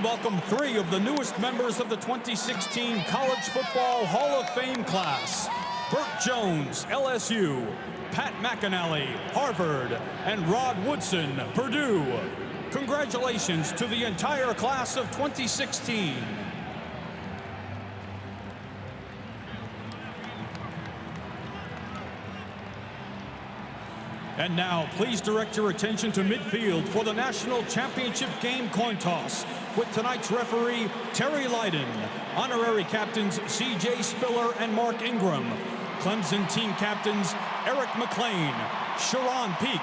welcome 3 of the newest members of the 2016 College Football Hall of Fame class. Burt Jones, LSU, Pat McAnally, Harvard, and Rod Woodson, Purdue. Congratulations to the entire class of 2016. And now, please direct your attention to midfield for the National Championship Game coin toss with tonight's referee, Terry Lydon, honorary captains C.J. Spiller and Mark Ingram, Clemson team captains Eric McLean, Sharon Peak,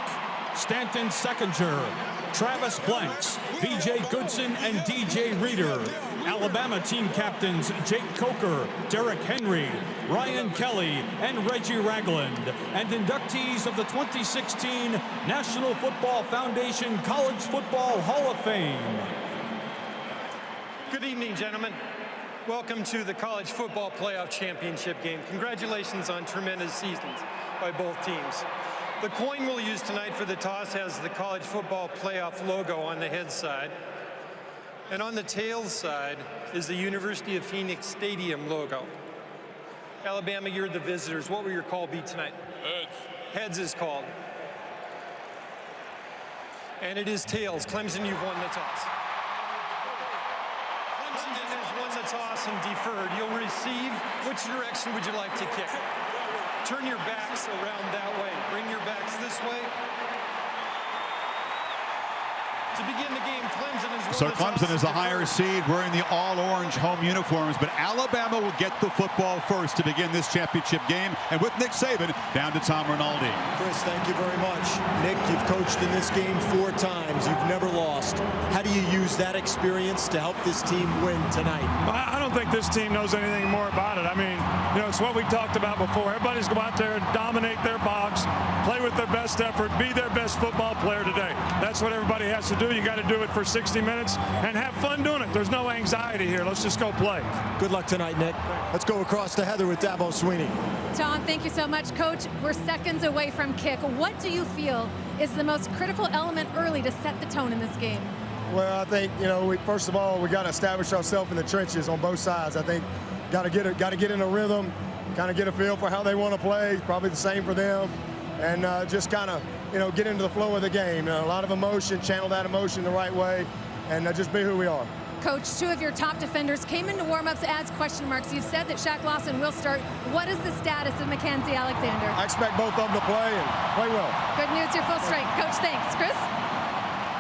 Stanton Seckinger, Travis Blanks, B.J. Goodson, and D.J. Reeder. Alabama team captains Jake Coker, Derek Henry, Ryan Kelly, and Reggie Ragland. And inductees of the 2016 National Football Foundation College Football Hall of Fame. Good evening, gentlemen. Welcome to the College Football Playoff Championship game. Congratulations on tremendous seasons by both teams. The coin we'll use tonight for the toss has the College Football Playoff logo on the head side. And on the tail side is the University of Phoenix Stadium logo. Alabama, you're the visitors. What will your call be tonight? Heads. Heads is called. And it is tails. Clemson, you've won the toss. Clemson has won the toss and deferred. You'll receive. Which direction would you like to kick? Turn your backs around that way. Bring your backs this way. To begin the game, Clemson is So Clemson is a higher seed wearing the all-orange home uniforms, but Alabama will get the football first to begin this championship game. And with Nick Saban, down to Tom Rinaldi. Chris, thank you very much. Nick, you've coached in this game 4 times. You've never lost. How do you use that experience to help this team win tonight? I don't think this team knows anything more about it. I mean, you know, it's what we talked about before. Everybody's go out there and dominate their box, play with their best effort, be their best football player today. That's what everybody has to do. You got to do it for 60 minutes and have fun doing it. There's no anxiety here. Let's just go play. Good luck tonight, Nick. Let's go across to Heather with Dabo Sweeney. Tom, thank you so much. Coach, we're seconds away from kick. What do you feel is the most critical element early to set the tone in this game? Well, I think, you know, first of all, we got to establish ourselves in the trenches on both sides. I think got to get in a rhythm, kind of get a feel for how they want to play. Probably the same for them, and just kind of, you know, get into the flow of the game. A lot of emotion, channel that emotion the right way, and just be who we are. Coach, 2 of your top defenders came into warm-ups as question marks. You've said that Shaq Lawson will start. What is the status of Mackenzie Alexander? I expect both of them to play and play well. Good news, you're full strength. Coach, thanks. Chris?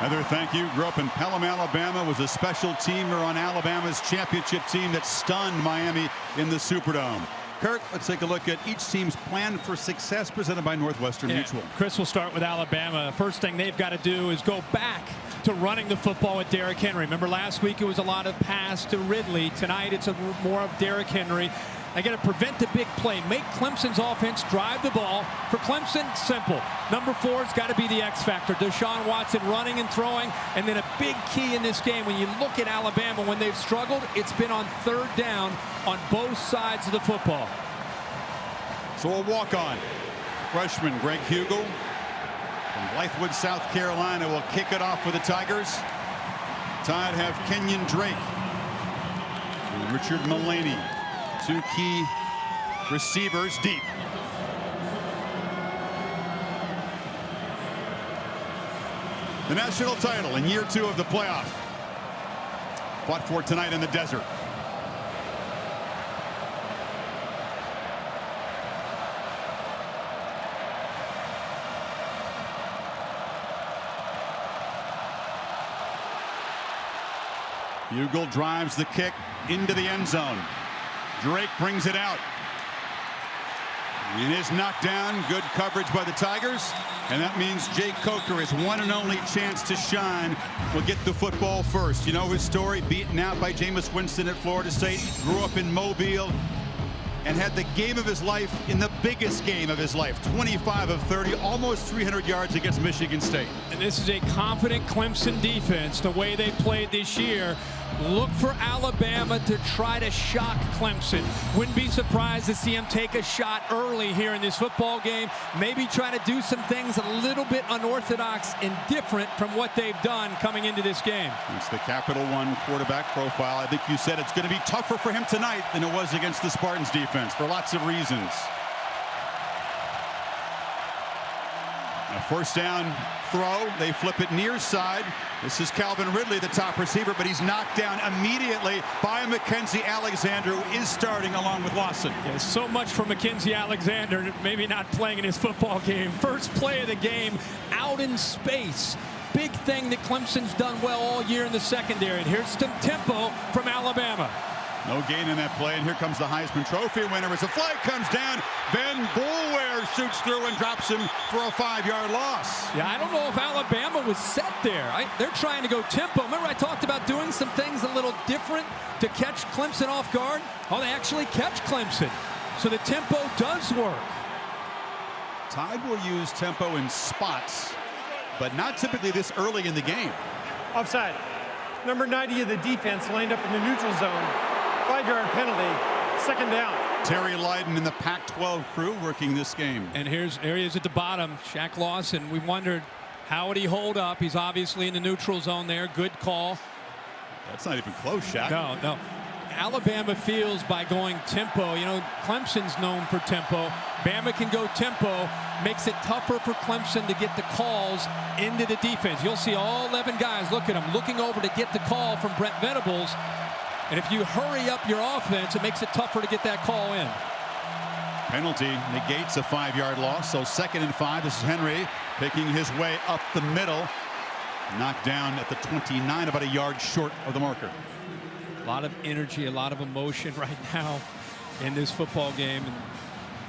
Heather, thank you. Grew up in Pelham, Alabama, was a special teamer on Alabama's championship team that stunned Miami in the Superdome. Kurt, let's take a look at each team's plan for success presented by Northwestern Mutual. Chris will start with Alabama. First thing they've got to do is go back to running the football with Derrick Henry. Remember last week it was a lot of pass to Ridley. Tonight it's more of Derrick Henry. They got to prevent the big play. Make Clemson's offense drive the ball. For Clemson, simple. Number 4's got to be the X factor. Deshaun Watson running and throwing. And then a big key in this game, when you look at Alabama, when they've struggled, it's been on 3rd down on both sides of the football. So a walk-on. Freshman Greg Hugel from Blythewood, South Carolina will kick it off for the Tigers. Tide have Kenyon Drake and Richard Mullaney. 2 key receivers deep. The national title in year 2 of the playoff. Fought for tonight in the desert. Hugel drives the kick into the end zone. Drake brings it out. And is knocked down. Good coverage by the Tigers. And that means Jake Coker, his one and only chance to shine, will get the football first. You know his story, beaten out by Jameis Winston at Florida State. Grew up in Mobile and had the game of his life in the biggest game of his life. 25 of 30, almost 300 yards against Michigan State. And this is a confident Clemson defense, the way they played this year. look for Alabama to try to shock Clemson. Wouldn't be surprised to see them take a shot early here in this football game. Maybe try to do some things a little bit unorthodox and different from what they've done coming into this game. It's the Capital One quarterback profile. I think you said it's going to be tougher for him tonight than it was against the Spartans defense for lots of reasons. A first down throw. They flip it near side. This is Calvin Ridley, the top receiver, but he's knocked down immediately by Mackenzie Alexander, who is starting along with Lawson. Yeah, so much for Mackenzie Alexander, maybe not playing in his football game. First play of the game, out in space. Big thing that Clemson's done well all year in the secondary. And here's some tempo from Alabama. No gain in that play, and here comes the Heisman Trophy winner as a flag comes down. Ben Boulware shoots through and drops him for a 5-yard loss. Yeah, I don't know if Alabama was set there. They're trying to go tempo. Remember I talked about doing some things a little different to catch Clemson off guard? Oh, they actually catch Clemson. So the tempo does work. Tide will use tempo in spots, but not typically this early in the game. Offside. Number 90 of the defense lined up in the neutral zone. 5-yard penalty, second down. Terry Lydon and the Pac-12 crew working this game. And here he is at the bottom, Shaq Lawson. We wondered, how would he hold up? He's obviously in the neutral zone there. Good call. That's not even close, Shaq. No. Alabama feels by going tempo. You know, Clemson's known for tempo. Bama can go tempo. Makes it tougher for Clemson to get the calls into the defense. You'll see all 11 guys, look at them, looking over to get the call from Brent Venables. And if you hurry up your offense, it makes it tougher to get that call in. Penalty negates a 5-yard loss, so 2nd and 5. This is Henry picking his way up the middle. Knocked down at the 29, about a yard short of the marker. A lot of energy, a lot of emotion right now in this football game. And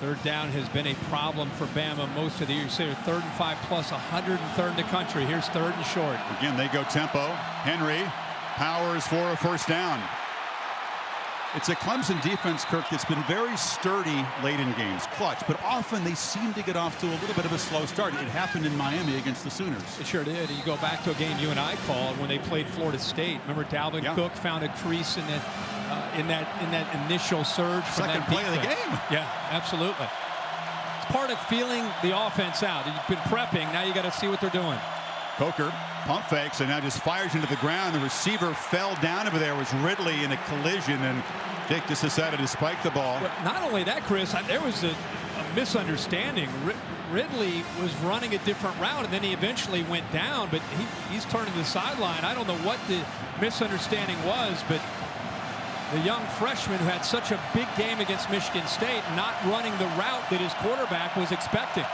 third down has been a problem for Bama most of the year. You say 3rd and 5 plus 103rd in the country. Here's 3rd and short. Again, they go tempo. Henry powers for a first down. It's a Clemson defense, Kirk, that's been very sturdy late in games, clutch, but often they seem to get off to a little bit of a slow start. It happened in Miami against the Sooners. It sure did. You go back to a game you and I called when they played Florida State. Remember Dalvin Cook found a crease in that initial surge from second that play of the game. Yeah, absolutely. It's part of feeling the offense out. You've been prepping. Now you got to see what they're doing. Coker pump fakes and now just fires into the ground. The receiver fell down over there. It was Ridley in a collision, and Dick just decided to spike the ball. But not only that, Chris, there was a misunderstanding. Ridley was running a different route, and then he eventually went down, but he's turning to the sideline. I don't know what the misunderstanding was, but the young freshman who had such a big game against Michigan State not running the route that his quarterback was expecting.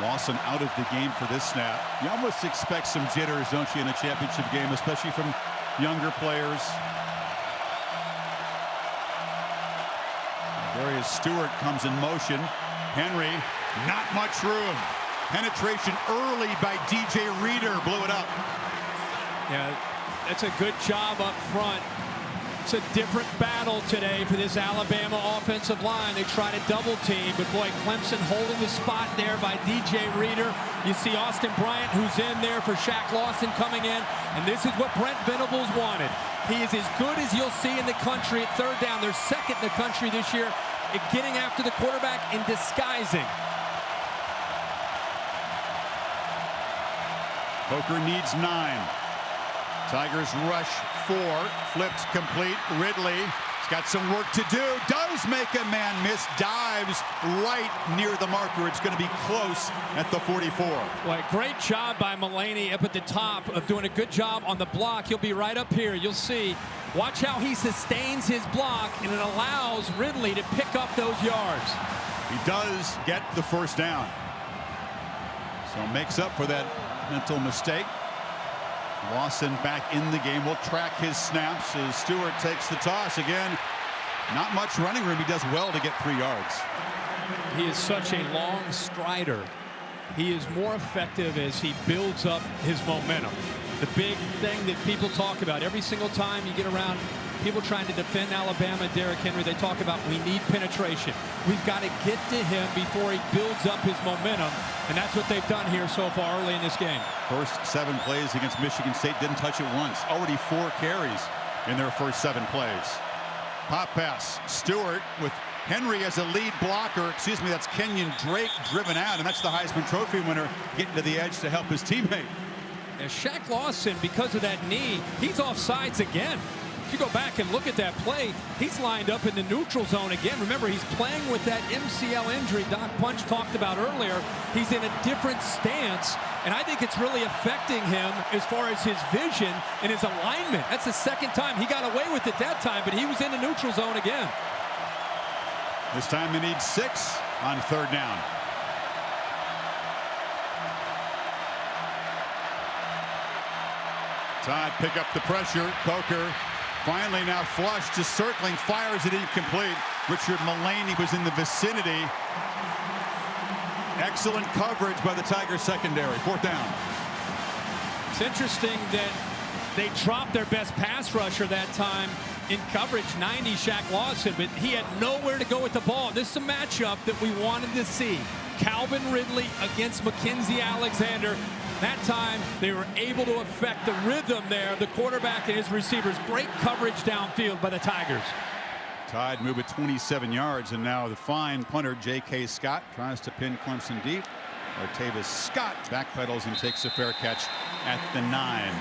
Lawson out of the game for this snap. You almost expect some jitters, don't you, in a championship game, especially from younger players. Darius Stewart comes in motion. Henry, not much room. Penetration early by DJ Reader, blew it up. Yeah, that's a good job up front. It's a different battle today for this Alabama offensive line. They try to double team, but boy, Clemson holding the spot there by DJ Reader. You see Austin Bryant, who's in there for Shaq Lawson coming in, and this is what Brent Venables wanted. He is as good as you'll see in the country at third down. They're second in the country this year at getting after the quarterback and disguising. Coker needs 9. Tigers rush 4, flipped complete. Ridley's got some work to do. Does make a man miss. Dives right near the marker. It's going to be close at the 44. Well, great job by Mulaney up at the top of doing a good job on the block. He'll be right up here. You'll see. Watch how he sustains his block, and it allows Ridley to pick up those yards. He does get the first down. So makes up for that mental mistake. Lawson back in the game. Will track his snaps as Stewart takes the toss again. Not much running room. He does well to get 3 yards. He is such a long strider. He is more effective as he builds up his momentum. The big thing that people talk about every single time you get around people trying to defend Alabama, Derrick Henry, they talk about we need penetration. We've got to get to him before he builds up his momentum, and that's what they've done here so far early in this game. First 7 plays against Michigan State, didn't touch it once. Already 4 carries. in their first 7 plays. Pop pass. Stewart with Henry as a lead blocker. Excuse me, that's Kenyon Drake driven out, and that's the Heisman Trophy winner getting to the edge to help his teammate. And Shaq Lawson, because of that knee, he's offsides again. If you go back and look at that play, he's lined up in the neutral zone again. Remember, he's playing with that MCL injury Doc Punch talked about earlier. He's in a different stance, and I think it's really affecting him as far as his vision and his alignment. That's the second time. He got away with it that time, but he was in the neutral zone again. This time they need 6 on 3rd down. Todd pick up the pressure. Coker finally now flushed to circling, fires it incomplete. Richard Mullaney was in the vicinity. Excellent coverage by the Tigers secondary. 4th down. It's interesting that they dropped their best pass rusher that time in coverage, 90, Shaq Lawson, but he had nowhere to go with the ball. This is a matchup that we wanted to see. Calvin Ridley against Mackenzie Alexander. That time, they were able to affect the rhythm there, the quarterback and his receivers. Great coverage downfield by the Tigers. Tide move at 27 yards, and now the fine punter J.K. Scott tries to pin Clemson deep. Artavis Scott backpedals and takes a fair catch at the 9.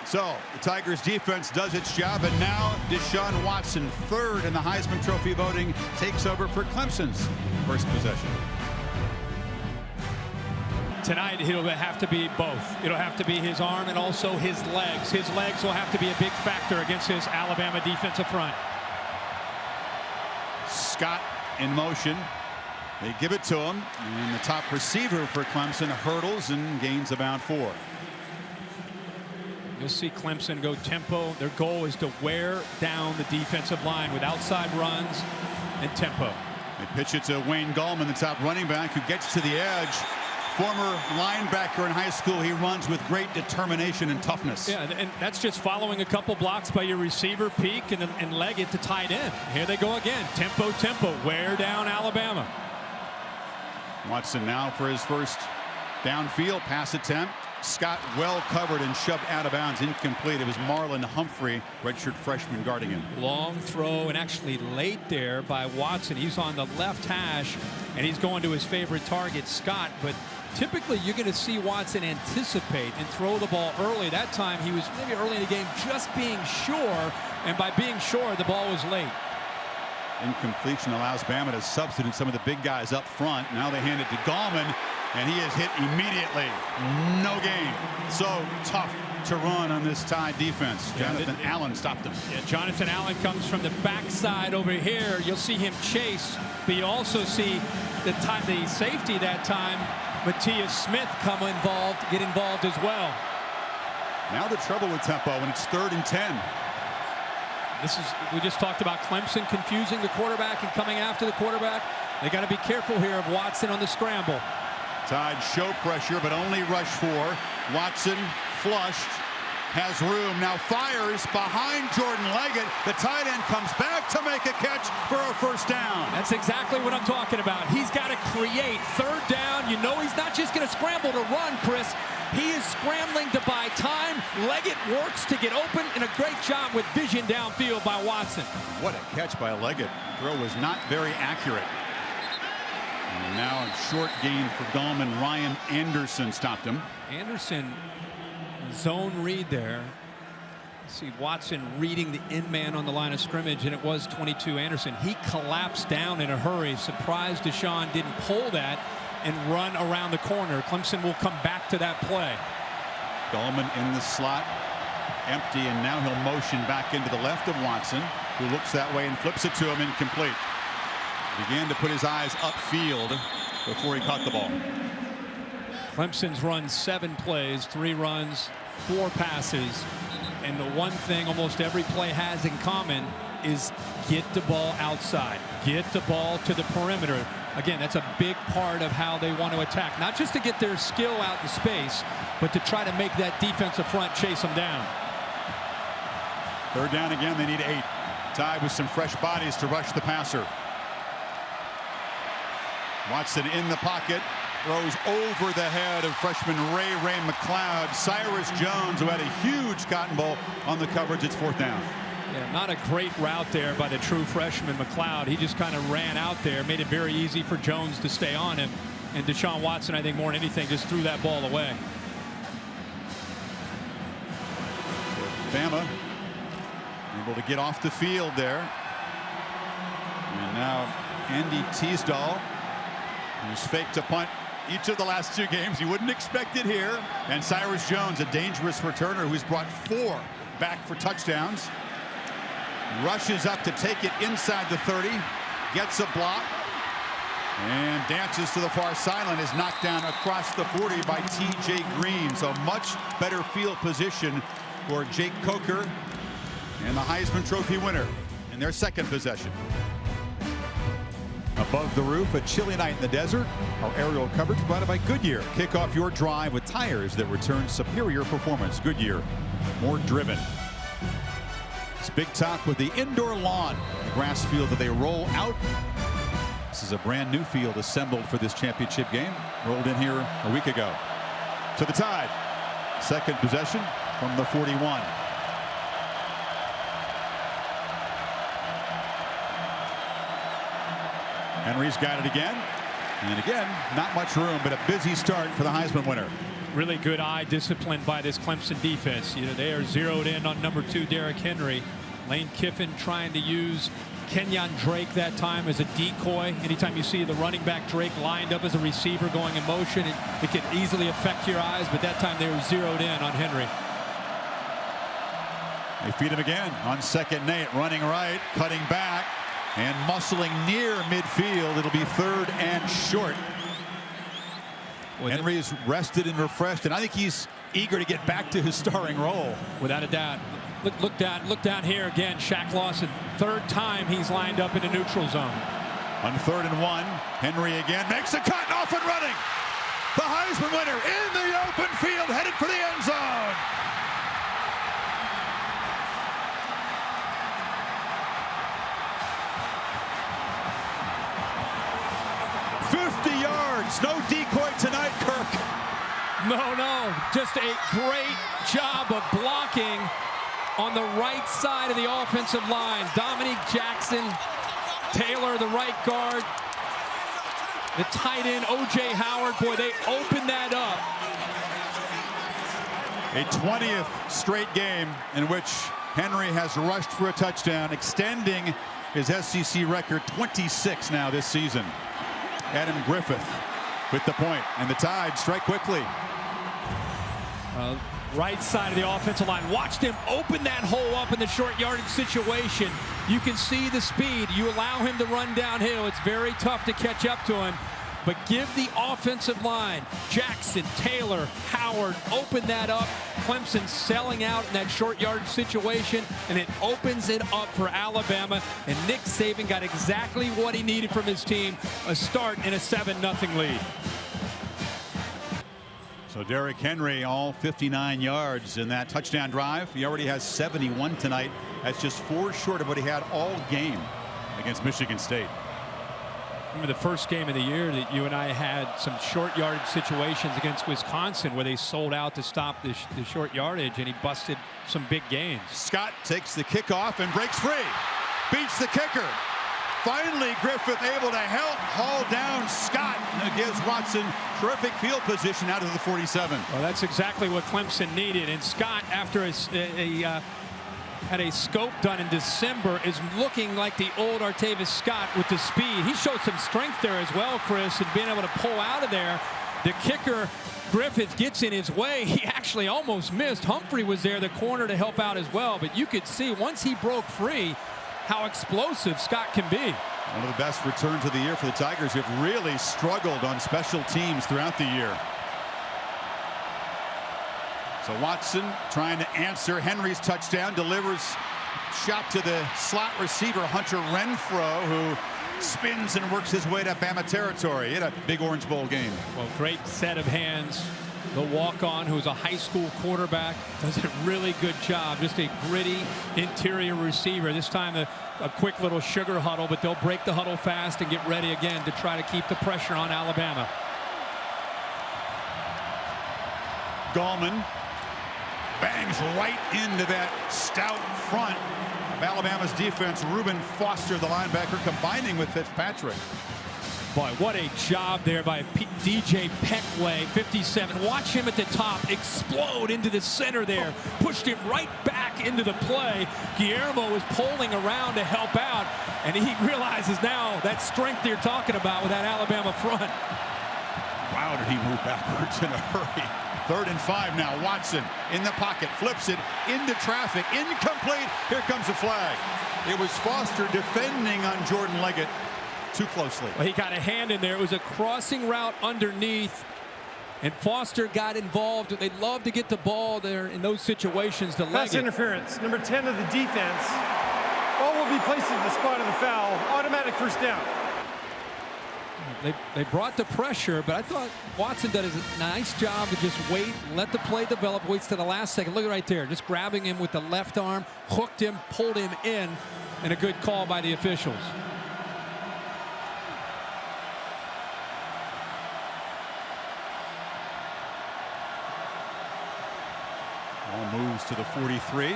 So the Tigers defense does its job, and now Deshaun Watson, 3rd in the Heisman Trophy voting, takes over for Clemson's first possession. Tonight, it'll have to be both. It'll have to be his arm and also his legs. His legs will have to be a big factor against his Alabama defensive front. Scott in motion. They give it to him, and the top receiver for Clemson hurdles and gains about 4. You'll see Clemson go tempo. Their goal is to wear down the defensive line with outside runs and tempo. They pitch it to Wayne Gallman, the top running back, who gets to the edge. Former linebacker in high school, he runs with great determination and toughness. Yeah, and that's just following a couple blocks by your receiver, peak, and leg it to tight end. Here they go again. Tempo, tempo. Wear down Alabama. Watson now for his first downfield pass attempt. Scott well covered and shoved out of bounds, incomplete. It was Marlon Humphrey, redshirt freshman, guarding him. Long throw, and actually late there by Watson. He's on the left hash, and he's going to his favorite target, Scott. But typically you're going to see Watson anticipate and throw the ball early. That time he was maybe early in the game just being sure, and by being sure the ball was late. Incompletion allows Bama to substitute some of the big guys up front. Now they hand it to Gallman, and he is hit immediately. No gain. So tough to run on this Tide defense. Jonathan Allen stopped him. Yeah, Jonathan Allen comes from the backside over here. You'll see him chase, but you also see the safety that time, Matthias Smith, get involved as well. Now the trouble with tempo when it's 3rd and 10. We just talked about Clemson confusing the quarterback and coming after the quarterback. They got to be careful here of Watson on the scramble. Tide show pressure, but only rush 4. Watson flushed, has room, now fires behind Jordan Leggett. The tight end comes back to make a catch for a first down. That's exactly what I'm talking about. He's got to create 3rd down. You know he's not just going to scramble to run, Chris. He is scrambling to buy time. Leggett works to get open, and a great job with vision downfield by Watson. What a catch by Leggett. Throw was not very accurate. And now a short gain for Gallman. Ryan Anderson stopped him. Anderson zone read there. See Watson reading the in man on the line of scrimmage, and it was 22 Anderson. He collapsed down in a hurry. Surprised Deshaun didn't pull that and run around the corner. Clemson will come back to that play. Gallman in the slot, empty, and now he'll motion back into the left of Watson, who looks that way and flips it to him, incomplete. Began to put his eyes upfield before he caught the ball. Clemson's run 7 plays, 3 runs, 4 passes, and the one thing almost every play has in common is get the ball outside, get the ball to the perimeter. Again, that's a big part of how they want to attack, not just to get their skill out in space, but to try to make that defensive front chase them down. 3rd down again, they need 8. Tied with some fresh bodies to rush the passer. Watson in the pocket, throws over the head of freshman Ray McLeod. Cyrus Jones, who had a huge cotton ball on the coverage. It's 4th down. Yeah, not a great route there by the true freshman McLeod. He just kind of ran out there, made it very easy for Jones to stay on him. And Deshaun Watson, I think more than anything, just threw that ball away. Bama able to get off the field there. And now Andy Teasdall, who's faked a punt each of the last 2 games. You wouldn't expect it here. And Cyrus Jones, a dangerous returner who's brought 4 back for touchdowns. Rushes up to take it inside the 30. Gets a block. And dances to the far sideline. Is knocked down across the 40 by T.J. Green. So much better field position for Jake Coker and the Heisman Trophy winner in their 2nd possession. Above the roof, a chilly night in the desert. Our aerial coverage provided by Goodyear. Kick off your drive with tires that return superior performance. Goodyear, more driven. It's Big Top with the indoor lawn, the grass field that they roll out. This is a brand new field assembled for this championship game. Rolled in here a week ago. To the Tide. 2nd possession from the 41. Henry's got it again. And again, not much room, but a busy start for the Heisman winner. Really good eye discipline by this Clemson defense. You know, they are zeroed in on number 2, Derrick Henry. Lane Kiffin trying to use Kenyon Drake that time as a decoy. Anytime you see the running back Drake lined up as a receiver going in motion, it can easily affect your eyes, but that time they were zeroed in on Henry. They feed him again on 2nd and 8, running right, cutting back, and muscling near midfield. It'll be 3rd and short. Henry's rested and refreshed, and I think he's eager to get back to his starring role. Without a doubt. Look down here again. Shaq Lawson, 3rd time he's lined up in the neutral zone. On 3rd and 1, Henry again makes a cut and off and running. The Heisman winner in the open field, headed for the end zone. No decoy tonight, Kirk. No, just a great job of blocking on the right side of the offensive line. Dominique Jackson, Taylor, the right guard, the tight end, O.J. Howard. Boy, they opened that up. A 20th straight game in which Henry has rushed for a touchdown, extending his SEC record 26 now this season. Adam Griffith with the point, and the Tide strike quickly. Right side of the offensive line. Watched him open that hole up in the short yardage situation. You can see the speed. You allow him to run downhill. It's very tough to catch up to him. But give the offensive line, Jackson, Taylor, Howard, open that up. Clemson selling out in that short yardage situation, and it opens it up for Alabama. And Nick Saban got exactly what he needed from his team, a start in a 7-0 lead. So Derrick Henry, all 59 yards in that touchdown drive. He already has 71 tonight. That's just 4 short of what he had all game against Michigan State. Remember the first game of the year that you and I had some short yardage situations against Wisconsin where they sold out to stop the short yardage, and he busted some big gains. Scott takes the kickoff and breaks free. Beats the kicker. Finally, Griffith able to help haul down Scott. And it gives Watson terrific field position out of the 47. Well, that's exactly what Clemson needed. And Scott, after had a scope done in December, is looking like the old Artavis Scott with the speed. He showed some strength there as well, Chris, and being able to pull out of there. The kicker, Griffith, gets in his way. He actually almost missed. Humphrey was there, the corner, to help out as well. But you could see once he broke free how explosive Scott can be. One of the best returns of the year for the Tigers, who have really struggled on special teams throughout the year. So Watson trying to answer Henry's touchdown, delivers shot to the slot receiver Hunter Renfrow, who spins and works his way to Bama territory in a Big Orange Bowl game. Well, great set of hands. The walk-on, who's a high school quarterback, does a really good job. Just a gritty interior receiver. This time a quick little sugar huddle, but they'll break the huddle fast and get ready again to try to keep the pressure on Alabama. Gallman bangs right into that stout front of Alabama's defense. Reuben Foster, the linebacker, combining with Fitzpatrick. Boy, what a job there by DJ Peckway, 57. Watch him at the top explode into the center there. Pushed him right back into the play. Guillermo was polling around to help out, and he realizes now that strength you're talking about with that Alabama front. Wow, did he move backwards in a hurry. 3rd and 5 now. Watson in the pocket, flips it into traffic, incomplete. Here comes a flag. It was Foster defending on Jordan Leggett too closely. Well, he got a hand in there. It was a crossing route underneath, and Foster got involved. They'd love to get the ball there in those situations to Pass interference, number 10 of the defense. Ball will be placed at the spot of the foul. Automatic first down. They brought the pressure, but I thought Watson did a nice job to just wait, let the play develop, waits to the last second. Look right there, just grabbing him with the left arm, hooked him, pulled him in, and a good call by the officials. Ball moves to the 43.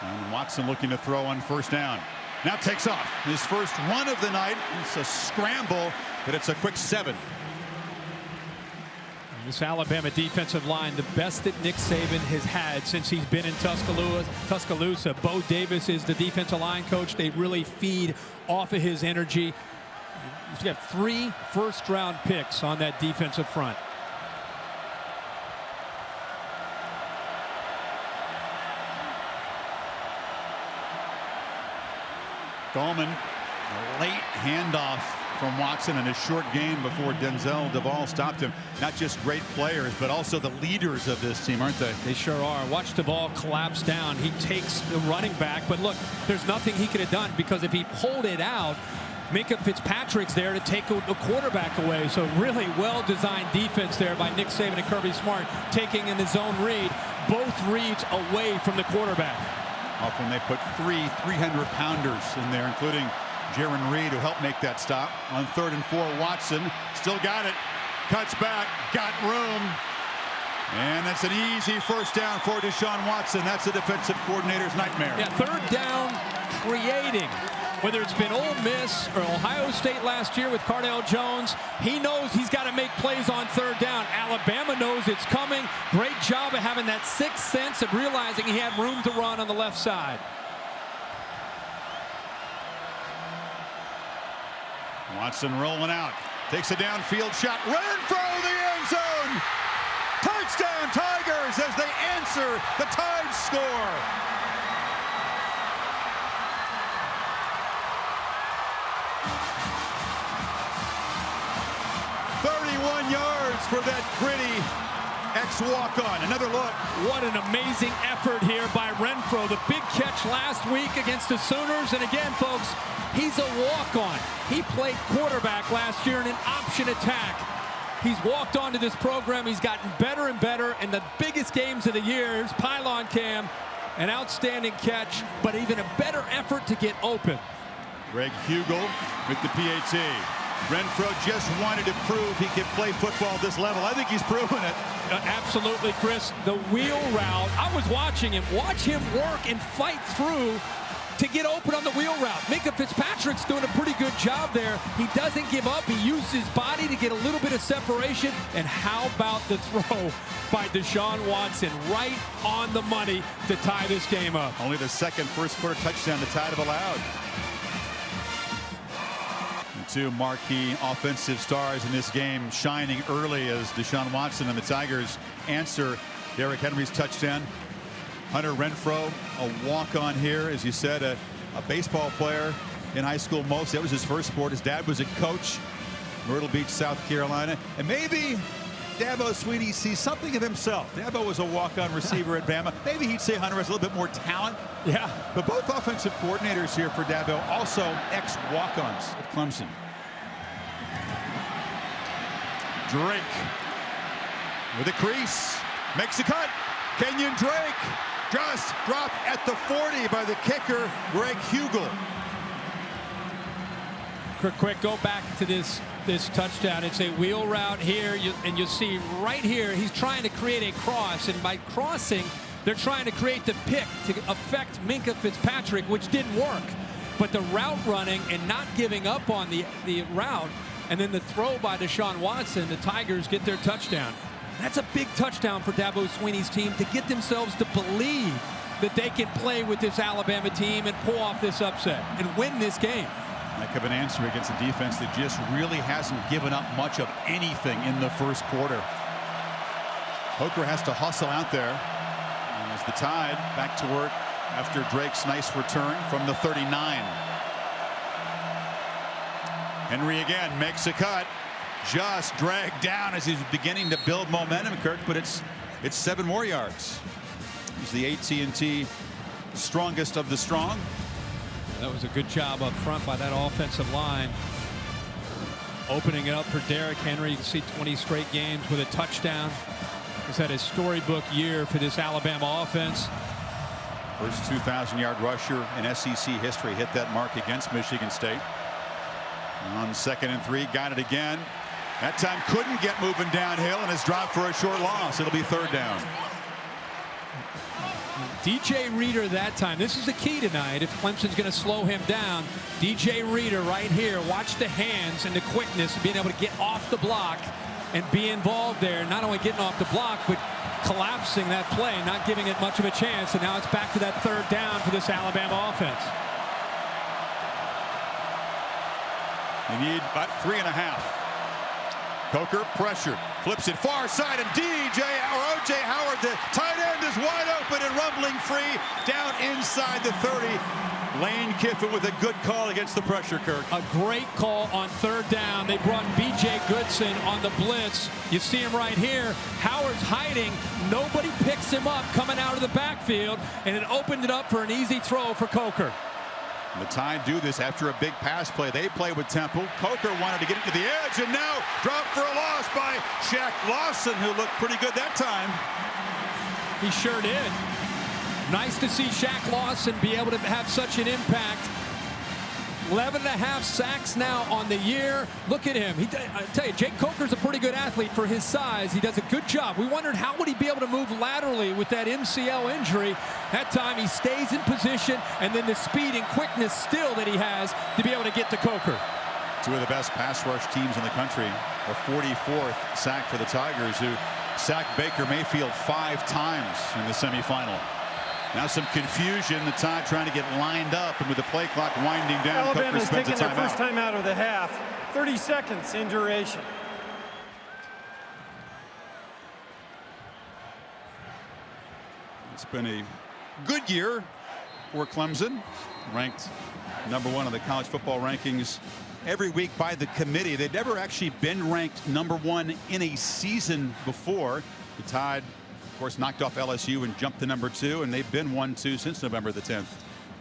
And Watson looking to throw on first down. Now takes off. His first run of the night. It's a scramble, but it's a quick 7. This Alabama defensive line, the best that Nick Saban has had since he's been in Tuscaloosa. Bo Davis is the defensive line coach. They really feed off of his energy. He's got 3 first-round picks on that defensive front. Gallman, a late handoff from Watson in a short game before Denzel Duvall stopped him. Not just great players, but also the leaders of this team, aren't they? They sure are. Watch Duvall collapse down. He takes the running back, but look, there's nothing he could have done, because if he pulled it out, Minka Fitzpatrick's there to take the quarterback away. So really well-designed defense there by Nick Saban and Kirby Smart, taking in the zone read, both reads away from the quarterback. Often they put 3 300-pounders in there, including Jaron Reed, who helped make that stop. On 3rd and 4, Watson still got it. Cuts back, got room. And that's an easy first down for Deshaun Watson. That's the defensive coordinator's nightmare. Yeah, 3rd down, creating. Whether it's been Ole Miss or Ohio State last year with Cardale Jones, he knows he's got to make plays on 3rd down. Alabama knows it's coming. Great job of having that 6th sense of realizing he had room to run on the left side. Watson rolling out. Takes a downfield shot. Renfro, the end zone. Touchdown Tigers as they answer the Tide score. 31 yards for that gritty ex-walk-on. Another look. What an amazing effort here by Renfro. The big catch last week against the Sooners. And again, folks, he's a walk-on. He played quarterback last year in an option attack. He's walked onto this program. He's gotten better and better. And the biggest games of the year is pylon cam. An outstanding catch, but even a better effort to get open. Greg Hugel with the PAT. Renfro just wanted to prove he could play football at this level. I think he's proven it. Absolutely, Chris. The wheel route. I was watching him. Watch him work and fight through to get open on the wheel route. Minka Fitzpatrick's doing a pretty good job there. He doesn't give up. He used his body to get a little bit of separation. And how about the throw by Deshaun Watson right on the money to tie this game up. Only the second first-quarter touchdown the Tide have allowed. Two marquee offensive stars in this game shining early as Deshaun Watson and the Tigers answer Derrick Henry's touchdown. Hunter Renfro, a walk-on here, as you said, a baseball player in high school most. That was his first sport. His dad was a coach, Myrtle Beach, South Carolina. And maybe Dabo Swinney sees something of himself. Dabo was a walk-on receiver at Bama. Maybe he'd say Hunter has a little bit more talent. Yeah. But both offensive coordinators here for Dabo, also ex-walk-ons at Clemson. Drake with a crease, makes a cut. Kenyon Drake just dropped at the 40 by the kicker, Greg Hugel. Quick, go back to this this touchdown. It's a wheel route here, and you'll see right here he's trying to create a cross, and by crossing they're trying to create the pick to affect Minkah Fitzpatrick, which didn't work. But the route running and not giving up on the route, and then the throw by Deshaun Watson, the Tigers get their touchdown. That's a big touchdown for Dabo Swinney's team to get themselves to believe that they can play with this Alabama team and pull off this upset and win this game. Heck of an answer against a defense that just really hasn't given up much of anything in the first quarter. Coker has to hustle out there. And as the Tide back to work after Drake's nice return from the 39. Henry again makes a cut. Just dragged down as he's beginning to build momentum, Kirk, but it's 7 more yards. He's the AT&T strongest of the strong. That was a good job up front by that offensive line. Opening it up for Derrick Henry. You can see 20 straight games with a touchdown. He's had a storybook year for this Alabama offense. First 2,000-yard rusher in SEC history hit that mark against Michigan State. On 2nd and 3, got it again. That time couldn't get moving downhill and has dropped for a short loss. It'll be 3rd down. DJ Reader that time. This is the key tonight if Clemson's going to slow him down. DJ Reader right here. Watch the hands and the quickness of being able to get off the block and be involved there. Not only getting off the block, but collapsing that play, not giving it much of a chance. And now it's back to that 3rd down for this Alabama offense. They need about 3.5. Coker pressured, flips it far side, and O.J. Howard, the tight end, is wide open and rumbling free down inside the 30. Lane Kiffin with a good call against the pressure, Kirk. A great call on 3rd down. They brought B.J. Goodson on the blitz. You see him right here. Howard's hiding. Nobody picks him up coming out of the backfield, and it opened it up for an easy throw for Coker. The Tide do this after a big pass play. They play with Temple. Coker wanted to get it to the edge, and now dropped for a loss by Shaq Lawson, who looked pretty good that time. He sure did. Nice to see Shaq Lawson be able to have such an impact. 11.5 sacks now on the year. Look at him. I tell you, Jake Coker's a pretty good athlete for his size. He does a good job. We wondered how would he be able to move laterally with that MCL injury. That time he stays in position, and then the speed and quickness still that he has to be able to get to Coker. 2 of the best pass rush teams in the country. A 44th sack for the Tigers, who sacked Baker Mayfield 5 times in the semifinal. Now some confusion. The Tide trying to get lined up, and with the play clock winding down, Alabama's taking their first timeout. time out of the half. 30 seconds in duration. It's been a good year for Clemson, ranked #1 on the college football rankings every week by the committee. They've never actually been ranked #1 in a season before. The Tide, of course, knocked off LSU and jumped to #2, and they've been 1-2 since November the 10th.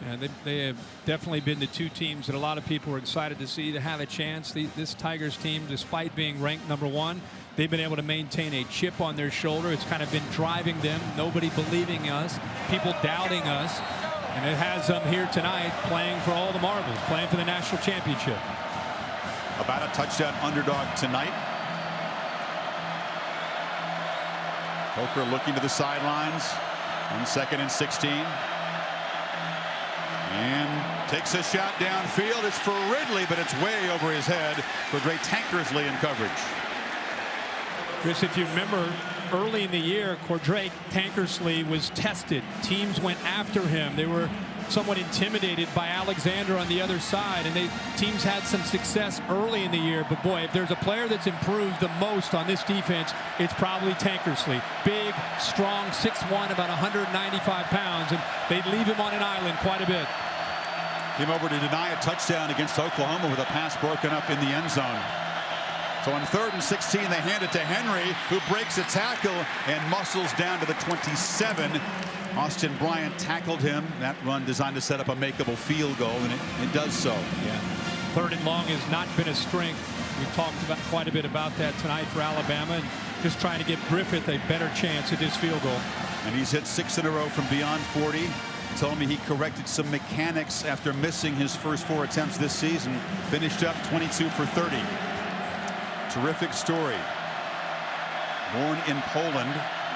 And they have definitely been the 2 teams that a lot of people were excited to see to have a chance. This Tigers team, despite being ranked #1, they've been able to maintain a chip on their shoulder. It's kind of been driving them. Nobody believing us, people doubting us. And it has them here tonight playing for all the marbles, playing for the national championship. About a touchdown underdog tonight. Coker looking to the sidelines on 2nd and 16. And takes a shot downfield. It's for Ridley, but it's way over his head for Drake Tankersley in coverage. Chris, if you remember, early in the year, Drake Tankersley was tested. Teams went after him. They were somewhat intimidated by Alexander on the other side, and teams had some success early in the year. But boy, if there's a player that's improved the most on this defense, it's probably Tankersley. Big, strong, 6'1", about 195 pounds, and they leave him on an island quite a bit. Came over to deny a touchdown against Oklahoma with a pass broken up in the end zone. So on 3rd and 16, they hand it to Henry, who breaks a tackle and muscles down to the 27. Austin Bryant tackled him. That run designed to set up a makeable field goal, and it does so. Yeah. 3rd and long has not been a strength. We've talked about quite a bit about that tonight for Alabama, and just trying to give Griffith a better chance at this field goal. And he's hit 6 in a row from beyond 40. Told me he corrected some mechanics after missing his first 4 attempts this season. Finished up 22 for 30. Terrific story. Born in Poland,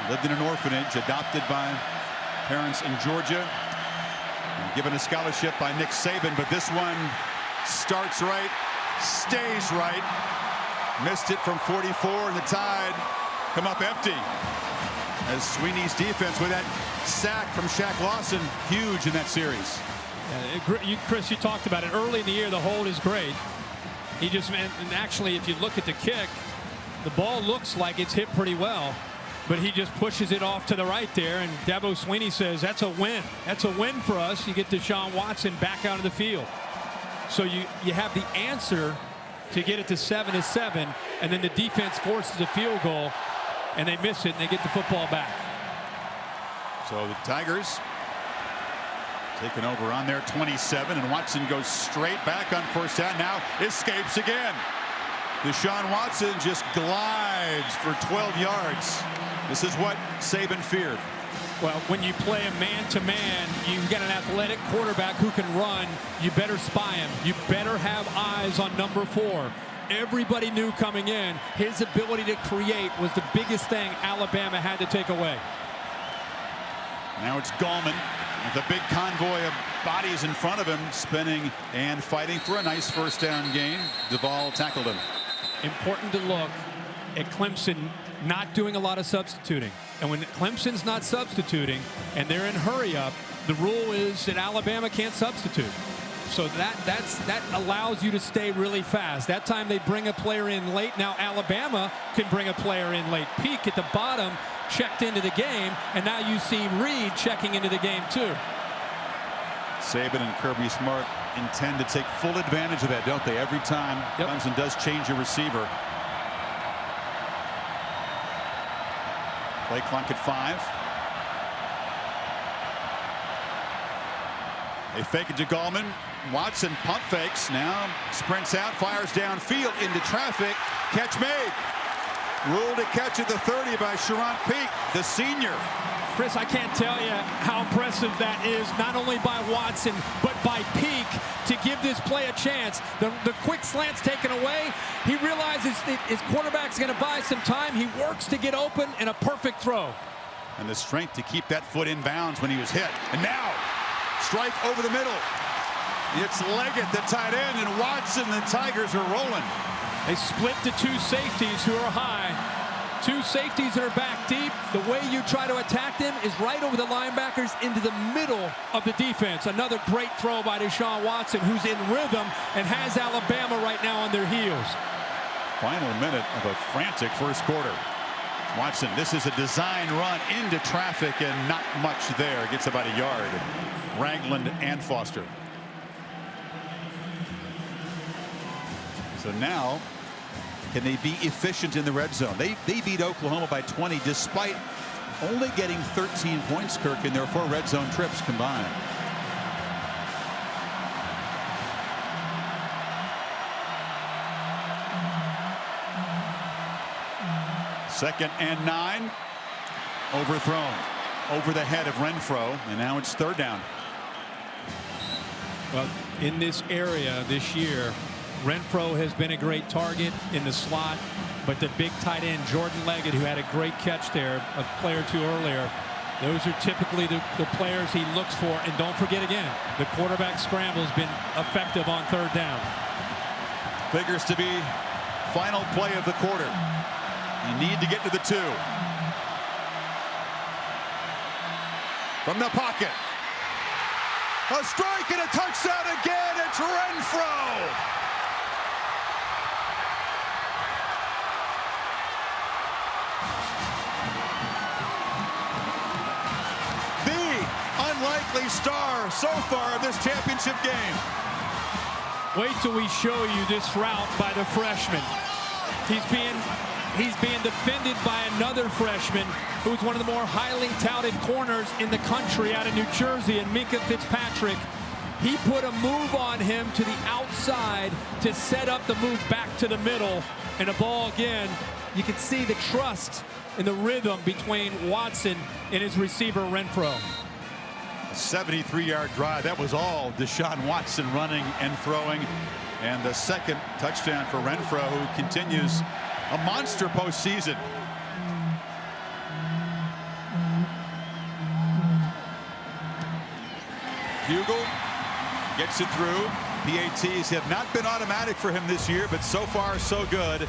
lived in an orphanage, adopted by parents in Georgia, and given a scholarship by Nick Saban. But this one starts right, stays right. Missed it from 44, and the Tide come up empty. As Sweeney's defense with that sack from Shaq Lawson, huge in that series. Chris, you talked about it early in the year. The hold is great. He just, and actually, if you look at the kick, the ball looks like it's hit pretty well, but he just pushes it off to the right there. And Dabo Sweeney says that's a win. That's a win for us. You get Deshaun Watson back out of the field. So you have the answer to get it to 7-7, and then the defense forces a field goal, and they miss it, and they get the football back. So the Tigers taking over on their 27, and Watson goes straight back on first down. Now escapes again. Deshaun Watson just glides for 12 yards. This is what Saban feared. Well, when you play a man-to-man, you've got an athletic quarterback who can run. You better spy him. You better have eyes on number 4. Everybody knew coming in, his ability to create was the biggest thing Alabama had to take away. Now it's Gallman with a big convoy of bodies in front of him, spinning and fighting for a nice first down gain. Duvall tackled him. Important to look at Clemson not doing a lot of substituting. And when Clemson's not substituting and they're in hurry up, the rule is that Alabama can't substitute. So that allows you to stay really fast. That time they bring a player in late. Now Alabama can bring a player in late. Peak at the bottom checked into the game, and now you see Reed checking into the game too. Saban and Kirby Smart intend to take full advantage of that, don't they? Every time Clemson does change a receiver. Play clock at 5. They fake it to Gallman. Watson pump fakes, now sprints out, fires downfield into traffic. Catch made. Ruled a catch at the 30 by Sharon Peak, the senior. Chris, I can't tell you how impressive that is, not only by Watson, but by Peak to give this play a chance. The quick slant's taken away. He realizes that his quarterback's going to buy some time. He works to get open, and a perfect throw. And the strength to keep that foot in bounds when he was hit. And now, strike over the middle. It's Leggett, the tight end, and Watson, the Tigers are rolling. They split to 2 safeties who are high. 2 safeties that are back deep. The way you try to attack them is right over the linebackers into the middle of the defense. Another great throw by Deshaun Watson, who's in rhythm and has Alabama right now on their heels. Final minute of a frantic first quarter. Watson, this is a design run into traffic and not much there. Gets about a yard. Ragland and Foster. So now, can they be efficient in the red zone? They beat Oklahoma by 20 despite only getting 13 points, Kirk, in their 4 red zone trips combined. Second and 9. Overthrown over the head of Renfro, and now it's 3rd down. Well, in this area this year, Renfro has been a great target in the slot, but the big tight end Jordan Leggett, who had a great catch there a play or 2 earlier, those are typically the players he looks for. And don't forget again, the quarterback scramble has been effective on 3rd down. Figures to be final play of the quarter. You need to get to the 2. From the pocket. A strike and a touchdown again. It's Renfro. Unlikely star so far of this championship game. Wait till we show you this route by the freshman. He's being defended by another freshman who's one of the more highly touted corners in the country out of New Jersey, and Minkah Fitzpatrick. He put a move on him to the outside to set up the move back to the middle, and a ball again. You can see the trust and the rhythm between Watson and his receiver Renfro. 73-yard drive. That was all Deshaun Watson running and throwing. And the second touchdown for Renfro, who continues a monster postseason. Bugle gets it through. PATs have not been automatic for him this year, but so far so good.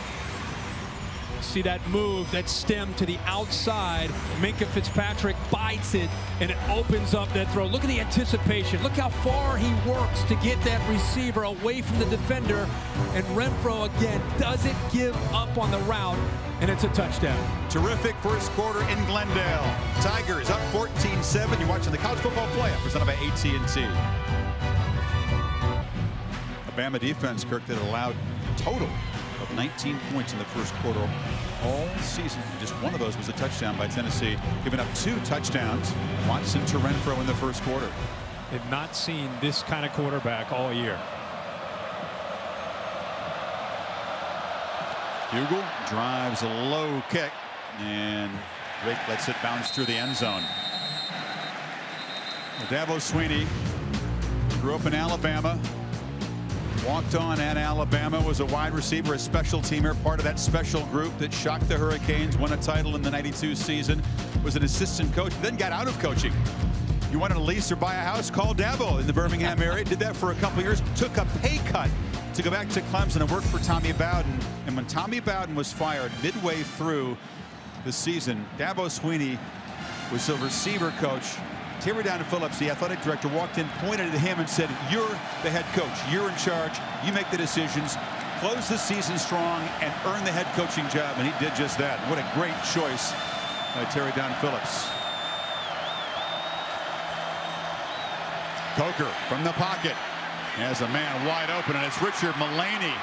See that move, that stem to the outside. Minkah Fitzpatrick bites it, and it opens up that throw. Look at the anticipation. Look how far he works to get that receiver away from the defender. And Renfro, again, doesn't give up on the route, and it's a touchdown. Terrific first quarter in Glendale. Tigers up 14-7. You're watching the College Football Playoff presented by AT&T. Alabama defense, Kirk, that allowed a total of 19 points in the first quarter all season. Just one of those was a touchdown by Tennessee, giving up 2 touchdowns. Watson to Renfro in the first quarter. They've not seen this kind of quarterback all year. Bugle drives a low kick, and Rick lets it bounce through the end zone. Well, Dabo Swinney grew up in Alabama. Walked on at Alabama, was a wide receiver, a special teamer, part of that special group that shocked the Hurricanes, won a title in the '92 season, was an assistant coach, then got out of coaching. You wanted to lease or buy a house, call Dabo in the Birmingham area. Did that for a couple years, took a pay cut to go back to Clemson and work for Tommy Bowden. And when Tommy Bowden was fired midway through the season, Dabo Swinney was the receiver coach. Terry Phillips, the athletic director, walked in, pointed at him and said, "You're the head coach. You're in charge. You make the decisions. Close the season strong and earn the head coaching job." And he did just that. What a great choice by Terry Phillips. Coker from the pocket has a man wide open, and it's Richard Mullaney.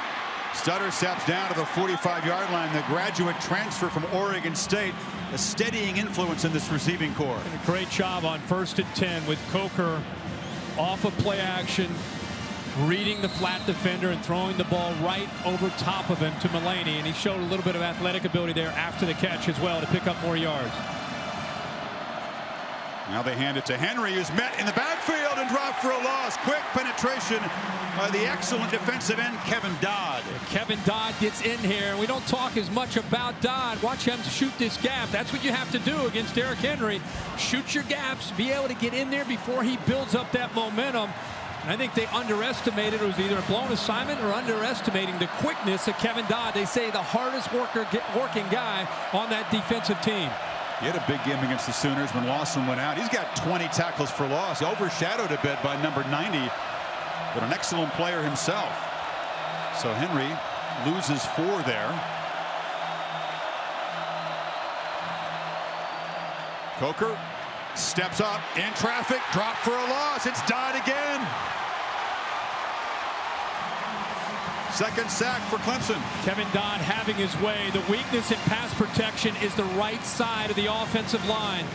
Stutter steps down to the 45-yard line. The graduate transfer from Oregon State, a steadying influence in this receiving corps. And a great job on 1st and 10 with Coker off of play action, reading the flat defender and throwing the ball right over top of him to Mullaney. And he showed a little bit of athletic ability there after the catch as well to pick up more yards. Now they hand it to Henry, who's met in the backfield and dropped for a loss. Quick penetration by the excellent defensive end, Kevin Dodd. Kevin Dodd gets in here. We don't talk as much about Dodd. Watch him shoot this gap. That's what you have to do against Derrick Henry. Shoot your gaps, be able to get in there before he builds up that momentum. And I think they underestimated, it was either a blown assignment or underestimating the quickness of Kevin Dodd. They say the hardest working guy on that defensive team. He had a big game against the Sooners when Lawson went out. He's got 20 tackles for loss, overshadowed a bit by number 90, but an excellent player himself. So Henry loses 4 there. Coker steps up in traffic, dropped for a loss. It's Dodd again. Second sack for Clemson. Kevin Dodd having his way. The weakness in pass protection is the right side of the offensive line.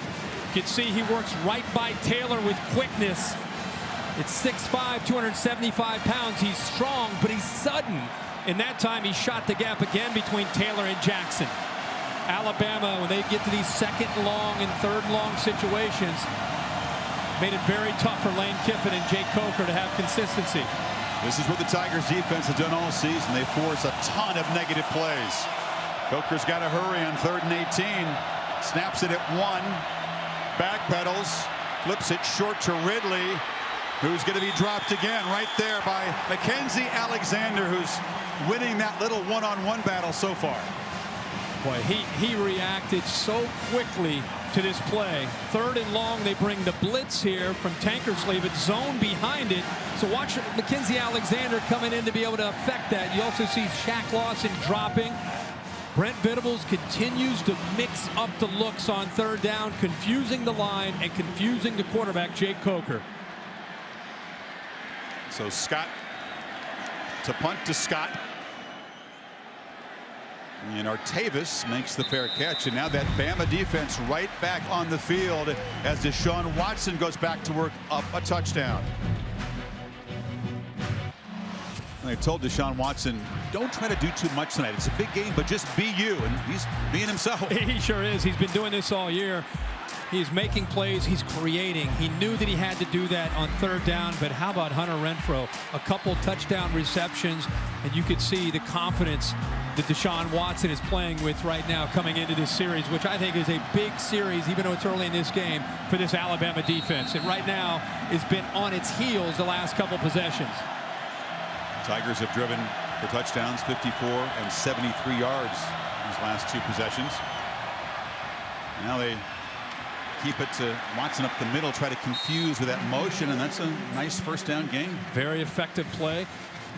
You can see he works right by Taylor with quickness. It's 6'5", 275 pounds. He's strong, but he's sudden. And that time he shot the gap again between Taylor and Jackson. Alabama, when they get to these 2nd and long and 3rd and long situations, made it very tough for Lane Kiffin and Jake Coker to have consistency. This is what the Tigers defense has done all season. They force a ton of negative plays. Coker's got to hurry on 3rd and 18. Snaps it at 1. Backpedals. Flips it short to Ridley, who's going to be dropped again right there by Mackenzie Alexander, who's winning that little one-on-one battle so far. Boy, he reacted so quickly to this play. 3rd and long, they bring the blitz here from Tankersley, it's zone behind it. So watch Mackenzie Alexander coming in to be able to affect that. You also see Shaq Lawson dropping. Brent Venables continues to mix up the looks on 3rd down, confusing the line and confusing the quarterback, Jake Coker. So Scott to punt to Scott. And Artavis makes the fair catch, and now that Bama defense right back on the field as Deshaun Watson goes back to work up a touchdown. And they told Deshaun Watson, don't try to do too much tonight. It's a big game, but just be you, and he's being himself. He sure is. He's been doing this all year. He's making plays. He's creating. He knew that he had to do that on third down, but how about Hunter Renfrow? A couple touchdown receptions, and you could see the confidence that Deshaun Watson is playing with right now coming into this series, which I think is a big series, even though it's early in this game, for this Alabama defense. And right now, it's been on its heels the last couple possessions. Tigers have driven for touchdowns, 54 and 73 yards these last two possessions. Now they keep it to Watson up the middle, try to confuse with that motion, and that's a nice first down gain. Very effective play.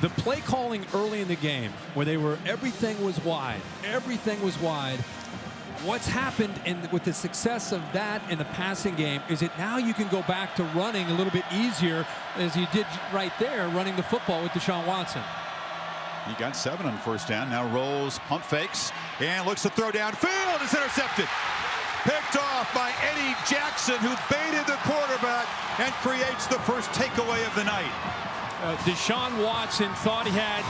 The play calling early in the game where everything was wide. What's happened with the success of that in the passing game is that now you can go back to running a little bit easier, as you did right there, running the football with Deshaun Watson. He got 7 on first down, now rolls, pump fakes, and looks to throw downfield. It's intercepted. Picked off by Eddie Jackson, who baited the quarterback and creates the first takeaway of the night. Deshaun Watson thought he had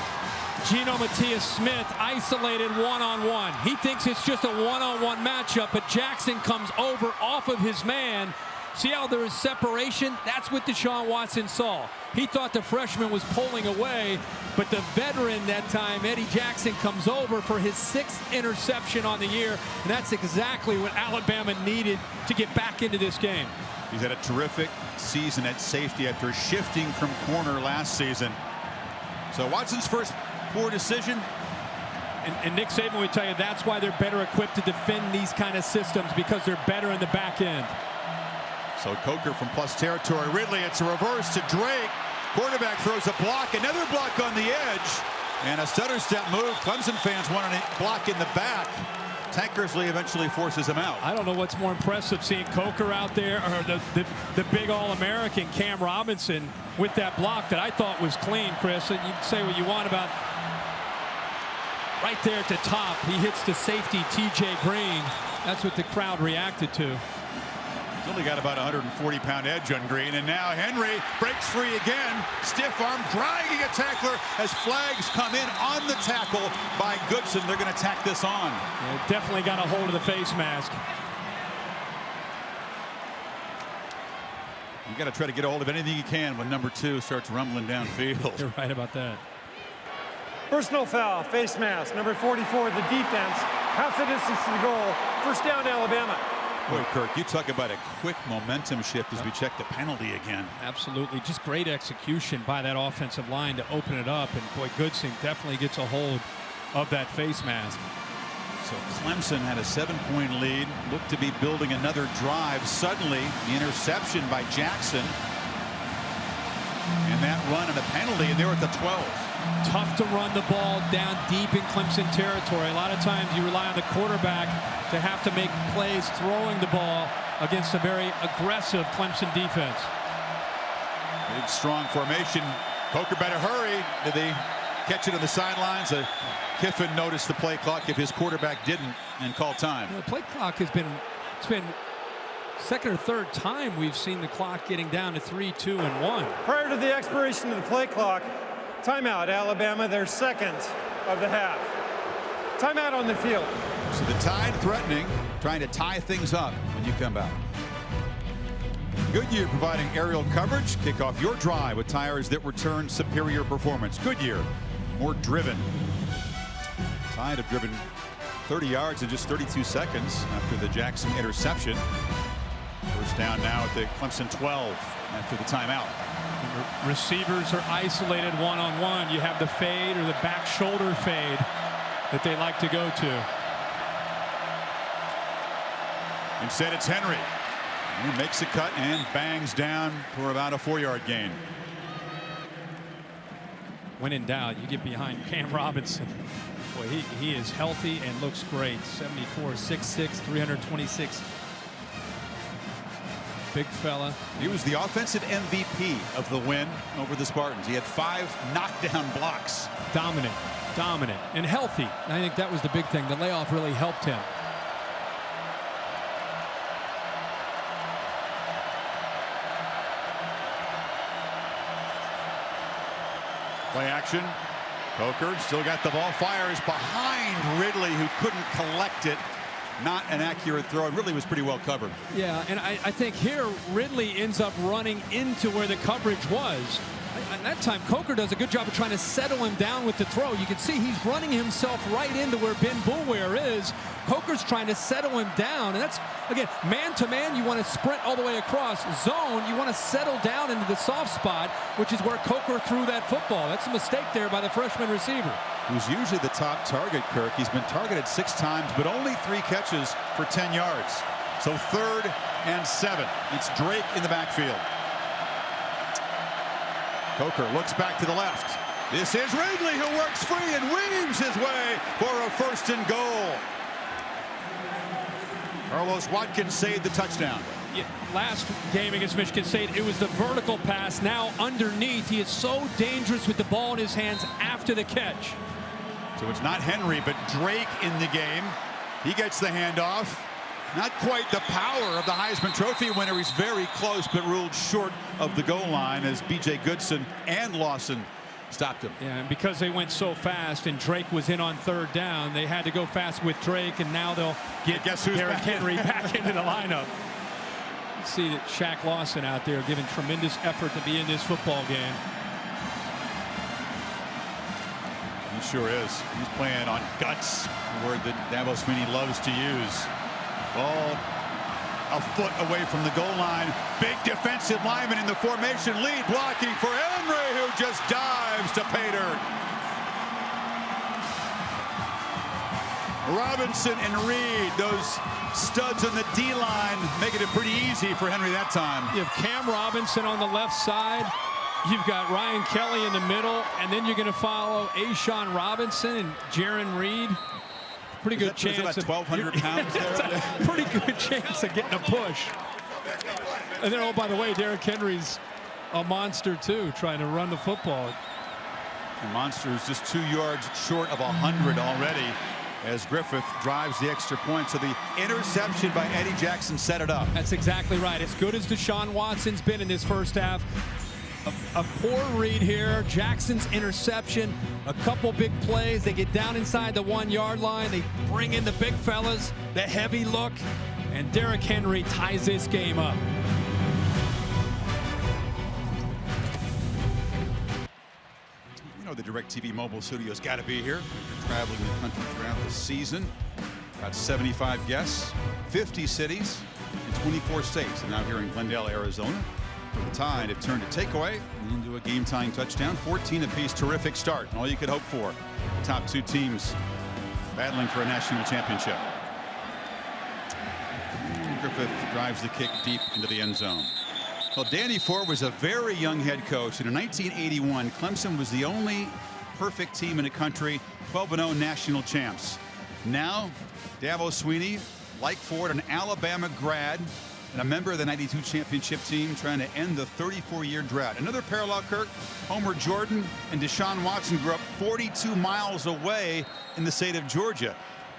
Geno Smith isolated one-on-one. He thinks it's just a one-on-one matchup, but Jackson comes over off of his man. See how there is separation? That's what Deshaun Watson saw. He thought the freshman was pulling away, but the veteran that time, Eddie Jackson, comes over for his 6th interception on the year, and that's exactly what Alabama needed to get back into this game. He's had a terrific season at safety after shifting from corner last season. So Watson's first poor decision. And Nick Saban would tell you that's why they're better equipped to defend these kind of systems, because they're better in the back end. So Coker from plus territory. Ridley, it's a reverse to Drake. Quarterback throws a block, another block on the edge, and a stutter step move. Clemson fans want a block in the back. Tankersley eventually forces him out. I don't know what's more impressive, seeing Coker out there or the big All-American Cam Robinson with that block that I thought was clean, Chris. And you can say what you want about right there at the top. He hits the safety, T.J. Green. That's what the crowd reacted to. He's only got about a 140-pound edge on Green, and now Henry breaks free again. Stiff arm, dragging a tackler as flags come in on the tackle by Goodson. They're going to tack this on. Yeah, definitely got a hold of the face mask. You got to try to get a hold of anything you can when number 2 starts rumbling downfield. You're right about that. Personal foul, face mask, number 44, the defense. Half the distance to the goal. First down, Alabama. Boy, Kirk, you talk about a quick momentum shift as we check the penalty again. Absolutely. Just great execution by that offensive line to open it up. And boy, Goodson definitely gets a hold of that face mask. So Clemson had a 7-point lead, looked to be building another drive. Suddenly, the interception by Jackson. And that run and a penalty, and they're at the 12. Tough to run the ball down deep in Clemson territory. A lot of times you rely on the quarterback to have to make plays throwing the ball against a very aggressive Clemson defense. Big, strong formation. Coker better hurry. Did they catch it on the sidelines? Kiffin noticed the play clock if his quarterback didn't and called time. The play clock has been, it's been second or third time we've seen the clock getting down to 3, 2, and 1. Prior to the expiration of the play clock, timeout, Alabama, their second of the half. Timeout on the field. So the Tide threatening, trying to tie things up when you come back. Goodyear providing aerial coverage. Kick off your drive with tires that return superior performance. Goodyear, more driven. Tide have driven 30 yards in just 32 seconds after the Jackson interception. First down now at the Clemson 12 after the timeout. Receivers are isolated one-on-one. You have the fade or the back shoulder fade that they like to go to. Instead, it's Henry. He makes a cut and bangs down for about a 4-yard gain. When in doubt, you get behind Cam Robinson. Boy, he is healthy and looks great. 74, 6'6", 326. Big fella. He was the offensive MVP of the win over the Spartans. He had 5 knockdown blocks. Dominant, and healthy. I think that was the big thing. The layoff really helped him. Play action. Coker still got the ball. Fires behind Ridley, who couldn't collect it. not an accurate throw. It really was pretty well covered. Yeah, and I think here Ridley ends up running into where the coverage was. At that time, Coker does a good job of trying to settle him down with the throw. You can see he's running himself right into where Ben Boulware is. Coker's trying to settle him down, and that's, again, man-to-man, you want to sprint all the way across. Zone, you want to settle down into the soft spot, which is where Coker threw that football. That's a mistake there by the freshman receiver. Who's usually the top target, Kirk. He's been targeted 6 times, but only 3 catches for 10 yards. So 3rd and 7. It's Drake in the backfield. Coker looks back to the left. This is Ridley, who works free and weaves his way for a 1st and goal. Carlos Watkins saved the touchdown. Yeah, last game against Michigan State, it was the vertical pass. Now underneath, he is so dangerous with the ball in his hands after the catch. So it's not Henry, but Drake in the game. He gets the handoff. Not quite the power of the Heisman Trophy winner. He's very close, but ruled short of the goal line as B.J. Goodson and Lawson stopped him. Yeah, and because they went so fast and Drake was in on 3rd down, they had to go fast with Drake, and now they'll get Derrick Henry back into the lineup. You see that Shaq Lawson out there giving tremendous effort to be in this football game. He sure is. He's playing on guts, a word that Dabo Swinney loves to use. Ball a foot away from the goal line. Big defensive lineman in the formation lead, blocking for Henry, who just dives to pay dirt. Robinson and Reed, those studs on the D-line, making it pretty easy for Henry that time. You have Cam Robinson on the left side. You've got Ryan Kelly in the middle, and then you're going to follow A'Shawn Robinson and Jaron Reed. Pretty good chance. About 1,200 pounds there. Pretty good chance of getting a push. And then, oh, by the way, Derrick Henry's a monster too, trying to run the football. The monster is just 2 yards short of 100 already as Griffith drives the extra point. So the interception by Eddie Jackson set it up. That's exactly right. As good as Deshaun Watson's been in this first half, a poor read here. Jackson's interception, a couple big plays. They get down inside the 1-yard line. They bring in the big fellas, the heavy look, and Derrick Henry ties this game up. You know the DirecTV mobile studio's got to be here. We're traveling the country throughout the season. About 75 guests, 50 cities, and 24 states. And now here in Glendale, Arizona. The Tide have turned a takeaway into a game-tying touchdown. 14 apiece. Terrific start. All you could hope for. The top 2 teams battling for a national championship. And Griffith drives the kick deep into the end zone. Well, Danny Ford was a very young head coach. And in 1981, Clemson was the only perfect team in the country, 12-0 national champs. Now, Dabo Swinney, like Ford, an Alabama grad, and a member of the '92 championship team, trying to end the 34-year drought. Another parallel, Kirk. Homer Jordan and Deshaun Watson grew up 42 miles away in the state of Georgia.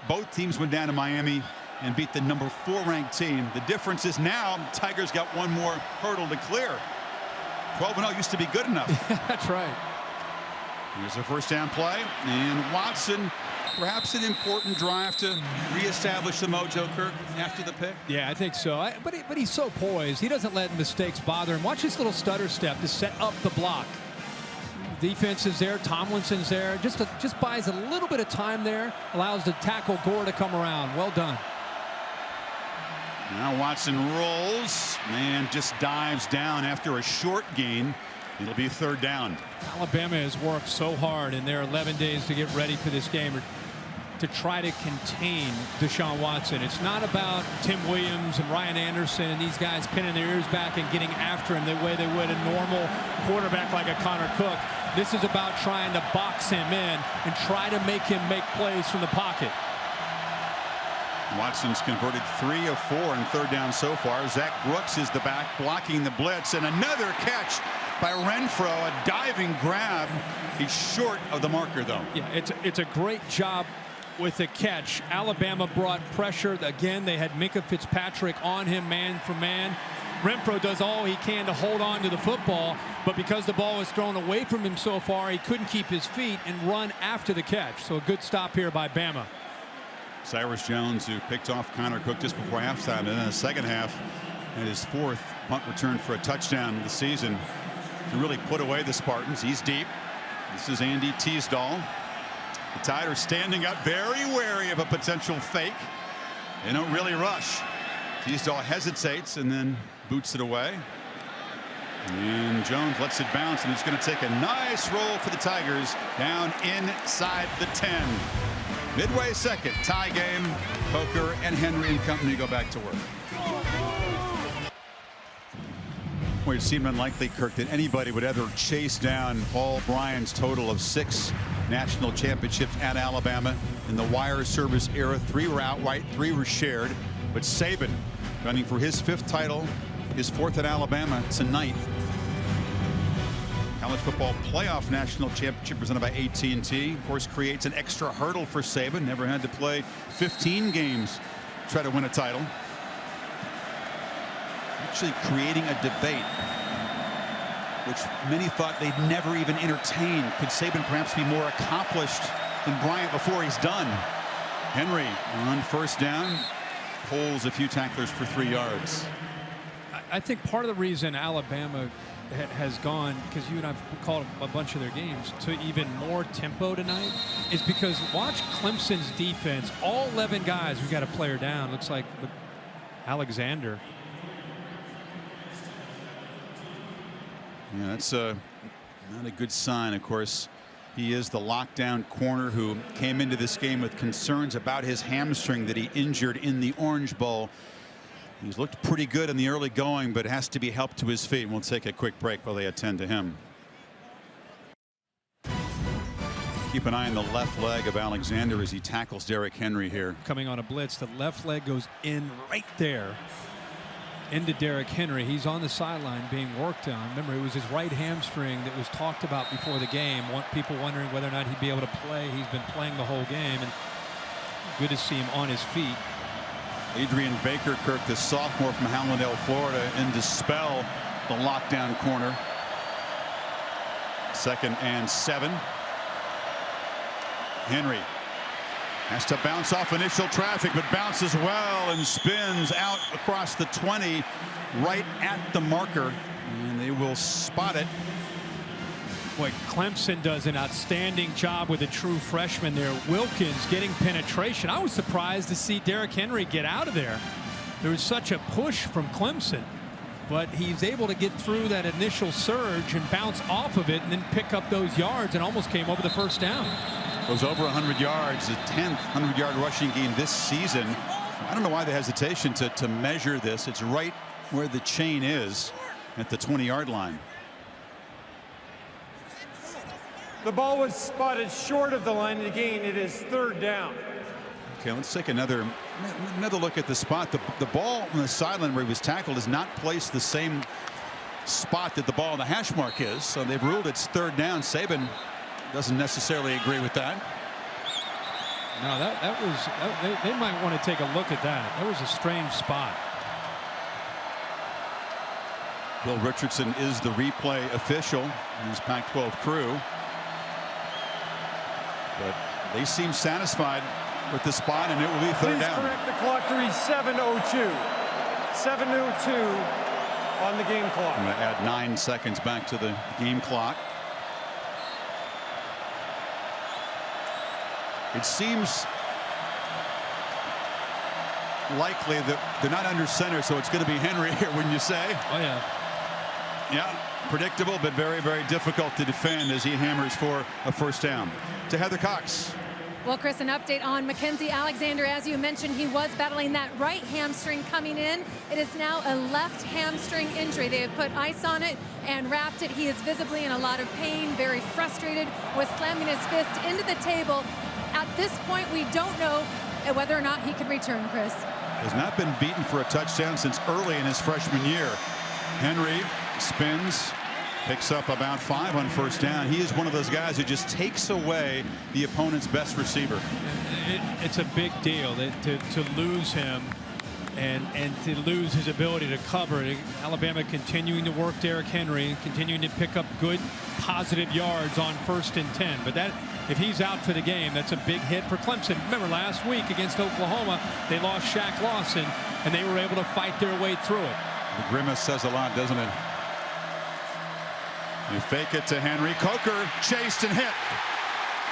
Both teams went down to Miami and beat the number 4 ranked team. The difference is now Tigers got one more hurdle to clear. 12-0 used to be good enough. That's right. Here's a 1st down play, and Watson, perhaps an important drive to reestablish the mojo, Kirk, after the pick. Yeah, I think so. But he's so poised. He doesn't let mistakes bother him. Watch his little stutter step to set up the block. Defense is there. Tomlinson's there. Just buys a little bit of time there. Allows the tackle Gore to come around. Well done. Now Watson rolls. Man just dives down after a short gain. It'll be 3rd down. Alabama has worked so hard in their 11 days to get ready for this game to try to contain Deshaun Watson. It's not about Tim Williams and Ryan Anderson and these guys pinning their ears back and getting after him the way they would a normal quarterback like a Connor Cook. This is about trying to box him in and try to make him make plays from the pocket. Watson's converted 3 of 4 in 3rd down so far. Zach Brooks is the back blocking the blitz, and another catch by Renfro, a diving grab. He's short of the marker, though. Yeah, it's a great job with the catch. Alabama brought pressure. Again, they had Minkah Fitzpatrick on him man for man. Renfro does all he can to hold on to the football, but because the ball was thrown away from him so far, he couldn't keep his feet and run after the catch. So a good stop here by Bama. Cyrus Jones, who picked off Connor Cook just before halftime, and in the second half, and his 4th punt return for a touchdown of the season to really put away the Spartans. He's deep. This is Andy Teasdall. The Tide are standing up, very wary of a potential fake. They don't really rush. Teasdall hesitates and then boots it away. And Jones lets it bounce, and it's going to take a nice roll for the Tigers down inside the 10. Midway second, tie game. Coker and Henry and company go back to work. Well, it seemed unlikely, Kirk, that anybody would ever chase down Paul Bryant's total of 6 national championships at Alabama in the wire service era. 3 were outright, 3 were shared. But Saban running for his 5th title, his 4th at Alabama tonight. College football playoff national championship presented by AT&T, of course, creates an extra hurdle for Saban. Never had to play 15 games to try to win a title. Actually creating a debate which many thought they'd never even entertain. Could Saban perhaps be more accomplished than Bryant before he's done? Henry on first down pulls a few tacklers for 3 yards. I think part of the reason Alabama has gone, because you and I've called a bunch of their games, to even more tempo tonight, is because watch Clemson's defense. All 11 guys, we got a player down. Looks like Alexander. Yeah, that's not a good sign. Of course, he is the lockdown corner who came into this game with concerns about his hamstring that he injured in the Orange Bowl. He's looked pretty good in the early going, but has to be helped to his feet. We'll take a quick break while they attend to him. Keep an eye on the left leg of Alexander as he tackles Derrick Henry here. Coming on a blitz, the left leg goes in right there into Derrick Henry. He's on the sideline being worked on. Remember, it was his right hamstring that was talked about before the game. People wondering whether or not he'd be able to play. He's been playing the whole game, and good to see him on his feet. Adrian Baker, Kirk, the sophomore from Hallandale, Florida, and dispel the lockdown corner. 2nd and 7. Henry has to bounce off initial traffic, but bounces well and spins out across the 20 right at the marker, and they will spot it. Boy, Clemson does an outstanding job with a true freshman there. Wilkins getting penetration. I was surprised to see Derrick Henry get out of there. There was such a push from Clemson, but he's able to get through that initial surge and bounce off of it and then pick up those yards and almost came over the first down. Goes over 100 yards, the 10th 100-yard rushing game this season. I don't know why the hesitation to measure this. It's right where the chain is at the 20-yard line. The ball was spotted short of the line of gain. It is 3rd down. Okay, let's take another look at the spot. The ball on the sideline where he was tackled is not placed the same spot that the ball on the hash mark is. So they've ruled it's 3rd down. Saban doesn't necessarily agree with that. No, they might want to take a look at that. That was a strange spot. Bill Richardson is the replay official in his Pac-12 crew. But they seem satisfied with the spot, and it will be 3rd down. Please correct the clock to read 7:02. 7:02 on the game clock. I'm going to add 9 seconds back to the game clock. It seems likely that they're not under center, so it's going to be Henry here, wouldn't you say? Oh, yeah. Yeah, predictable, but very, very difficult to defend as he hammers for a first down. To Heather Cox. Well, Chris, an update on Mackenzie Alexander. As you mentioned, he was battling that right hamstring coming in. It is now a left hamstring injury. They have put ice on it and wrapped it. He is visibly in a lot of pain, very frustrated, was slamming his fist into the table. At this point, we don't know whether or not he can return, Chris. Has not been beaten for a touchdown since early in his freshman year. Henry spins, picks up about 5 on first down. He is one of those guys who just takes away the opponent's best receiver. It's a big deal to lose him and to lose his ability to cover. Alabama continuing to work Derrick Henry, continuing to pick up good positive yards on 1st and 10. But that, if he's out for the game, that's a big hit for Clemson. Remember last week against Oklahoma, they lost Shaq Lawson, and they were able to fight their way through it. The grimace says a lot, doesn't it? You fake it to Henry. Coker chased and hit.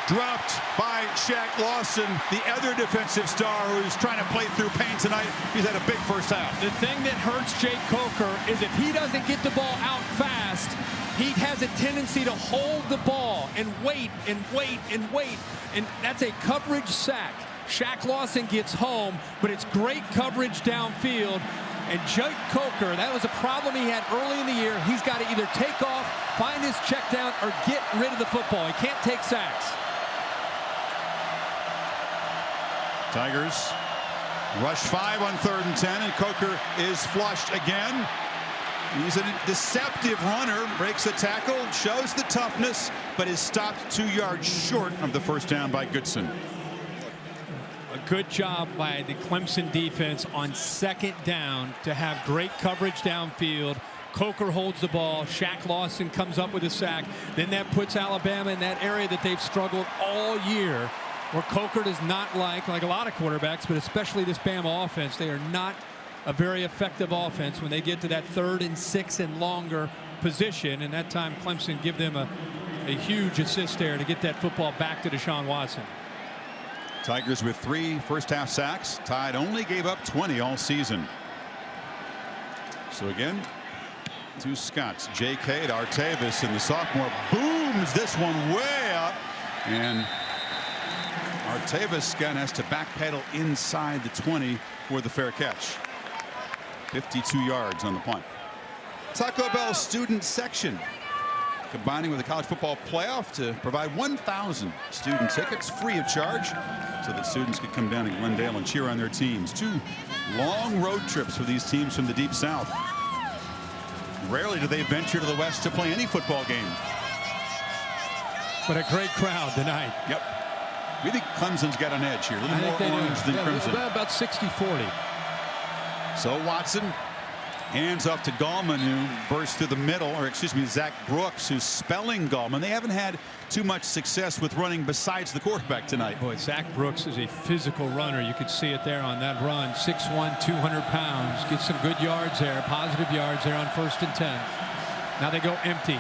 Dropped by Shaq Lawson, the other defensive star who's trying to play through pain tonight. He's had a big first half. The thing that hurts Jake Coker is if he doesn't get the ball out fast, he has a tendency to hold the ball and wait and wait and wait. And that's a coverage sack. Shaq Lawson gets home, but it's great coverage downfield. And Jake Coker, that was a problem he had early in the year. He's got to either take off, find his check down, or get rid of the football. He can't take sacks. Tigers rush 5 on 3rd and 10, and Coker is flushed again. He's a deceptive runner, breaks the tackle, shows the toughness, but is stopped 2 yards short of the first down by Goodson. A good job by the Clemson defense on 2nd down to have great coverage downfield. Coker holds the ball. Shaq Lawson comes up with a sack. Then that puts Alabama in that area that they've struggled all year, where Coker does not like a lot of quarterbacks, but especially this Bama offense. They are not a very effective offense when they get to that 3rd and 6 and longer position. And that time Clemson give them a huge assist there to get that football back to Deshaun Watson. Tigers with 3 first-half sacks. Tide only gave up 20 all season. So again, 2 Scots. J.K. to Artavis, and the sophomore booms this one way up. And Artavis again has to backpedal inside the 20 for the fair catch. 52 yards on the punt. Taco Bell student section combining with the college football playoff to provide 1,000 student tickets free of charge so that students could come down to Glendale and cheer on their teams. 2 long road trips for these teams from the Deep South. Rarely do they venture to the West to play any football game. But a great crowd tonight. Yep. We think Clemson's got an edge here. A little more orange than Crimson. About 60-40. So Watson hands off to Gallman, who burst through the middle, or excuse me, Zach Brooks, who's spelling Gallman. They haven't had too much success with running besides the quarterback tonight. Boy, Zach Brooks is a physical runner. You could see it there on that run. 6'1", 200 pounds. Gets some good yards there, positive yards there on 1st and 10. Now they go empty.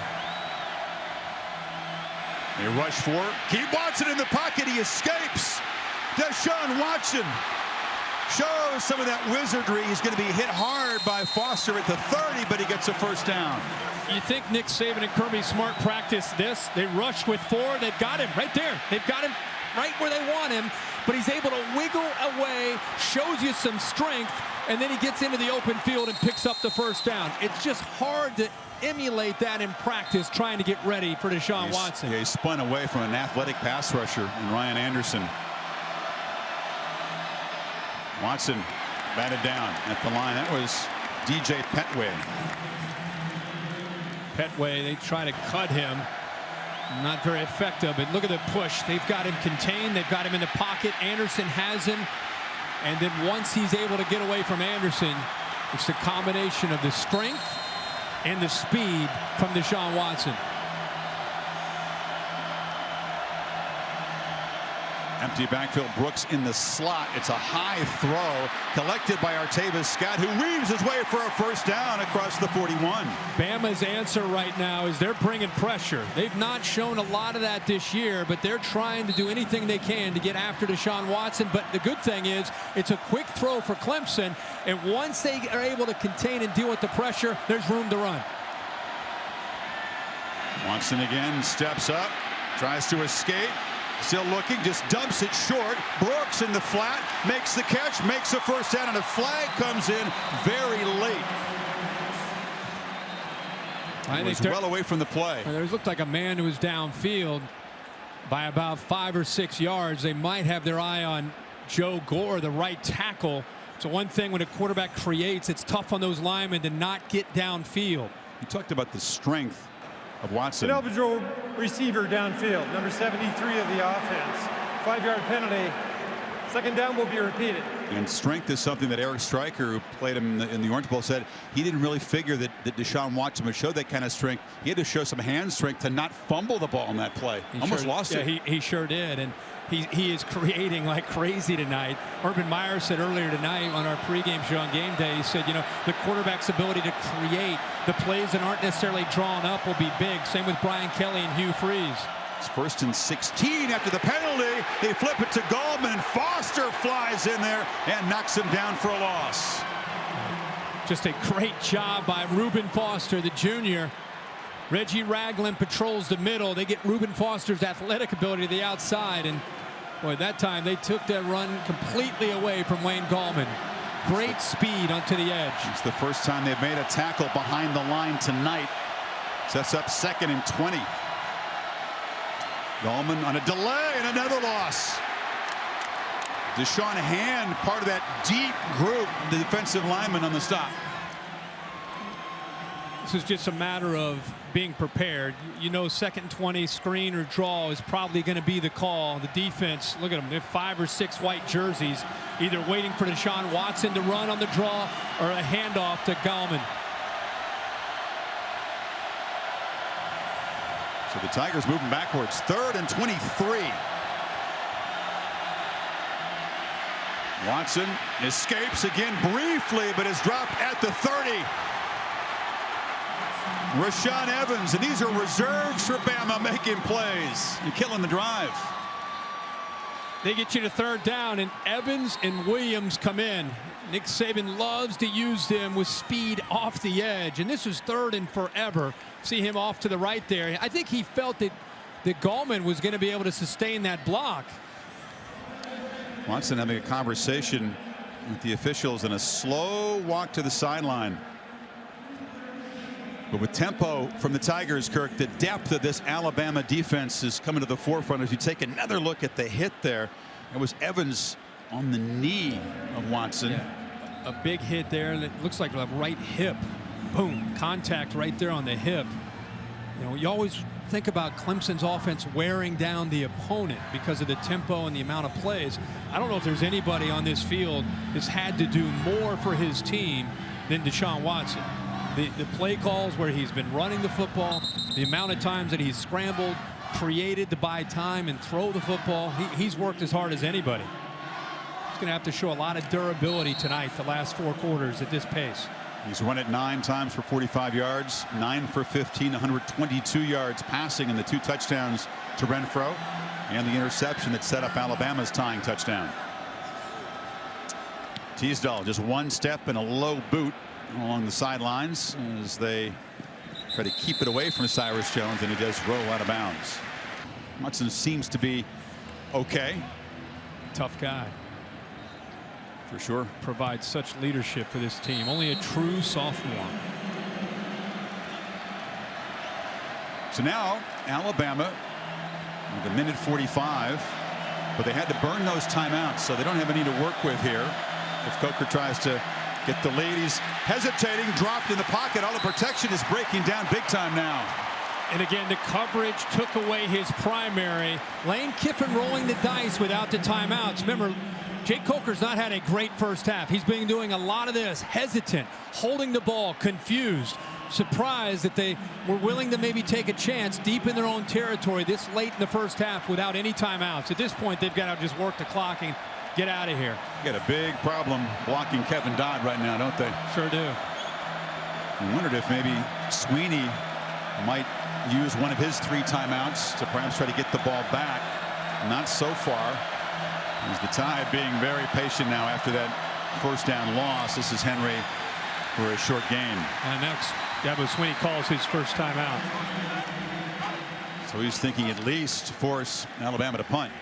They rush for it. Keep Watson in the pocket. He escapes. Deshaun Watson shows some of that wizardry. He's going to be hit hard by Foster at the 30, but he gets a first down. You think Nick Saban and Kirby Smart practice this? They rushed with 4. They've got him right there. They've got him right where they want him, but he's able to wiggle away, shows you some strength, and then he gets into the open field and picks up the first down. It's just hard to emulate that in practice, trying to get ready for Deshaun Watson. Yeah, he spun away from an athletic pass rusher in Ryan Anderson. Watson batted down at the line. That was DJ Petway. Petway, they try to cut him. Not very effective, but look at the push. They've got him contained. They've got him in the pocket. Anderson has him. And then once he's able to get away from Anderson, it's the combination of the strength and the speed from Deshaun Watson. Empty backfield. Brooks in the slot. It's a high throw collected by Artavis Scott, who weaves his way for a first down across the 41. Bama's answer right now is they're bringing pressure. They've not shown a lot of that this year, but they're trying to do anything they can to get after Deshaun Watson. But the good thing is it's a quick throw for Clemson, and once they are able to contain and deal with the pressure, there's room to run. Watson again steps up, tries to escape. Still looking, just dumps it short. Brooks in the flat, makes the catch, makes a first down, and a flag comes in very late. I think well away from the play. There looked like a man who was downfield by about 5 or 6 yards. They might have their eye on Joe Gore, the right tackle. So one thing when a quarterback creates, it's tough on those linemen to not get downfield. You talked about the strength of Watson. An eligible receiver downfield, number 73 of the offense. 5-yard penalty. Second down will be repeated. And strength is something that Eric Stryker, who played him in the Orange Bowl, said he didn't really figure that Deshaun Watson would show that kind of strength. He had to show some hand strength to not fumble the ball on that play. Almost lost it. Yeah, he sure did. And he is creating like crazy tonight. Urban Meyer said earlier tonight on our pregame show on game day, he said, you know, the quarterback's ability to create the plays that aren't necessarily drawn up will be big. Same with Brian Kelly and Hugh Freeze. It's 1st and 16 after the penalty. They flip it to Gallman, and Foster flies in there and knocks him down for a loss. Just a great job by Reuben Foster, the junior. Reggie Ragland patrols the middle. They get Reuben Foster's athletic ability to the outside, and boy, that time they took that run completely away from Wayne Gallman. Great speed onto the edge. It's the first time they've made a tackle behind the line tonight. Sets up 2nd and 20. Gallman on a delay and another loss. Deshaun Hand, part of that deep group, the defensive lineman on the stop. This is just a matter of being prepared. You know, 2nd and 20, screen or draw is probably going to be the call. The defense, look at them, they have 5 or 6 white jerseys, either waiting for Deshaun Watson to run on the draw or a handoff to Gallman. So the Tigers moving backwards. 3rd and 23. Watson escapes again briefly, but is dropped at the 30. Rashaan Evans, and these are reserves for Bama making plays and killing the drive. They get you to 3rd down, and Evans and Williams come in. Nick Saban loves to use them with speed off the edge, and this was 3rd and forever. See him off to the right there. I think he felt that Gallman was going to be able to sustain that block. Watson having a conversation with the officials and a slow walk to the sideline. But with tempo from the Tigers, Kirk, the depth of this Alabama defense is coming to the forefront. As you take another look at the hit there, it was Evans on the knee of Watson. Yeah, a big hit there, and it looks like a right hip. Boom, contact right there on the hip. You know, you always think about Clemson's offense wearing down the opponent because of the tempo and the amount of plays. I don't know if there's anybody on this field that's had to do more for his team than Deshaun Watson. The play calls where he's been running the football, the amount of times that he's scrambled, created to buy time and throw the football, he's worked as hard as anybody. He's going to have to show a lot of durability tonight, the last 4 quarters at this pace. He's run it 9 times for 45 yards, 9 for 15, 122 yards passing, and the 2 touchdowns to Renfro and the interception that set up Alabama's tying touchdown. Teasdale just 1 step and a low boot along the sidelines as they try to keep it away from Cyrus Jones, and he does roll out of bounds. Watson seems to be okay. Tough guy. For sure. Provides such leadership for this team. Only a true sophomore. So now Alabama with 1:45, but they had to burn those timeouts, so they don't have any to work with here. If Coker tries to get the lead, he's hesitating, dropped in the pocket. All the protection is breaking down big time now. And again, the coverage took away his primary. Lane Kiffin rolling the dice without the timeouts. Remember, Jake Coker's not had a great first half. He's been doing a lot of this, hesitant, holding the ball, confused, surprised that they were willing to maybe take a chance deep in their own territory this late in the first half without any timeouts. At this point, they've got to just work the clock and get out of here. Got a big problem blocking Kevin Dodd right now, don't they? Sure do. I wondered if maybe Sweeney might use one of his 3 timeouts to perhaps try to get the ball back. Not so far. As the Tide being very patient now after that first down loss. This is Henry for a short gain. And next, Dabo Sweeney calls his first timeout. So he's thinking at least force Alabama to punt.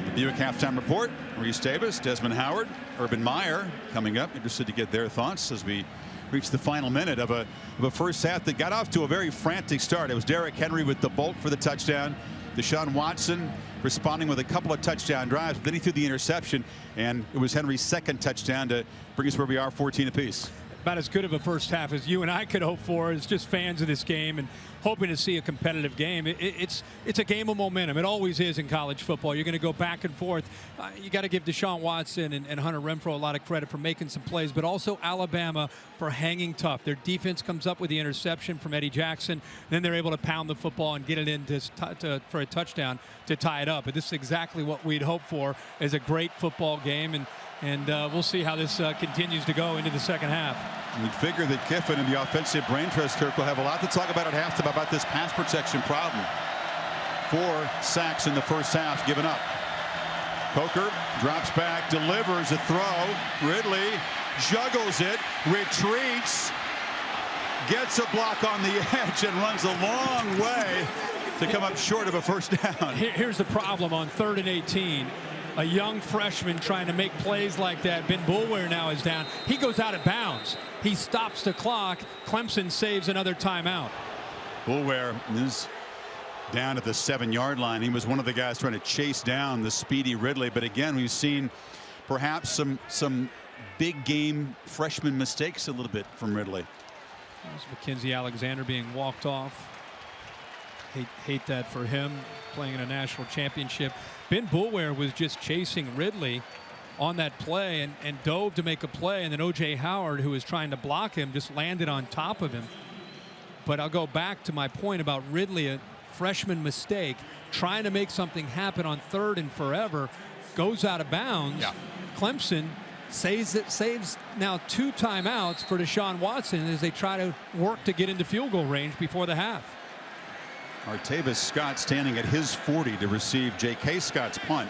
The Buick halftime report. Reese Davis, Desmond Howard, Urban Meyer coming up. Interested to get their thoughts as we reach the final minute of a first half that got off to a very frantic start. It was Derrick Henry with the bolt for the touchdown. Deshaun Watson responding with a couple of touchdown drives. Then he threw the interception, and it was Henry's 2nd touchdown to bring us where we are, 14 apiece. About as good of a first half as you and I could hope for as just fans of this game. And hoping to see a competitive game. It's a game of momentum. It always is in college football. You're going to go back and forth. You got to give Deshaun Watson and Hunter Renfrow a lot of credit for making some plays, but also Alabama for hanging tough. Their defense comes up with the interception from Eddie Jackson. Then they're able to pound the football and get it in for a touchdown to tie it up. But this is exactly what we'd hope for, is a great football game. And we'll see how this continues to go into the second half. You'd figure that Kiffin and the offensive brain trust, Kirk, will have a lot to talk about at halftime about this pass protection problem. 4 sacks in the first half given up. Coker drops back, delivers a throw. Ridley juggles it, retreats, gets a block on the edge, and runs a long way to come up short of a first down. Here's the problem on 3rd and 18. A young freshman trying to make plays like that. Ben Boulware now is down. He goes out of bounds. He stops the clock. Clemson saves another timeout. Boulware is down at the 7-yard line. He was one of the guys trying to chase down the speedy Ridley. But again, we've seen perhaps some big game freshman mistakes a little bit from Ridley. There's Mackenzie Alexander being walked off. Hate that for him, playing in a national championship. Ben Boulware was just chasing Ridley on that play and dove to make a play, and then O.J. Howard, who was trying to block him, just landed on top of him. But I'll go back to my point about Ridley, a freshman mistake, trying to make something happen on 3rd and forever, goes out of bounds. Yeah. Clemson saves now 2 timeouts for Deshaun Watson as they try to work to get into field goal range before the half. Artavis Scott standing at his 40 to receive J.K. Scott's punt.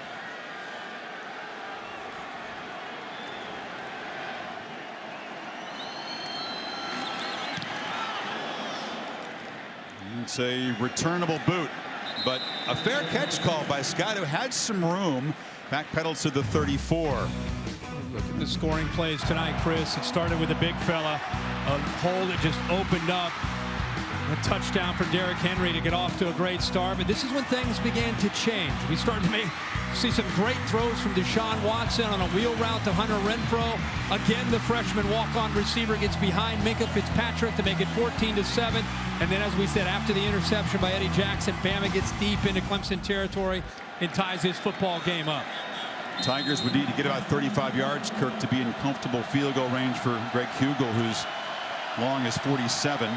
It's a returnable boot, but a fair catch call by Scott, who had some room. Backpedals to the 34. Look at the scoring plays tonight, Chris. It started with a big fella, a hole that just opened up. A touchdown for Derrick Henry to get off to a great start. But this is when things began to change. We started to see some great throws from Deshaun Watson on a wheel route to Hunter Renfrow. Again, the freshman walk-on receiver gets behind Minkah Fitzpatrick to make it 14-7. And then, as we said, after the interception by Eddie Jackson, Bama gets deep into Clemson territory and ties his football game up. Tigers would need to get about 35 yards, Kirk, to be in comfortable field goal range for Greg Hugel, who's long as 47.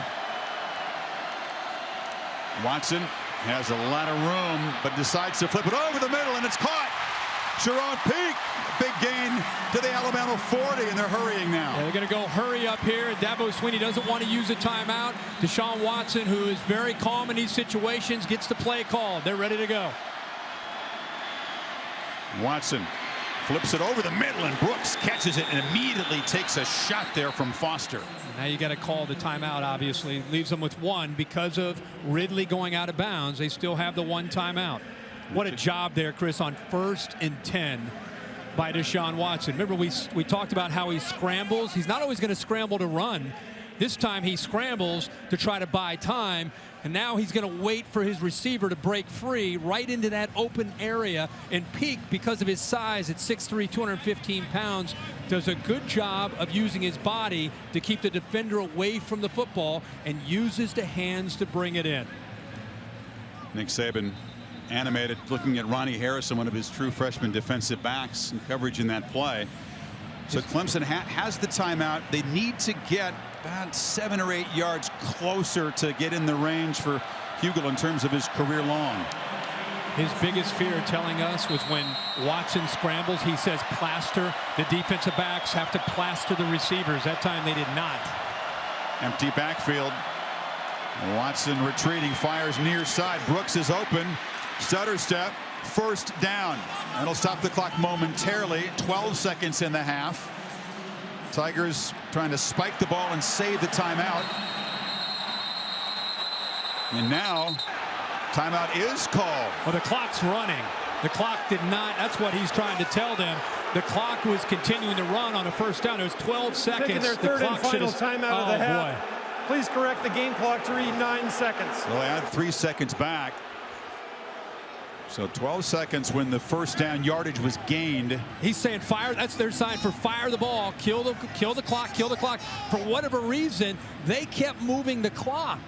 Watson has a lot of room, but decides to flip it over the middle, and it's caught. Sharon Peak, big gain to the Alabama 40, and they're hurrying now. Yeah, they're going to go hurry up here. Dabo Swinney doesn't want to use a timeout. Deshaun Watson, who is very calm in these situations, gets the play called. They're ready to go. Watson flips it over the middle, and Brooks catches it and immediately takes a shot there from Foster. Now you got to call the timeout, obviously. Leaves them with 1 because of Ridley going out of bounds. They still have the 1 timeout. What a job there, Chris, on 1st and 10 by Deshaun Watson. Remember, we talked about how he scrambles. He's not always going to scramble to run. This time he scrambles to try to buy time, and now he's going to wait for his receiver to break free right into that open area. And Peak, because of his size at 6'3", 215 pounds, does a good job of using his body to keep the defender away from the football and uses the hands to bring it in. Nick Saban animated, looking at Ronnie Harrison, one of his true freshman defensive backs, and coverage in that play. So Clemson has the timeout. They need to get about 7 or 8 yards closer to get in the range for Hugel in terms of his career long. His biggest fear, telling us, was when Watson scrambles, he says plaster. The defensive backs have to plaster the receivers. That time they did not. Empty backfield. Watson retreating, fires near side. Brooks is open. Stutter step. First down. That'll stop the clock momentarily. 12 seconds in the half. Tigers trying to spike the ball and save the timeout. And now timeout is called. Well, the clock's running. The clock did not. That's what he's trying to tell them. The clock was continuing to run on a first down. It was 12 seconds. Taking their third and final timeout of the half. Boy. Please correct the game clock to read 9 seconds. They'll add 3 seconds back. So 12 seconds when the first down yardage was gained. He's saying fire. That's their sign for fire the ball, kill the clock, kill the clock. For whatever reason, they kept moving the clock.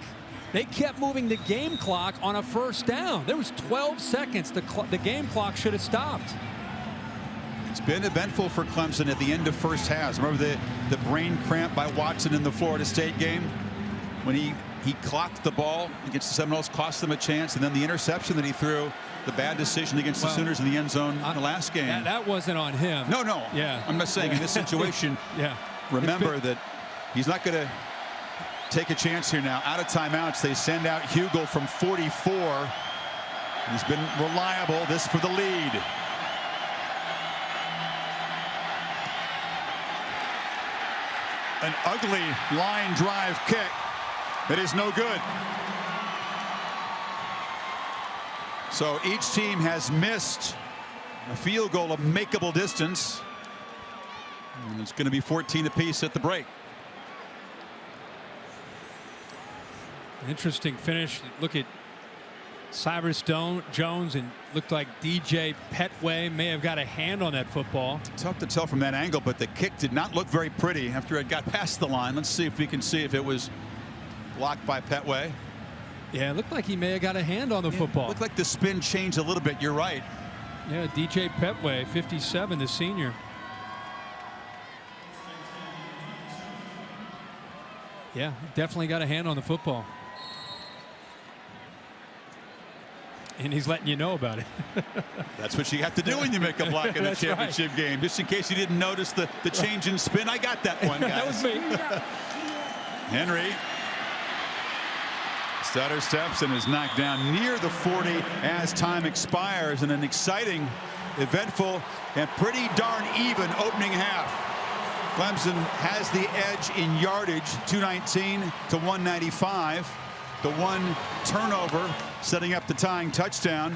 They kept moving the game clock on a first down. There was 12 seconds. The game clock should have stopped. It's been eventful for Clemson at the end of first halves. Remember the brain cramp by Watson in the Florida State game when he clocked the ball against the Seminoles, cost them a chance, and then the interception that he threw, the bad decision against the Sooners in the end zone in the last game. That wasn't on him. No. Yeah. I'm not saying in this situation. Yeah. Remember that he's not going to take a chance here now. Out of timeouts, they send out Hugel from 44. He's been reliable. This for the lead. An ugly line drive kick that is no good. So each team has missed a field goal of makeable distance. And it's going to be 14 apiece at the break. Interesting finish. Look at Cyrus Jones, and looked like DJ Petway may have got a hand on that football. Tough to tell from that angle, but the kick did not look very pretty after it got past the line. Let's see if we can see if it was blocked by Petway. Yeah, it looked like he may have got a hand on the football. Looked like the spin changed a little bit. You're right. Yeah, DJ Petway, 57, the senior. Yeah, definitely got a hand on the football. And he's letting you know about it. That's what you have to do when you make a block in a championship game. Just in case you didn't notice the change in spin. I got that one, guys. That was me. Henry. Stutter steps and is knocked down near the 40 as time expires in an exciting, eventful, and pretty darn even opening half. Clemson has the edge in yardage, 219 to 195. The one turnover setting up the tying touchdown.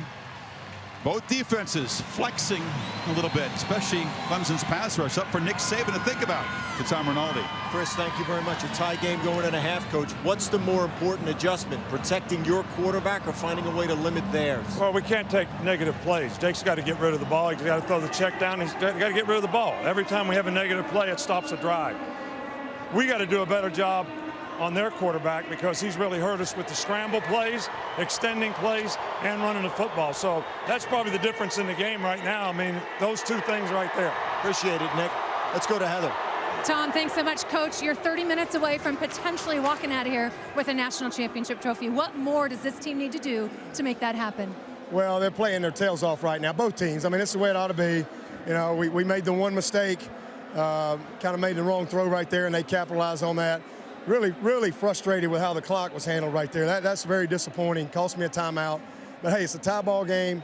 Both defenses flexing a little bit, especially Clemson's pass rush. Up for Nick Saban to think about. It's Tom Rinaldi. Chris, thank you very much. A tie game going in a half, Coach. What's the more important adjustment, protecting your quarterback or finding a way to limit theirs? Well, we can't take negative plays. Jake's got to get rid of the ball. He's got to throw the check down. He's got to get rid of the ball. Every time we have a negative play, it stops a drive. We got to do a better job on their quarterback because he's really hurt us with the scramble plays, extending plays, and running the football. So that's probably the difference in the game right now. I mean, those two things right there. Appreciate it, Nick. Let's go to Heather. Tom, thanks so much, Coach. You're 30 minutes away from potentially walking out of here with a national championship trophy. What more does this team need to do to make that happen? Well, they're playing their tails off right now, both teams. I mean, it's the way it ought to be. You know, we made the one mistake, kind of made the wrong throw right there, and they capitalized on that. Really frustrated with how the clock was handled right there. That's very disappointing. Cost me a timeout. But, hey, it's a tie ball game.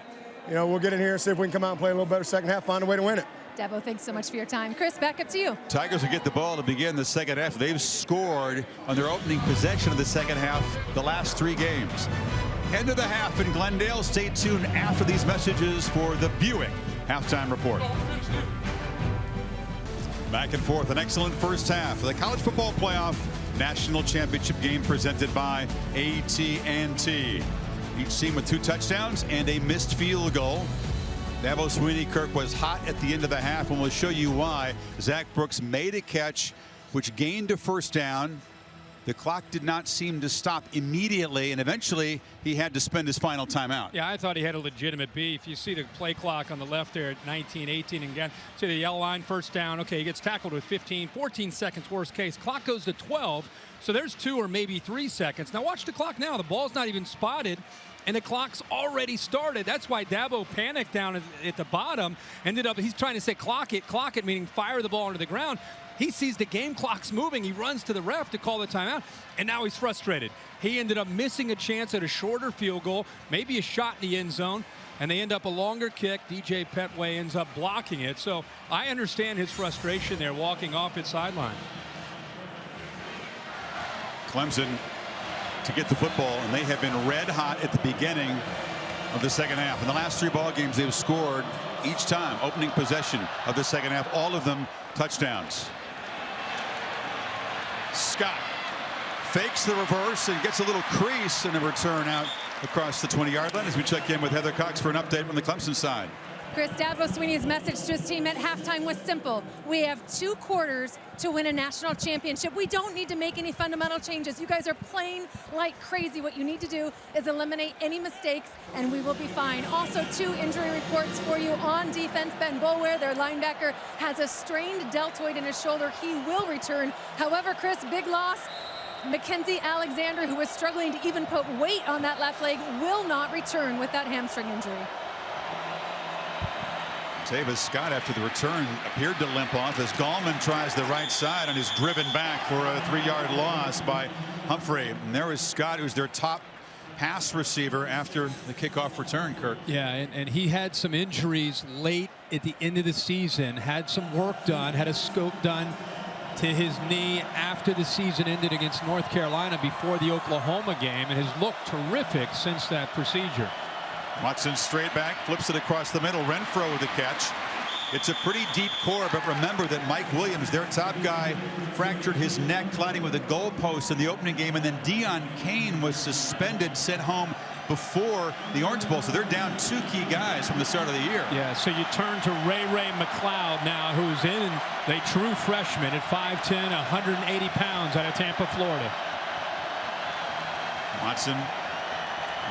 You know, we'll get in here and see if we can come out and play a little better second half, find a way to win it. Dabo, thanks so much for your time. Chris, back up to you. Tigers will get the ball to begin the second half. They've scored on their opening possession of the second half the last 3 games. End of the half in Glendale. Stay tuned after these messages for the Buick Halftime Report. Back and forth, an excellent first half of the College Football Playoff National Championship game presented by AT&T. Each team with 2 touchdowns and a missed field goal. Dabo Swinney-Kirk was hot at the end of the half, and we'll show you why. Zach Brooks made a catch which gained a first down. The clock did not seem to stop immediately, and eventually he had to spend his final timeout. Yeah, I thought he had a legitimate beef. You see the play clock on the left there at 19, 18, and again, see the yellow line, first down. Okay, he gets tackled with 15, 14 seconds, worst case. Clock goes to 12, so there's 2 or maybe 3 seconds. Now watch the clock now. The ball's not even spotted, and the clock's already started. That's why Dabo panicked down at the bottom. Ended up, he's trying to say clock it, meaning fire the ball into the ground. He sees the game clock's moving. He runs to the ref to call the timeout, and now he's frustrated. He ended up missing a chance at a shorter field goal, maybe a shot in the end zone, and they end up a longer kick. DJ Petway ends up blocking it. So I understand his frustration there walking off his sideline. Clemson to get the football, and they have been red hot at the beginning of the second half. In the last 3 ball games, they've scored each time, opening possession of the second half, all of them touchdowns. Scott fakes the reverse and gets a little crease and a return out across the 20-yard line as we check in with Heather Cox for an update from the Clemson side. Chris, Dabo Swinney's message to his team at halftime was simple. We have 2 quarters to win a national championship. We don't need to make any fundamental changes. You guys are playing like crazy. What you need to do is eliminate any mistakes, and we will be fine. Also, 2 injury reports for you on defense. Ben Boulware, their linebacker, has a strained deltoid in his shoulder. He will return. However, Chris, big loss. Mackenzie Alexander, who was struggling to even put weight on that left leg, will not return with that hamstring injury. Tavis Scott, after the return, appeared to limp off as Gallman tries the right side and is driven back for a 3-yard loss by Humphrey. And there is Scott, who's their top pass receiver after the kickoff return, Kirk. Yeah, and he had some injuries late at the end of the season, had some work done, had a scope done to his knee after the season ended against North Carolina before the Oklahoma game, and has looked terrific since that procedure. Watson straight back, flips it across the middle. Renfro with the catch. It's a pretty deep core, but remember that Mike Williams, their top guy, fractured his neck colliding with a goalpost in the opening game, and then Deion Kane was suspended, sent home before the Orange Bowl. So they're down 2 key guys from the start of the year. Yeah, so you turn to Ray McLeod now, who's in the true freshman at 5'10", 180 pounds out of Tampa, Florida. Watson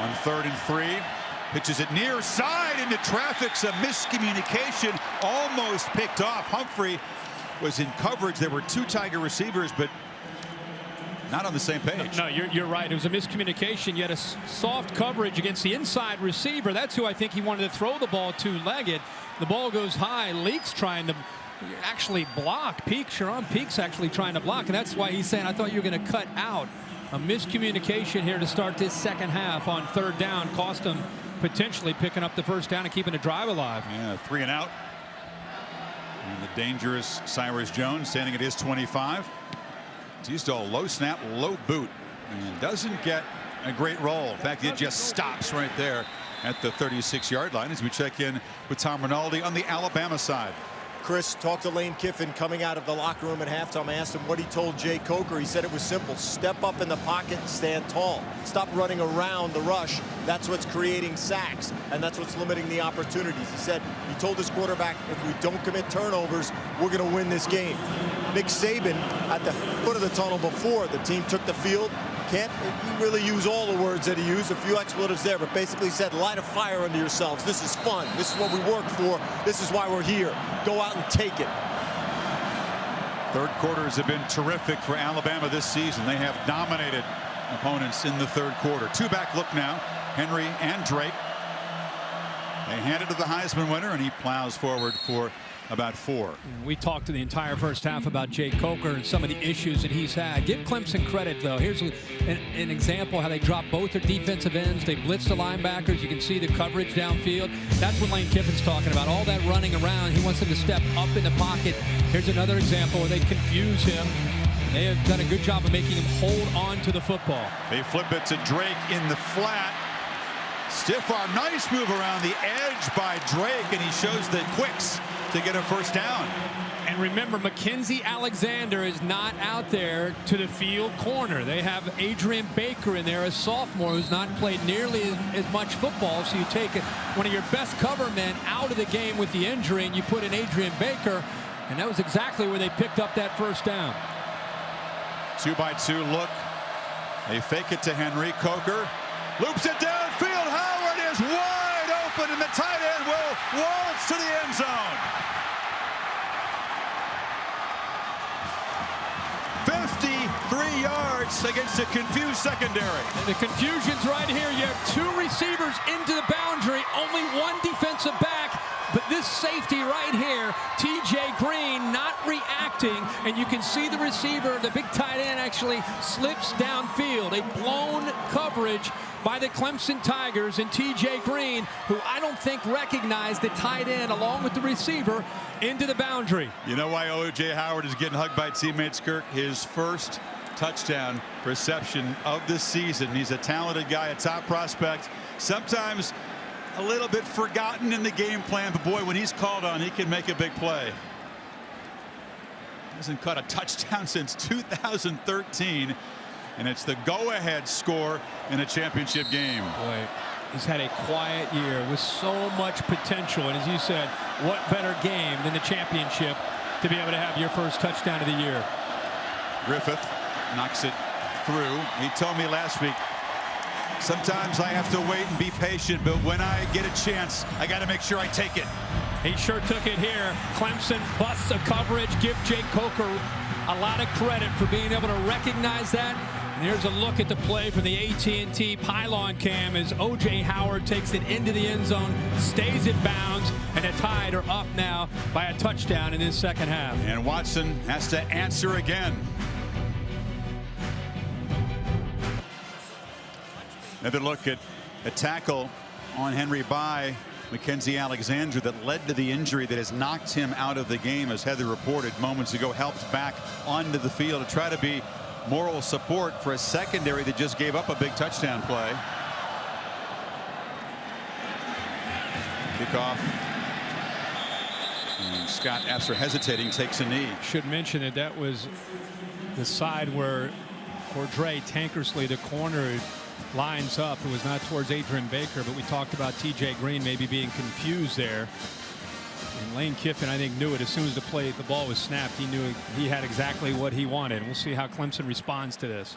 on 3rd and 3. Pitches it near side into traffic's a miscommunication, almost picked off. Humphrey was in coverage. There were 2 Tiger receivers, but not on the same page. No, you're right. It was a miscommunication. You had a soft coverage against the inside receiver. That's who I think he wanted to throw the ball two-legged. The ball goes high. Leak's trying to actually block. Sharon Peak's actually trying to block, and that's why he's saying, I thought you were going to cut out. A miscommunication here to start this second half on 3rd down. Cost him potentially picking up the 1st down and keeping a drive alive. Yeah, 3 and out. And the dangerous Cyrus Jones standing at his 25. Teasdale low snap, low boot, and doesn't get a great roll. In fact, it just stops right there at the 36-yard line as we check in with Tom Rinaldi on the Alabama side. Chris, talked to Lane Kiffin coming out of the locker room at halftime. I asked him what he told Jay Coker. He said it was simple. Step up in the pocket and stand tall. Stop running around the rush. That's what's creating sacks, and that's what's limiting the opportunities. He said he told his quarterback, if we don't commit turnovers, we're going to win this game. Nick Saban, at the foot of the tunnel before the team took the field, can't really use all the words that he used, a few expletives there, but basically said, light a fire under yourselves. This is fun. This is what we work for. This is why we're here. Go out and take it. 3rd quarters have been terrific for Alabama this season. They have dominated opponents in the 3rd quarter. 2-back look now, Henry and Drake. They hand it to the Heisman winner, and he plows forward for about 4. We talked to the entire 1st half about Jay Coker and some of the issues that he's had. Give Clemson credit, though. Here's an example how they dropped both their defensive ends. They blitzed the linebackers. You can see the coverage downfield. That's what Lane Kiffin's talking about. All that running around. He wants them to step up in the pocket. Here's another example where they confuse him. They have done a good job of making him hold on to the football. They flip it to Drake in the flat. Stiff arm, nice move around the edge by Drake, and he shows the quicks to get a 1st down. And remember, Mackenzie Alexander is not out there to the field corner. They have Adrian Baker in there, a sophomore who's not played nearly as much football. So you take one of your best cover men out of the game with the injury, and you put in Adrian Baker, and that was exactly where they picked up that 1st down. 2-by-2 look. They fake it to Henry. Coker loops it downfield. Howard is wide open, and the tight end will waltz to the end zone. 53 yards against a confused secondary. And the confusion's right here. You have 2 receivers into the boundary, only 1 defensive back. But this safety right here, TJ Green, not reacting, and you can see the receiver, the big tight end, actually slips downfield. A blown coverage by the Clemson Tigers, and TJ Green, who I don't think recognized the tight end along with the receiver into the boundary. You know why O.J. Howard is getting hugged by teammates, Kirk? His 1st touchdown reception of the season. He's a talented guy, a top prospect. Sometimes a little bit forgotten in the game plan, but boy, when he's called on, he can make a big play. Hasn't caught a touchdown since 2013, and it's the go-ahead score in a championship game. Boy, He's had a quiet year with so much potential. And as you said, what better game than the championship to be able to have your first touchdown of the year? Griffith knocks it through. He told me last week, sometimes I have to wait and be patient, but when I get a chance, I got to make sure I take it. He sure took it here. Clemson busts a coverage. Give Jake Coker a lot of credit for being able to recognize that. And here's a look at the play from the AT&T pylon cam as O.J. Howard takes it into the end zone, stays in bounds, and the Tide are up now by a touchdown in this second half. And Watson has to answer again. Another look at a tackle on Henry by Mackenzie Alexander that led to the injury that has knocked him out of the game, as Heather reported moments ago. Helped back onto the field to try to be moral support for a secondary that just gave up a big touchdown play. Kickoff. And Scott, after hesitating, takes a knee. Should mention that was the side where Cordray Tankersley, the corner, lines up. It was not towards Adrian Baker, but we talked about TJ Green maybe being confused there. And Lane Kiffin, I think, knew it as soon as the ball was snapped. He knew he had exactly what he wanted. We'll see how Clemson responds to this.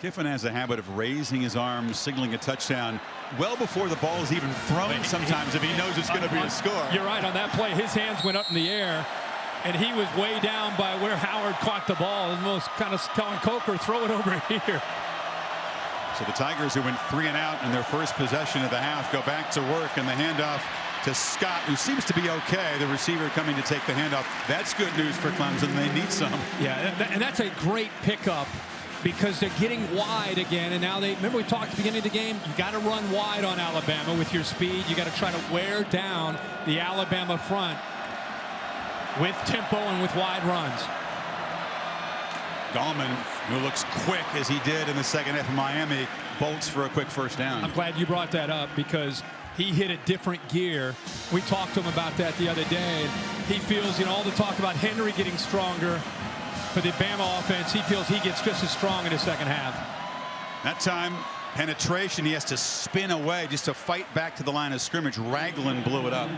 Kiffin has a habit of raising his arms, signaling a touchdown well before the ball is even thrown sometimes if he knows it's going to be a score. You're right on that play. His hands went up in the air, and he was way down by where Howard caught the ball. Almost kind of telling Coker, throw it over here. So the Tigers, who went 3 and out in their first possession of the half, go back to work, and the handoff to Scott, who seems to be okay. The receiver coming to take the handoff. That's good news for Clemson. They need some. Yeah, and that's a great pickup because they're getting wide again. And now remember we talked at the beginning of the game, you got to run wide on Alabama with your speed. You got to try to wear down the Alabama front with tempo and with wide runs. Gallman, who looks quick as he did in the second half of Miami, bolts for a quick first down. I'm glad you brought that up because he hit a different gear. We talked to him about that the other day. He feels, all the talk about Henry getting stronger for the Bama offense, he feels he gets just as strong in the second half. That time, penetration, he has to spin away just to fight back to the line of scrimmage. Ragland blew it up.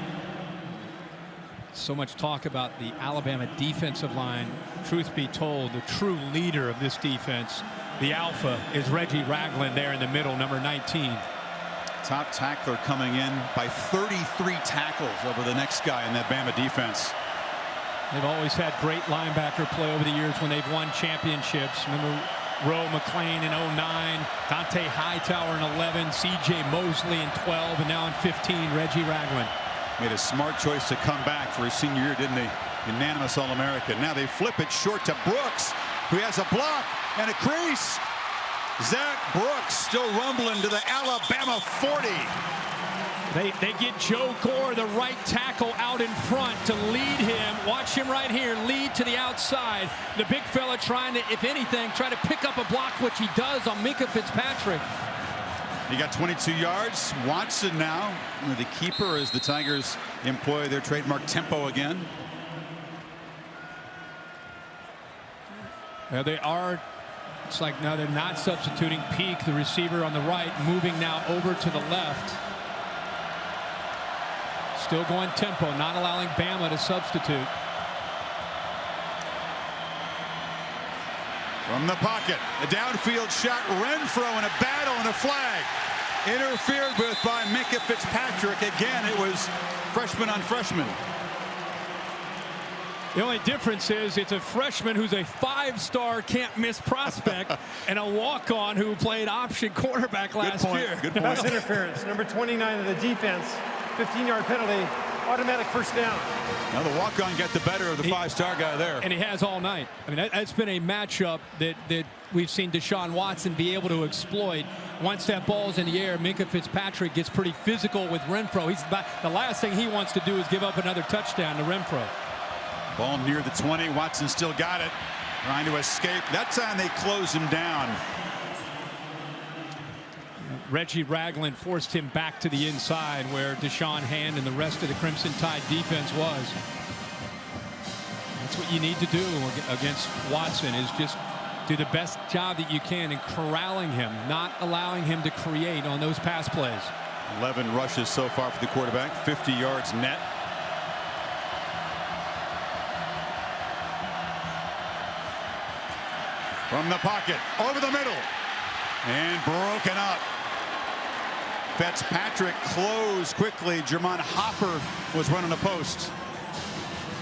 So much talk about the Alabama defensive line. Truth be told, the true leader of this defense, the alpha, is Reggie Ragland there in the middle, number 19. Top tackler coming in by 33 tackles over the next guy in that Bama defense. They've always had great linebacker play over the years when they've won championships. Remember Roe McClain in 09, Dante Hightower in 11, C.J. Mosley in 12, and now in 15, Reggie Ragland. Made a smart choice to come back for his senior year, didn't he? Unanimous All-American. Now they flip it short to Brooks, who has a block and a crease. Zach Brooks still rumbling to the Alabama 40. They get Joe Gore, the right tackle, out in front to lead him. Watch him right here, lead to the outside. The big fella trying to, if anything, try to pick up a block, which he does on Minkah Fitzpatrick. He got 22 yards. Watson now, the keeper, as the Tigers employ their trademark tempo again. They are. It's like now they're not substituting. Peak, the receiver on the right, moving now over to the left. Still going tempo, not allowing Bama to substitute. From the pocket, a downfield shot. Renfro in a battle and a flag. Interfered with by Minkah Fitzpatrick. Again, it was freshman on freshman. The only difference is it's a freshman who's a 5-star can't-miss prospect and a walk-on who played option quarterback last year. Good point. Pass interference, number 29 of the defense. 15-yard penalty, automatic first down. Now the walk-on got the better of the 5-star guy there. And he has all night. I mean, that's been a matchup that we've seen Deshaun Watson be able to exploit. Once that ball's in the air, Minkah Fitzpatrick gets pretty physical with Renfro. The last thing he wants to do is give up another touchdown to Renfro. Ball near the 20. Watson still got it. Trying to escape. That time they close him down. Reggie Ragland forced him back to the inside where Deshaun Hand and the rest of the Crimson Tide defense was. That's what you need to do against Watson, is just do the best job that you can in corralling him, not allowing him to create on those pass plays. 11 rushes so far for the quarterback, 50 yards net. From the pocket, over the middle, and broken up. Fitzpatrick closed quickly. Jermon Hopper was running a post.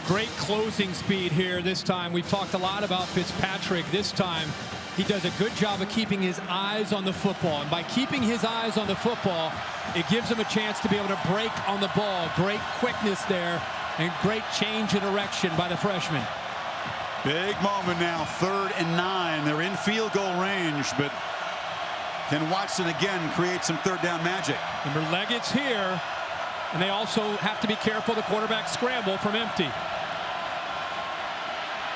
Great closing speed here this time. We've talked a lot about Fitzpatrick. This time, he does a good job of keeping his eyes on the football. And by keeping his eyes on the football, it gives him a chance to be able to break on the ball. Great quickness there and great change in direction by the freshman. Big moment now, 3rd and 9. They're in field goal range, but can Watson again create some 3rd down magic? Remember, Leggett's here, and they also have to be careful the quarterback scramble from empty.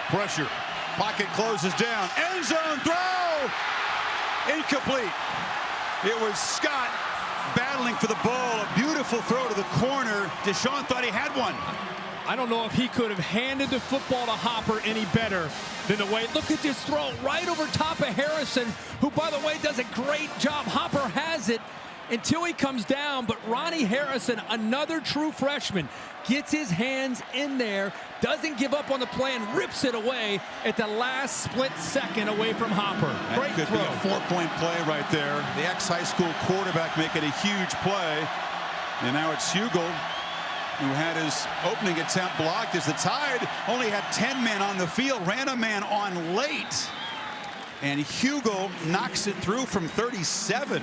Pressure. Pocket closes down. End zone throw! Incomplete. It was Scott battling for the ball. A beautiful throw to the corner. Deshaun thought he had one. I don't know if he could have handed the football to Hopper any better than the way. Look at this throw right over top of Harrison, who, by the way, does a great job. Hopper has it until he comes down, but Ronnie Harrison, another true freshman, gets his hands in there, doesn't give up on the play, and rips it away at the last split second away from Hopper. Great throw. Could be a 4-point play right there. The ex-high school quarterback making a huge play. And now it's Hugel, who had his opening attempt blocked as the Tide only had 10 men on the field, ran a man on late. And Hugel knocks it through from 37.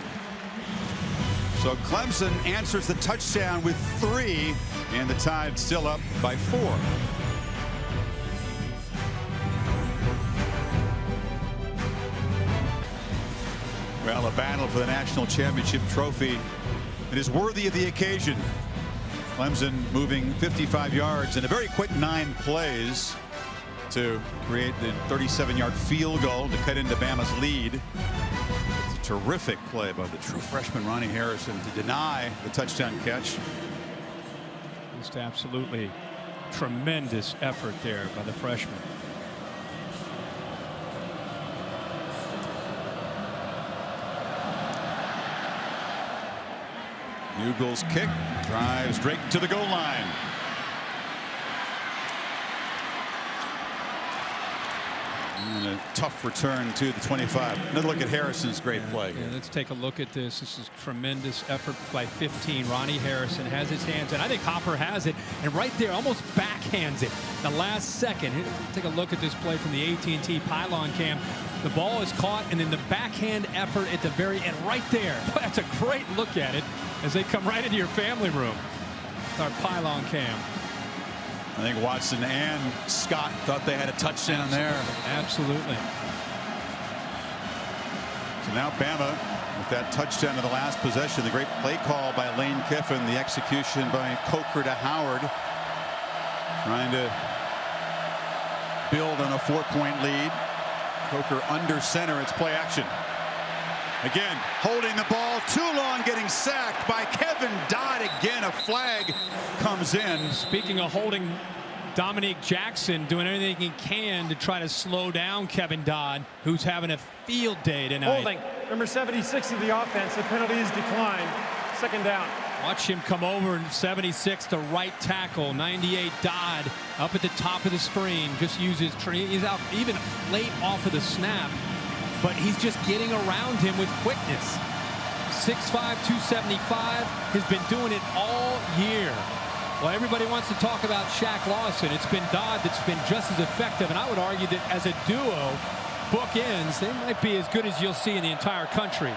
So Clemson answers the touchdown with 3, and the Tide still up by 4. Well, a battle for the national championship trophy. It is worthy of the occasion. Clemson moving 55 yards in a very quick 9 plays to create the 37-yard field goal to cut into Bama's lead. It's a terrific play by the true freshman Ronnie Harrison to deny the touchdown catch. Just absolutely tremendous effort there by the freshman. Hugel's kick drives Drake to the goal line. And a tough return to the 25. Another look at Harrison's great play. Yeah, let's take a look at this. This is tremendous effort by 15. Ronnie Harrison has his hands, and I think Hopper has it. And right there, almost backhands it the last second. Take a look at this play from the AT&T pylon cam. The ball is caught, and then the backhand effort at the very end, right there. Boy, that's a great look at it as they come right into your family room. Our pylon cam. I think Watson and Scott thought they had a touchdown there. Absolutely. So now Bama with that touchdown in the last possession. The great play call by Lane Kiffin. The execution by Coker to Howard. Trying to build on a 4-point lead. Coker under center. It's play action. Again, holding the ball too long, getting sacked by Kevin Dodd. Again, a flag comes in. Speaking of holding, Dominique Jackson doing everything he can to try to slow down Kevin Dodd, who's having a field day tonight. Holding. Number 76 of the offense. The penalty is declined. 2nd down. Watch him come over in 76 to right tackle. 98 Dodd up at the top of the screen. Just uses tree. He's out even late off of the snap. But he's just getting around him with quickness. 6'5", 275, has been doing it all year. Well, everybody wants to talk about Shaq Lawson. It's been Dodd that's been just as effective, and I would argue that as a duo, bookends, they might be as good as you'll see in the entire country.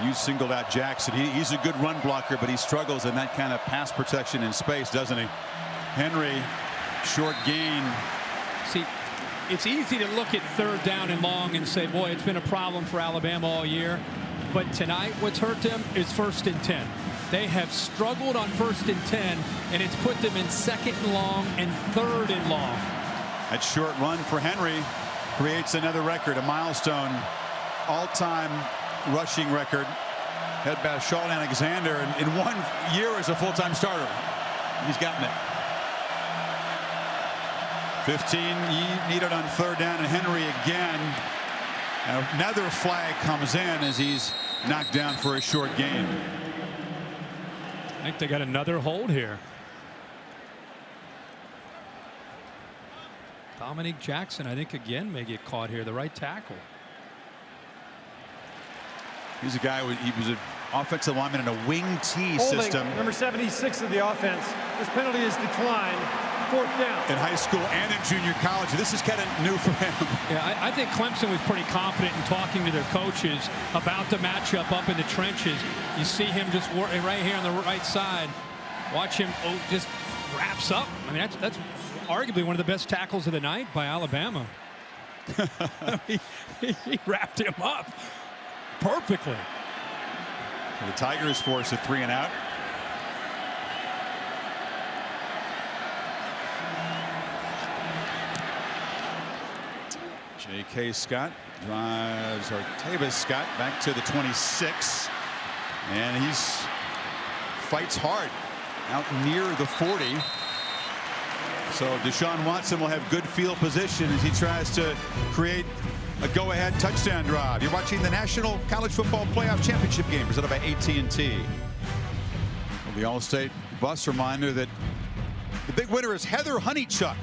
You singled out Jackson. He's a good run blocker, but he struggles in that kind of pass protection in space, doesn't he? Henry, short gain. See, it's easy to look at 3rd down and long and say, boy, it's been a problem for Alabama all year. But tonight, what's hurt them is 1st and 10. They have struggled on 1st and 10, and it's put them in 2nd and long and 3rd and long. That short run for Henry creates another record, a milestone, all-time rushing record. Had by Sean Alexander in 1 year as a full-time starter. He's gotten it. 15 needed on 3rd down, and Henry again. Another flag comes in as he's knocked down for a short gain. I think they got another hold here. Dominique Jackson, I think, again may get caught here, the right tackle. He's a guy, he was an offensive lineman in a wing T system. Number 76 of the offense. This penalty is declined. 4th down. In high school and in junior college. This is kind of new for him. Yeah, I think Clemson was pretty confident in talking to their coaches about the matchup up in the trenches. You see him just right here on the right side. Watch him just wraps up. I mean, that's arguably one of the best tackles of the night by Alabama. he wrapped him up perfectly. So the Tigers force a 3 and out. J.K. Scott drives Artavis Scott back to the 26, and he's fights hard out near the 40. So Deshaun Watson will have good field position as he tries to create a go-ahead touchdown drive. You're watching the National College Football Playoff Championship game presented by AT&T. Well, the All-State bus reminder that the big winner is Heather Honeychuck.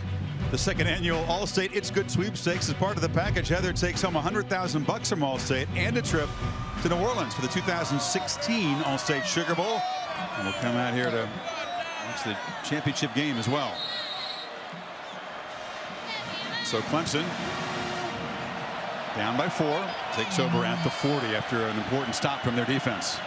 The 2nd annual All-State It's Good sweepstakes is part of the package. Heather takes home $100,000 from All-State and a trip to New Orleans for the 2016 All-State Sugar Bowl. And we'll come out here to watch the championship game as well. So Clemson down by 4, takes over at the 40 after an important stop from their defense.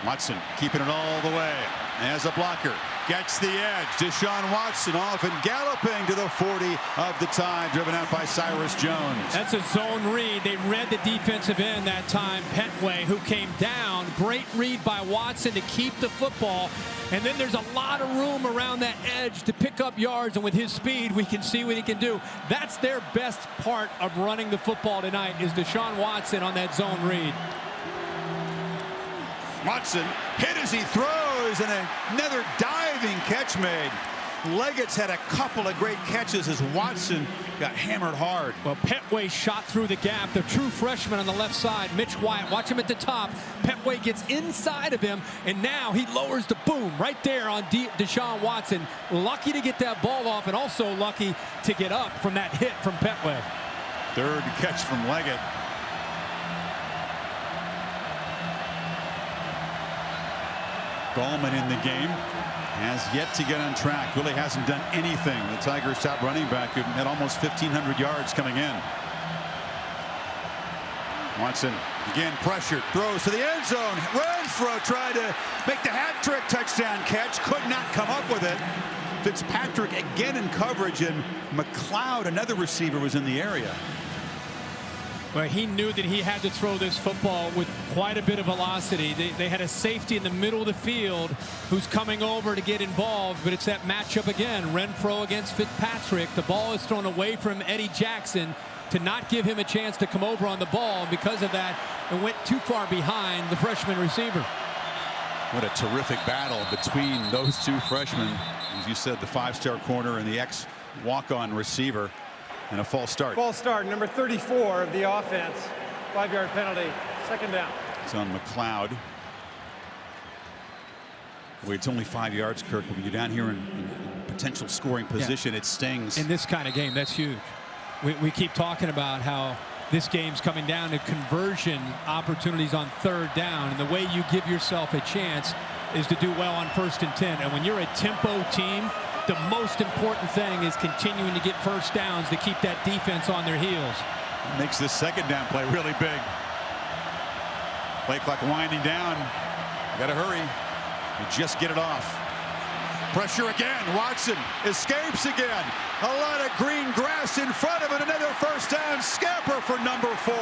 Watson keeping it all the way as a blocker. Gets the edge. Deshaun Watson off and galloping to the 40 of the Tide, driven out by Cyrus Jones. That's a zone read. They read the defensive end that time. Petway, who came down. Great read by Watson to keep the football. And then there's a lot of room around that edge to pick up yards. And with his speed, we can see what he can do. That's their best part of running the football tonight, is Deshaun Watson on that zone read. Watson hit as he throws, and another diving catch made. Leggett's had a couple of great catches as Watson got hammered hard. Well, Petway shot through the gap. The true freshman on the left side, Mitch Wyatt. Watch him at the top. Petway gets inside of him, and now he lowers the boom right there on Deshaun Watson. Lucky to get that ball off, and also lucky to get up from that hit from Petway. 3rd catch from Leggett. Gallman in the game has yet to get on track. Really hasn't done anything. The Tigers' top running back, who had almost 1,500 yards coming in. Watson again pressured, throws to the end zone. Renfro tried to make the hat trick touchdown catch, could not come up with it. Fitzpatrick again in coverage, and McLeod, another receiver, was in the area. Well, he knew that he had to throw this football with quite a bit of velocity. They had a safety in the middle of the field who's coming over to get involved, but it's that matchup again. Renfro against Fitzpatrick. The ball is thrown away from Eddie Jackson to not give him a chance to come over on the ball. And because of that, it went too far behind the freshman receiver. What a terrific battle between those two freshmen. As you said, the 5-star corner and the ex-walk-on receiver. And a false start. False start, number 34 of the offense. 5-yard penalty, 2nd down. It's on McLeod. Well, it's only 5 yards, Kirk, but when you're down here in potential scoring position, it stings. In this kind of game, that's huge. We keep talking about how this game's coming down to conversion opportunities on 3rd down, and the way you give yourself a chance is to do well on 1st and 10. And when you're a tempo team, the most important thing is continuing to get 1st downs to keep that defense on their heels. It makes this 2nd down play really big. Play clock winding down. Got to hurry. You just get it off. Pressure again. Watson escapes again. A lot of green grass in front of it. Another 1st down scamper for number 4.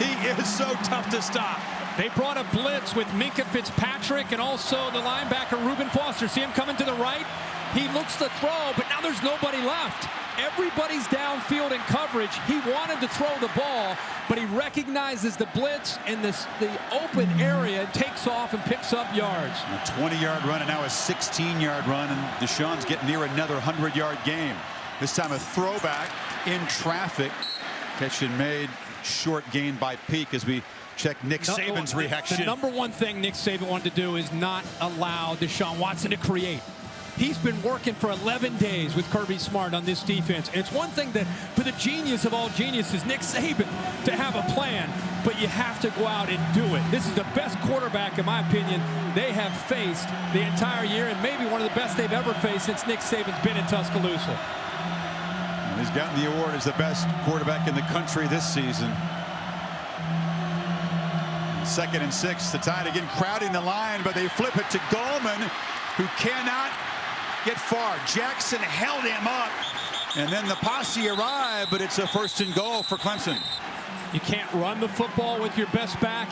He is so tough to stop. They brought a blitz with Minka Fitzpatrick and also the linebacker Reuben Foster. See him coming to the right? He looks to throw, but now there's nobody left. Everybody's downfield in coverage. He wanted to throw the ball, but he recognizes the blitz and the open area and takes off and picks up yards. A 20-yard run and now a 16-yard run, and Deshaun's getting near another 100-yard game. This time a throwback in traffic. Catch and made, short gain by Peak as we check Nick Saban's reaction. The number one thing Nick Saban wanted to do is not allow Deshaun Watson to create. He's been working for 11 days with Kirby Smart on this defense. It's one thing that for the genius of all geniuses, Nick Saban, to have a plan, but you have to go out and do it. This is the best quarterback, in my opinion, they have faced the entire year, and maybe one of the best they've ever faced since Nick Saban's been in Tuscaloosa. He's gotten the award as the best quarterback in the country this season. 2nd and 6. The Tide again crowding the line, but they flip it to Gallman, who cannot get far. Jackson held him up, and then the posse arrived, but it's a 1st and goal for Clemson. You can't run the football with your best back.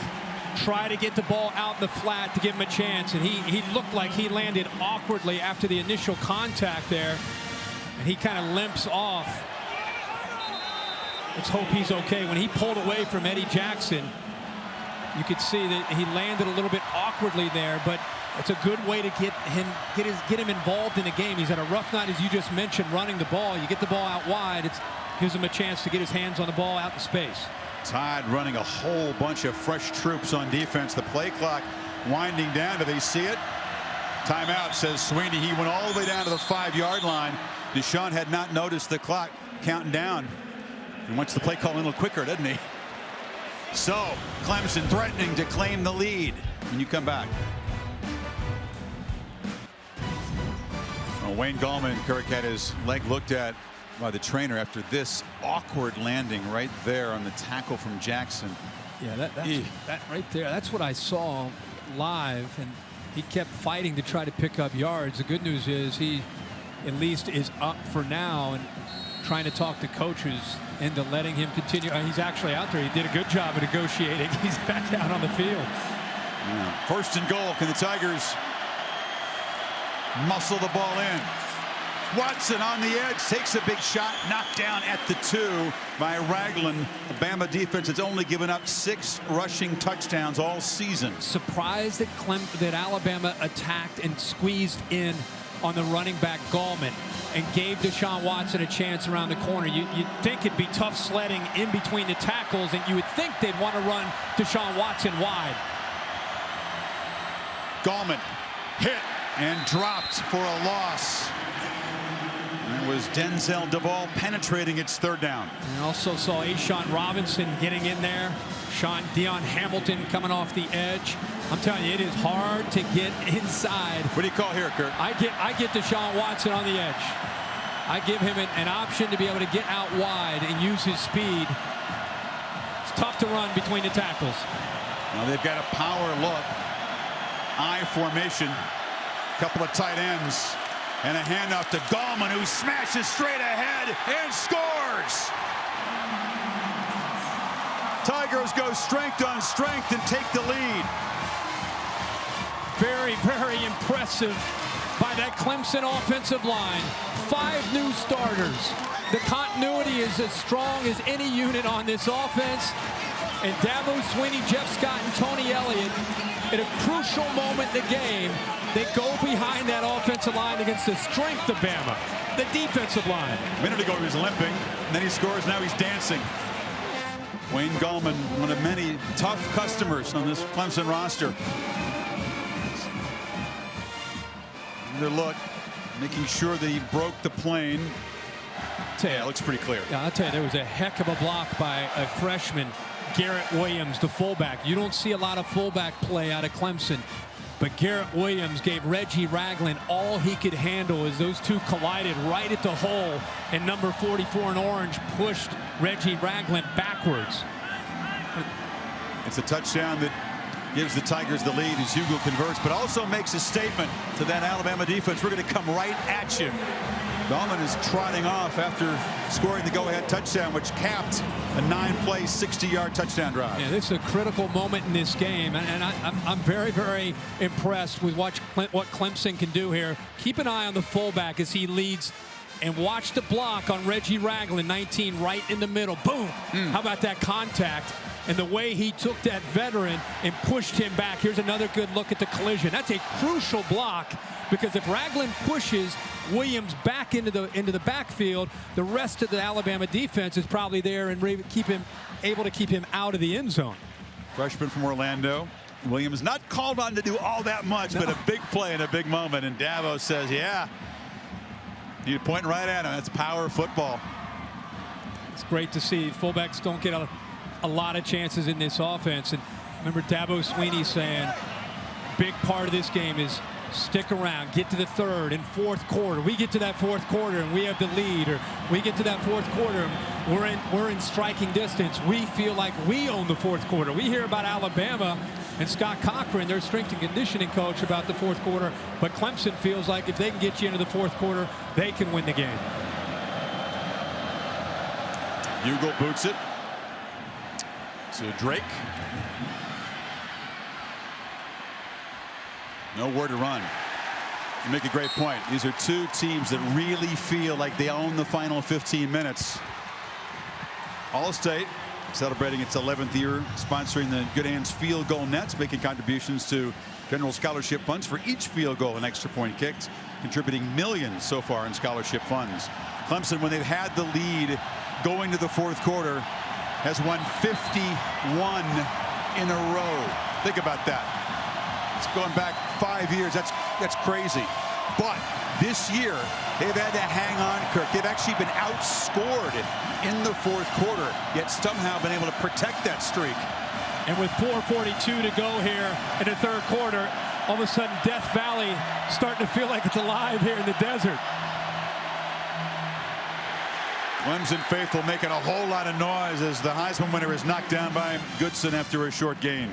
Try to get the ball out in the flat to give him a chance, and he looked like he landed awkwardly after the initial contact there, and he kind of limps off. Let's hope he's okay. When he pulled away from Eddie Jackson, you could see that he landed a little bit awkwardly there, but it's a good way to get him involved in the game. He's had a rough night, as you just mentioned, running the ball. You get the ball out wide, it gives him a chance to get his hands on the ball out in space. Tide running a whole bunch of fresh troops on defense. The play clock winding down. Do they see it? Timeout, says Sweeney. He went all the way down to the 5-yard line. Deshaun had not noticed the clock counting down. And wants the play call a little quicker, doesn't he? So Clemson threatening to claim the lead when you come back. Well, Wayne Gallman, Kirk, had his leg looked at by the trainer after this awkward landing right there on the tackle from Jackson. Yeah, that right there, that's what I saw live, and he kept fighting to try to pick up yards. The good news is he at least is up for now and trying to talk to coaches into letting him continue. He's actually out there. He did a good job of negotiating. He's back out on the field. Yeah. 1st and goal. Can the Tigers muscle the ball in? Watson on the edge, takes a big shot, knocked down at the 2 by Ragland. The Bama defense has only given up 6 rushing touchdowns all season. Surprised that Alabama attacked and squeezed in on the running back Gallman and gave Deshaun Watson a chance around the corner. You'd think it'd be tough sledding in between the tackles, and you would think they'd want to run Deshaun Watson wide. Gallman hit and dropped for a loss. It was Denzel Duvall penetrating its 3rd down. And also saw Ashawn Robinson getting in there. Deion Hamilton coming off the edge. I'm telling you, it is hard to get inside. What do you call here, Kurt? I get Deshaun Watson on the edge. I give him an option to be able to get out wide and use his speed. It's tough to run between the tackles. Now they've got a power look. I formation. Couple of tight ends. And a handoff to Gallman, who smashes straight ahead and scores. Tigers go strength on strength and take the lead. Very, very impressive by that Clemson offensive line. 5 new starters. The continuity is as strong as any unit on this offense. And Dabo Swinney, Jeff Scott, and Tony Elliott, at a crucial moment in the game, they go behind that offensive line against the strength of Bama, the defensive line. A minute ago he was limping, and then he scores. Now he's dancing. Wayne Gallman, one of many tough customers on this Clemson roster. Another look, making sure that he broke the plane. Yeah, it looks pretty clear. Yeah, I'll tell you, there was a heck of a block by a freshman, Garrett Williams, the fullback. You don't see a lot of fullback play out of Clemson, but Garrett Williams gave Reggie Ragland all he could handle as those two collided right at the hole, and number 44 in orange pushed Reggie Ragland backwards. It's a touchdown that gives the Tigers the lead as Hugo converts, but also makes a statement to that Alabama defense. We're going to come right at you. Gallman is trotting off after scoring the go-ahead touchdown, which capped a 9-play, 60-yard touchdown drive. Yeah, this is a critical moment in this game, and I'm very, very impressed with what Clemson can do here. Keep an eye on the fullback as he leads, and watch the block on Reggie Ragland, 19, right in the middle. Boom! How about that contact? And the way he took that veteran and pushed him back. Here's another good look at the collision. That's a crucial block, because if Ragland pushes Williams back into the backfield, the rest of the Alabama defense is probably there and able to keep him out of the end zone. Freshman from Orlando. Williams not called on to do all that much, but a big play in a big moment. And Dabo says, yeah, you're pointing right at him. That's power football. It's great to see. Fullbacks don't get a lot of chances in this offense. And remember Dabo Sweeney saying, big part of this game is stick around, get to the third and fourth quarter. We get to that fourth quarter and we have the lead, or we get to that fourth quarter and we're in striking distance. We feel like we own the fourth quarter. We hear about Alabama and Scott Cochran, their strength and conditioning coach, about the fourth quarter, but Clemson feels like if they can get you into the fourth quarter, they can win the game. Hugo boots it to Drake. Nowhere to run. You make a great point. These are two teams that really feel like they own the final 15 minutes. All-State celebrating its 11th year, sponsoring the Good Hands field goal nets, making contributions to general scholarship funds for each field goal and extra point kicked, contributing millions so far in scholarship funds. Clemson, when they've had the lead going to the fourth quarter, has won 51 in a row. Think about that. It's going back 5 years. That's crazy. But this year, they've had to hang on, Kirk. They've actually been outscored in the fourth quarter, yet somehow been able to protect that streak. And with 4:42 to go here in the third quarter, all of a sudden Death Valley starting to feel like it's alive here in the desert. Clemson faithful making a whole lot of noise as the Heisman winner is knocked down by Goodson after a short gain.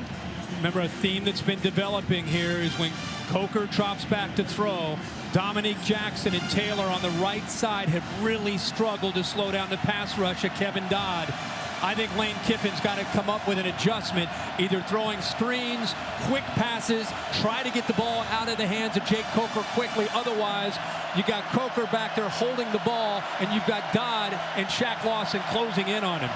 Remember, a theme that's been developing here is when Coker drops back to throw, Dominique Jackson and Taylor on the right side have really struggled to slow down the pass rush of Kevin Dodd. I think Lane Kiffin's got to come up with an adjustment, either throwing screens, quick passes, try to get the ball out of the hands of Jake Coker quickly. Otherwise, you got Coker back there holding the ball, and you've got Dodd and Shaq Lawson closing in on him.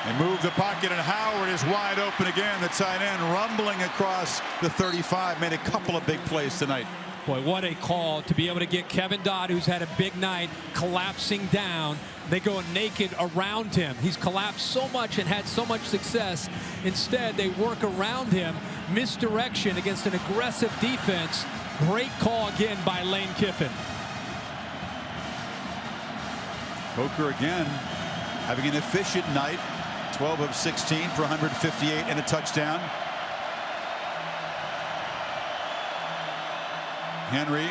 They move the pocket, and Howard is wide open again. The tight end rumbling across the 35. Made a couple of big plays tonight. Boy, what a call to be able to get Kevin Dodd, who's had a big night, collapsing down. They go naked around him. He's collapsed so much and had so much success. Instead, they work around him. Misdirection against an aggressive defense. Great call again by Lane Kiffin. Coker again having an efficient night. 12 of 16 for 158 and a touchdown. Henry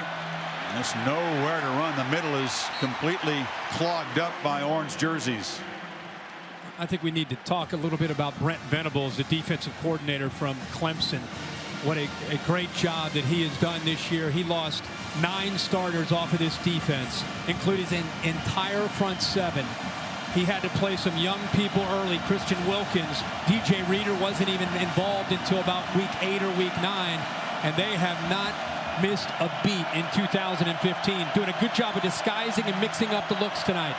just nowhere to run. The middle is completely clogged up by orange jerseys. I think we need to talk a little bit about Brent Venables, the defensive coordinator from Clemson. What a great job that he has done this year. He lost 9 starters off of this defense, including his entire front 7. He had to play some young people early. Christian Wilkins, DJ Reader wasn't even involved until about week 8 or week 9, and they have not missed a beat in 2015. Doing a good job of disguising and mixing up the looks tonight.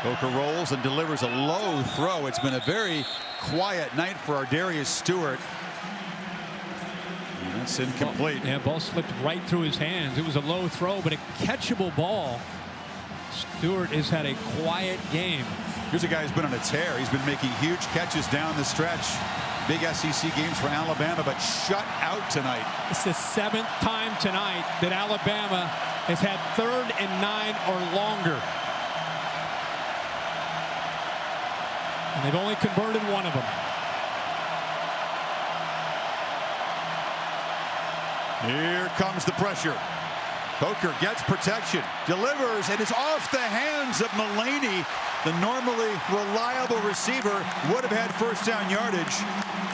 Coker rolls and delivers a low throw. It's been a very quiet night for Ardarius Stewart. And it's incomplete. Yeah, ball slipped right through his hands. It was a low throw, but a catchable ball. Stewart has had a quiet game. Here's a guy who's been on a tear. He's been making huge catches down the stretch. Big SEC games for Alabama, but shut out tonight. It's the 7th time tonight that Alabama has had 3rd and 9 or longer. And they've only converted one of them. Here comes the pressure. Coker gets protection, delivers, and is off the hands of Mullaney. The normally reliable receiver would have had first down yardage.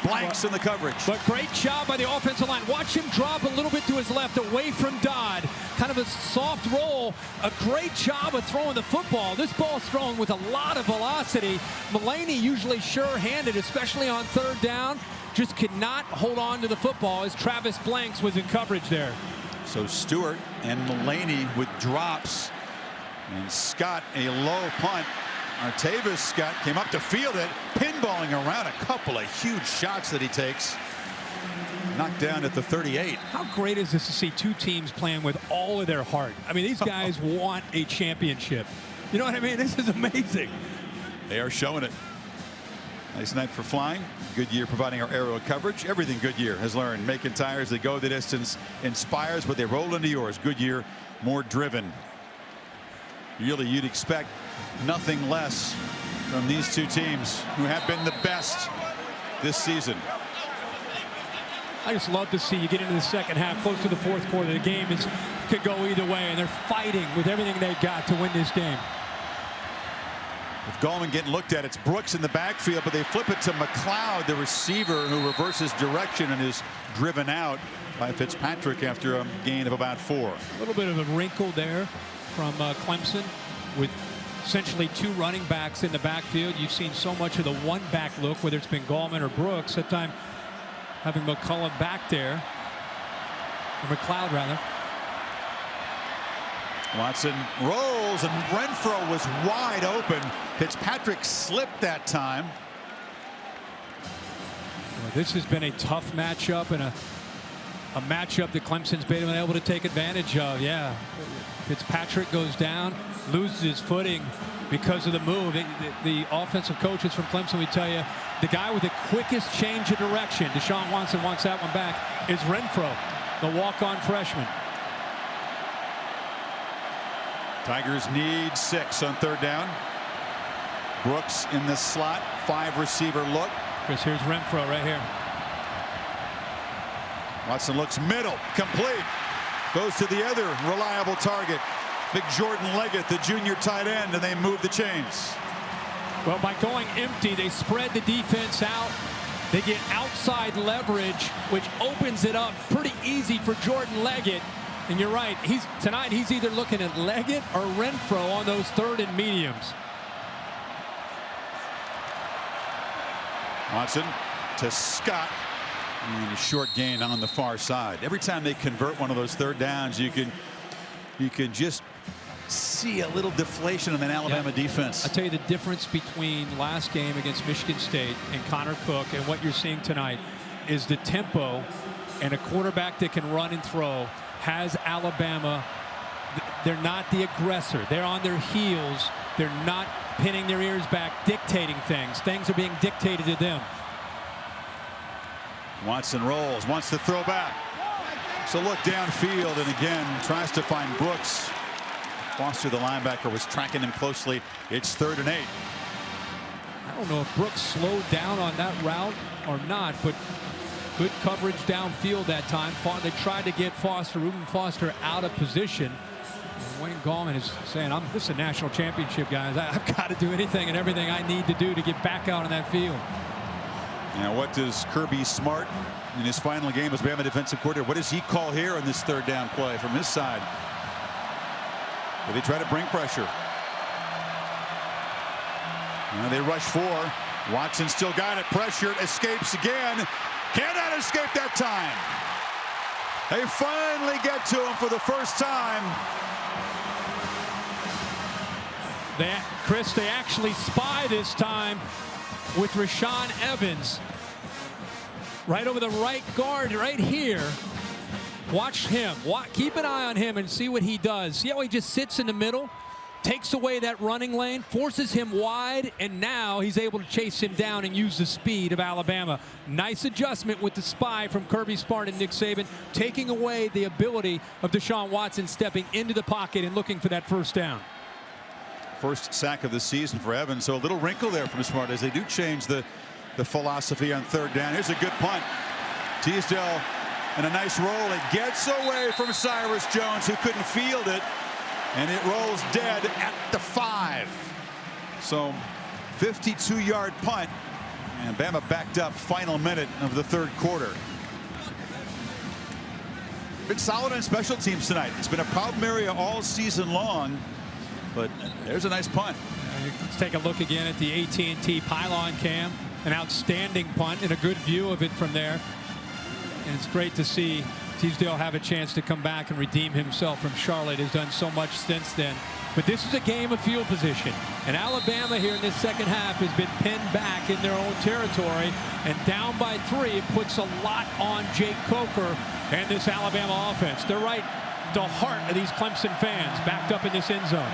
Blanks in the coverage. But great job by the offensive line. Watch him drop a little bit to his left away from Dodd. Kind of a soft roll. A great job of throwing the football. This ball's thrown with a lot of velocity. Mullaney usually sure-handed, especially on 3rd down. Just could not hold on to the football as Travis Blanks was in coverage there. So Stewart and Mullaney with drops, and Scott a low punt. Artavis Scott came up to field it, pinballing around a couple of huge shots that he takes. Knocked down at the 38. How great is this to see two teams playing with all of their heart? I mean, these guys want a championship. You know what I mean? This is amazing. They are showing it. Nice night for flying. Goodyear providing our aerial coverage. Everything Goodyear has learned. Making tires that go the distance inspires, but they roll into yours. Goodyear, more driven. Really, you'd expect nothing less from these two teams who have been the best this season. I just love to see you get into the second half, close to the fourth quarter. The game could go either way, and they're fighting with everything they've got to win this game. With Gallman getting looked at, it's Brooks in the backfield, but they flip it to McLeod, the receiver, who reverses direction and is driven out by Fitzpatrick after a gain of about 4. A little bit of a wrinkle there from Clemson with essentially 2 running backs in the backfield. You've seen so much of the one-back look, whether it's been Gallman or Brooks. That time having McCullough back there, or McLeod rather. Watson rolls, and Renfro was wide open. Fitzpatrick slipped that time. Well, this has been a tough matchup, and a matchup that Clemson's been able to take advantage of. Yeah, Fitzpatrick goes down, loses his footing because of the move. The offensive coaches from Clemson would tell you the guy with the quickest change of direction, Deshaun Watson wants that one back, is Renfro, the walk-on freshman. Tigers need 6 on 3rd down. Brooks in the slot, 5 receiver look. Chris, here's Renfro right here. Watson looks middle, complete. Goes to the other reliable target, big Jordan Leggett, the junior tight end, and they move the chains. Well, by going empty, they spread the defense out. They get outside leverage, which opens it up pretty easy for Jordan Leggett. And you're right, tonight he's either looking at Leggett or Renfro on those 3rd and mediums. Watson to Scott, and a short gain on the far side. Every time they convert one of those 3rd downs, you can just see a little deflation in that Alabama defense. I'll tell you the difference between last game against Michigan State and Connor Cook and what you're seeing tonight is the tempo, and a quarterback that can run and throw has Alabama. They're not the aggressor. They're on their heels. They're not pinning their ears back, dictating things. Things are being dictated to them. Watson rolls, wants to throw back. So look downfield, and again tries to find Brooks. Foster, the linebacker, was tracking him closely. It's 3rd and 8. I don't know if Brooks slowed down on that route or not, but good coverage downfield that time. They tried to get Reuben Foster out of position. And Wayne Gallman is saying, this is a national championship, guys. I've got to do anything and everything I need to do to get back out on that field. Now, what does Kirby Smart in his final game as Bama defensive coordinator, what does he call here on this 3rd down play from his side? Will they try to bring pressure? Now they rush 4. Watson still got it. Pressured, escapes again. Cannot escape that time. They finally get to him for the first time. Chris, they actually spy this time with Rashaan Evans right over the right guard right here. Watch him. Keep an eye on him and see what he does. See how he just sits in the middle, takes away that running lane, forces him wide, and now he's able to chase him down and use the speed of Alabama. Nice adjustment with the spy from Kirby Smart and Nick Saban, taking away the ability of Deshaun Watson stepping into the pocket and looking for that 1st down. First sack of the season for Evans, so a little wrinkle there from Smart as they do change the philosophy on 3rd down. Here's a good punt. Teasdale and a nice roll. It gets away from Cyrus Jones, who couldn't field it, and it rolls dead at the 5. So 52-yard punt, and Bama backed up final minute of the 3rd quarter. Been solid on special teams tonight. It's been a problem area all season long, but there's a nice punt. Let's take a look again at the AT&T pylon cam. An outstanding punt and a good view of it from there. And it's great to see Teasdale have a chance to come back and redeem himself from Charlotte. Has done so much since then. But this is a game of field position. And Alabama here in this second half has been pinned back in their own territory. And down by 3, it puts a lot on Jake Coker and this Alabama offense. They're right at the heart of these Clemson fans, backed up in this end zone.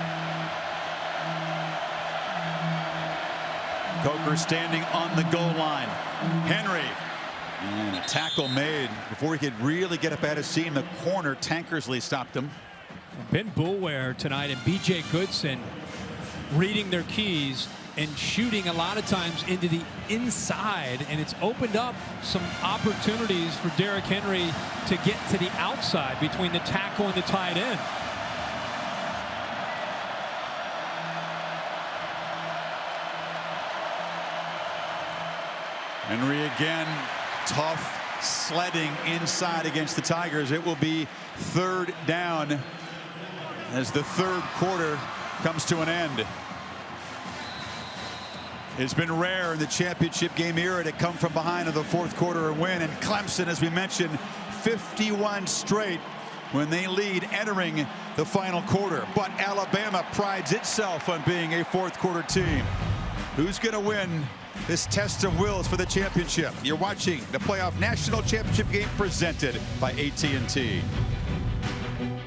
Coker standing on the goal line. Henry. And a tackle made before he could really get up out of seat in the corner. Tankersley stopped him. Ben Boulware tonight and B.J. Goodson reading their keys and shooting a lot of times into the inside, and it's opened up some opportunities for Derrick Henry to get to the outside between the tackle and the tight end. Henry again, tough sledding inside against the Tigers. It will be 3rd down as the 3rd quarter comes to an end. It's been rare in the championship game era to come from behind in the 4th quarter and win. And Clemson, as we mentioned, 51 straight when they lead entering the final quarter. But Alabama prides itself on being a 4th quarter team. Who's going to win this test of wills for the championship? You're watching the playoff national championship game presented by AT&T.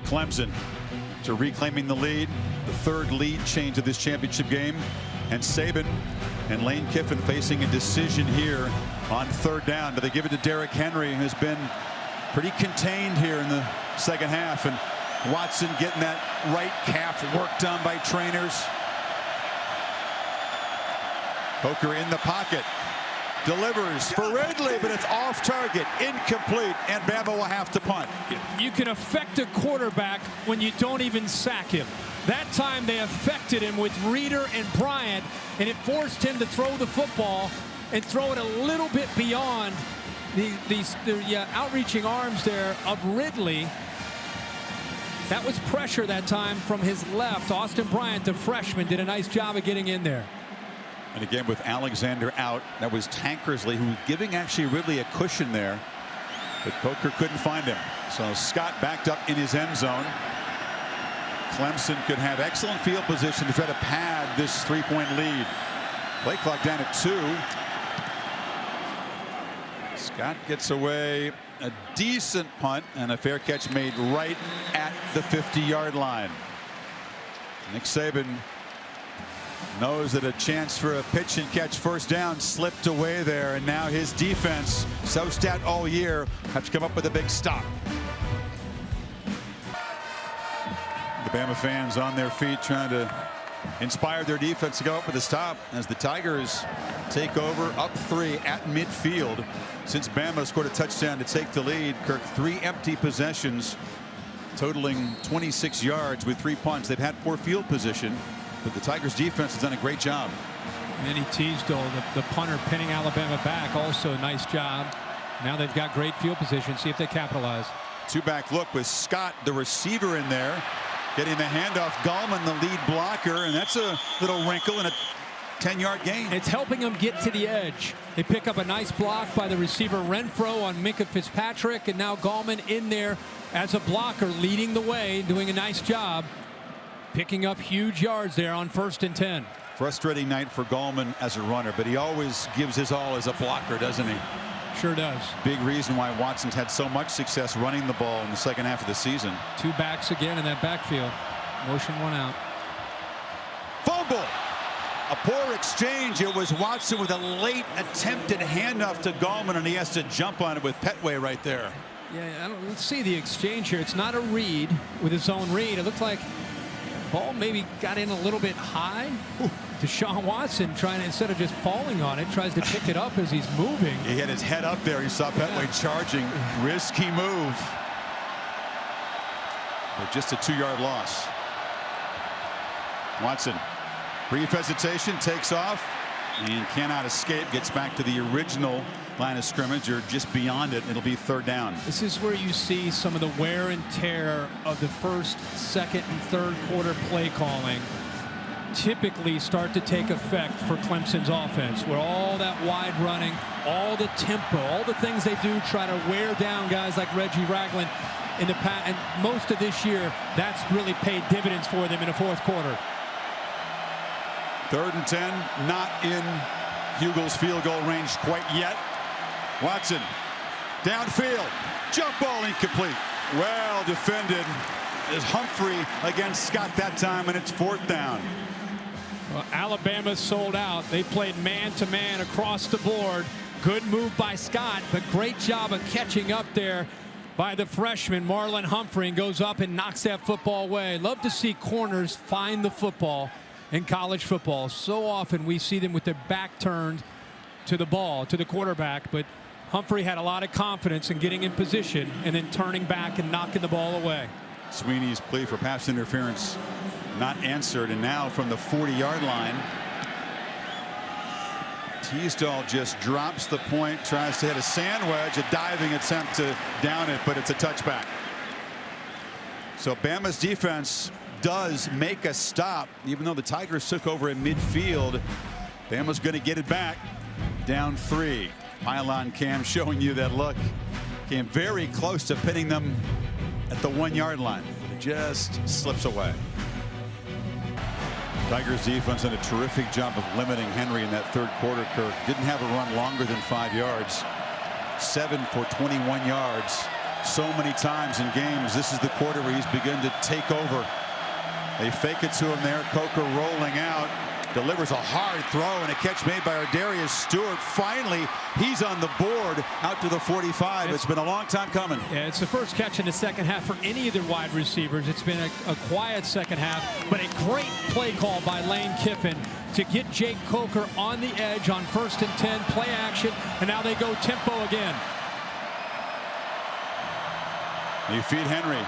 Clemson to reclaiming the lead, the 3rd lead change of this championship game. And Saban and Lane Kiffin facing a decision here on 3rd down. Do they give it to Derrick Henry, who's been pretty contained here in the 2nd half? And Watson getting that right calf work done by trainers. Coker in the pocket. Delivers for Ridley, but it's off target, incomplete, and Bama will have to punt. You can affect a quarterback when you don't even sack him. That time they affected him with Reeder and Bryant, and it forced him to throw the football and throw it a little bit beyond the outreaching arms there of Ridley. That was pressure that time from his left. Austin Bryant, the freshman, did a nice job of getting in there. And again, with Alexander out, that was Tankersley, who was giving actually Ridley a cushion there, but Coker couldn't find him. So Scott backed up in his end zone. Clemson could have excellent field position to try to pad this 3-point lead. Play clock down at 2. Scott gets away a decent punt and a fair catch made right at the 50-yard line. Nick Saban knows that a chance for a pitch and catch 1st down slipped away there, and now his defense, so stat all year, have to come up with a big stop. The Bama fans on their feet trying to inspire their defense to go up with a stop as the Tigers take over up 3 at midfield. Since Bama scored a touchdown to take the lead, Kirk, 3 empty possessions totaling 26 yards with 3 punts. They've had poor field position, but the Tigers defense has done a great job. Manny Teasdale, the punter, pinning Alabama back, also a nice job. Now they've got great field position. See if they capitalize. 2-back look with Scott, the receiver, in there, getting the handoff. Gallman, the lead blocker, and that's a little wrinkle in a 10-yard gain. It's helping them get to the edge. They pick up a nice block by the receiver Renfro on Minka Fitzpatrick, and now Gallman in there as a blocker, leading the way, doing a nice job, picking up huge yards there on 1st and 10. Frustrating night for Gallman as a runner, but he always gives his all as a blocker, doesn't he? Sure does. Big reason why Watson's had so much success running the ball in the 2nd half of the season. 2 backs again in that backfield. Motion 1 out. Fumble. A poor exchange. It was Watson with a late attempted handoff to Gallman, and he has to jump on it with Petway right there. Yeah, let's see the exchange here. It's not a read with his own read. It looked like ball maybe got in a little bit high. Deshaun Watson trying to, instead of just falling on it, tries to pick it up as he's moving. He had his head up there. He saw Petway charging. Risky move. But just a 2-yard loss. Watson, brief hesitation, takes off and cannot escape. Gets back to the original line of scrimmage, or just beyond it. It'll be 3rd down. This is where you see some of the wear and tear of the 1st, 2nd, and 3rd quarter play calling typically start to take effect for Clemson's offense, where all that wide running, all the tempo, all the things they do try to wear down guys like Reggie Ragland in the past. And most of this year, that's really paid dividends for them in the 4th quarter. 3rd and 10, not in Hugel's field goal range quite yet. Watson, downfield, jump ball incomplete. Well defended is Humphrey against Scott that time, and it's 4th down. Well, Alabama sold out. They played man-to-man across the board. Good move by Scott, but great job of catching up there by the freshman Marlon Humphrey, and goes up and knocks that football away. Love to see corners find the football in college football. So often we see them with their back turned to the ball, to the quarterback, but Humphrey had a lot of confidence in getting in position and then turning back and knocking the ball away. Sweeney's plea for pass interference not answered, and now from the 40-yard line, Teasdall just drops the point, tries to hit a sand wedge, a diving attempt to down it, but it's a touchback. So Bama's defense does make a stop, even though the Tigers took over in midfield. Bama's going to get it back, down 3. Pylon cam showing you that look. Came very close to pinning them at the 1-yard line. It just slips away. Tigers defense did a terrific job of limiting Henry in that third quarter. Kirk didn't have a run longer than 5 yards. 7 for 21 yards. So many times in games, this is the quarter where he's begun to take over. They fake it to him there. Coker rolling out. Delivers a hard throw, and a catch made by Ardarius Stewart. Finally, he's on the board out to the 45. It's been a long time coming. Yeah, it's the first catch in the second half for any of the wide receivers. It's been a quiet second half, but a great play call by Lane Kiffin to get Jake Coker on the edge on 1st and 10, play action, and now they go tempo again. You feed Henry.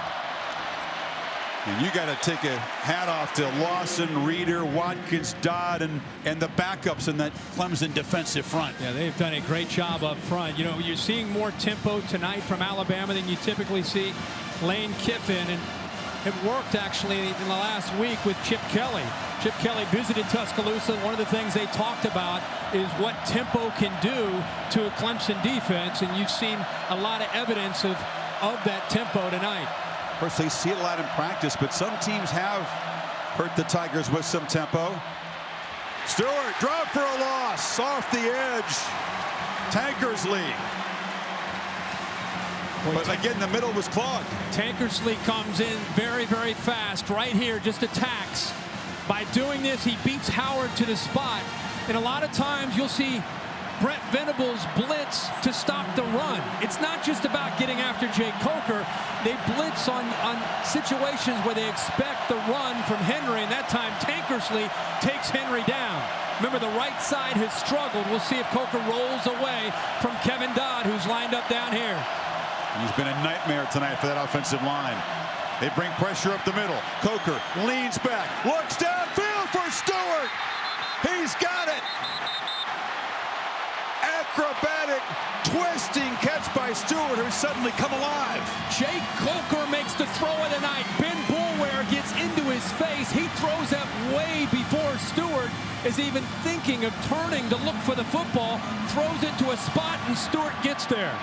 And you got to take a hat off to Lawson, Reeder, Watkins, Dodd, and the backups in that Clemson defensive front. Yeah, they've done a great job up front. You know, you're seeing more tempo tonight from Alabama than you typically see. Lane Kiffin, and it worked actually in the last week with Chip Kelly. Chip Kelly visited Tuscaloosa. One of the things they talked about is what tempo can do to a Clemson defense, and you've seen a lot of evidence of that tempo tonight. Of course, they see it a lot in practice, but some teams have hurt the Tigers with some tempo. Stewart dropped for a loss off the edge. Tankersley. But again, the middle was clogged. Tankersley comes in very, very fast right here, just attacks. By doing this, he beats Howard to the spot. And a lot of times you'll see Brent Venables blitz to stop the run. It's not just about getting after Jake Coker. They blitz on situations where they expect the run from Henry, and that time Tankersley takes Henry down. Remember, the right side has struggled. We'll see if Coker rolls away from Kevin Dodd, who's lined up down here. He's been a nightmare tonight for that offensive line. They bring pressure up the middle. Coker leans back, looks downfield for Stewart. He's got it. Acrobatic, twisting catch by Stewart, who's suddenly come alive. Jake Coker makes the throw of the night. Ben Boulware gets into his face. He throws that way before Stewart is even thinking of turning to look for the football. Throws it to a spot, and Stewart gets there.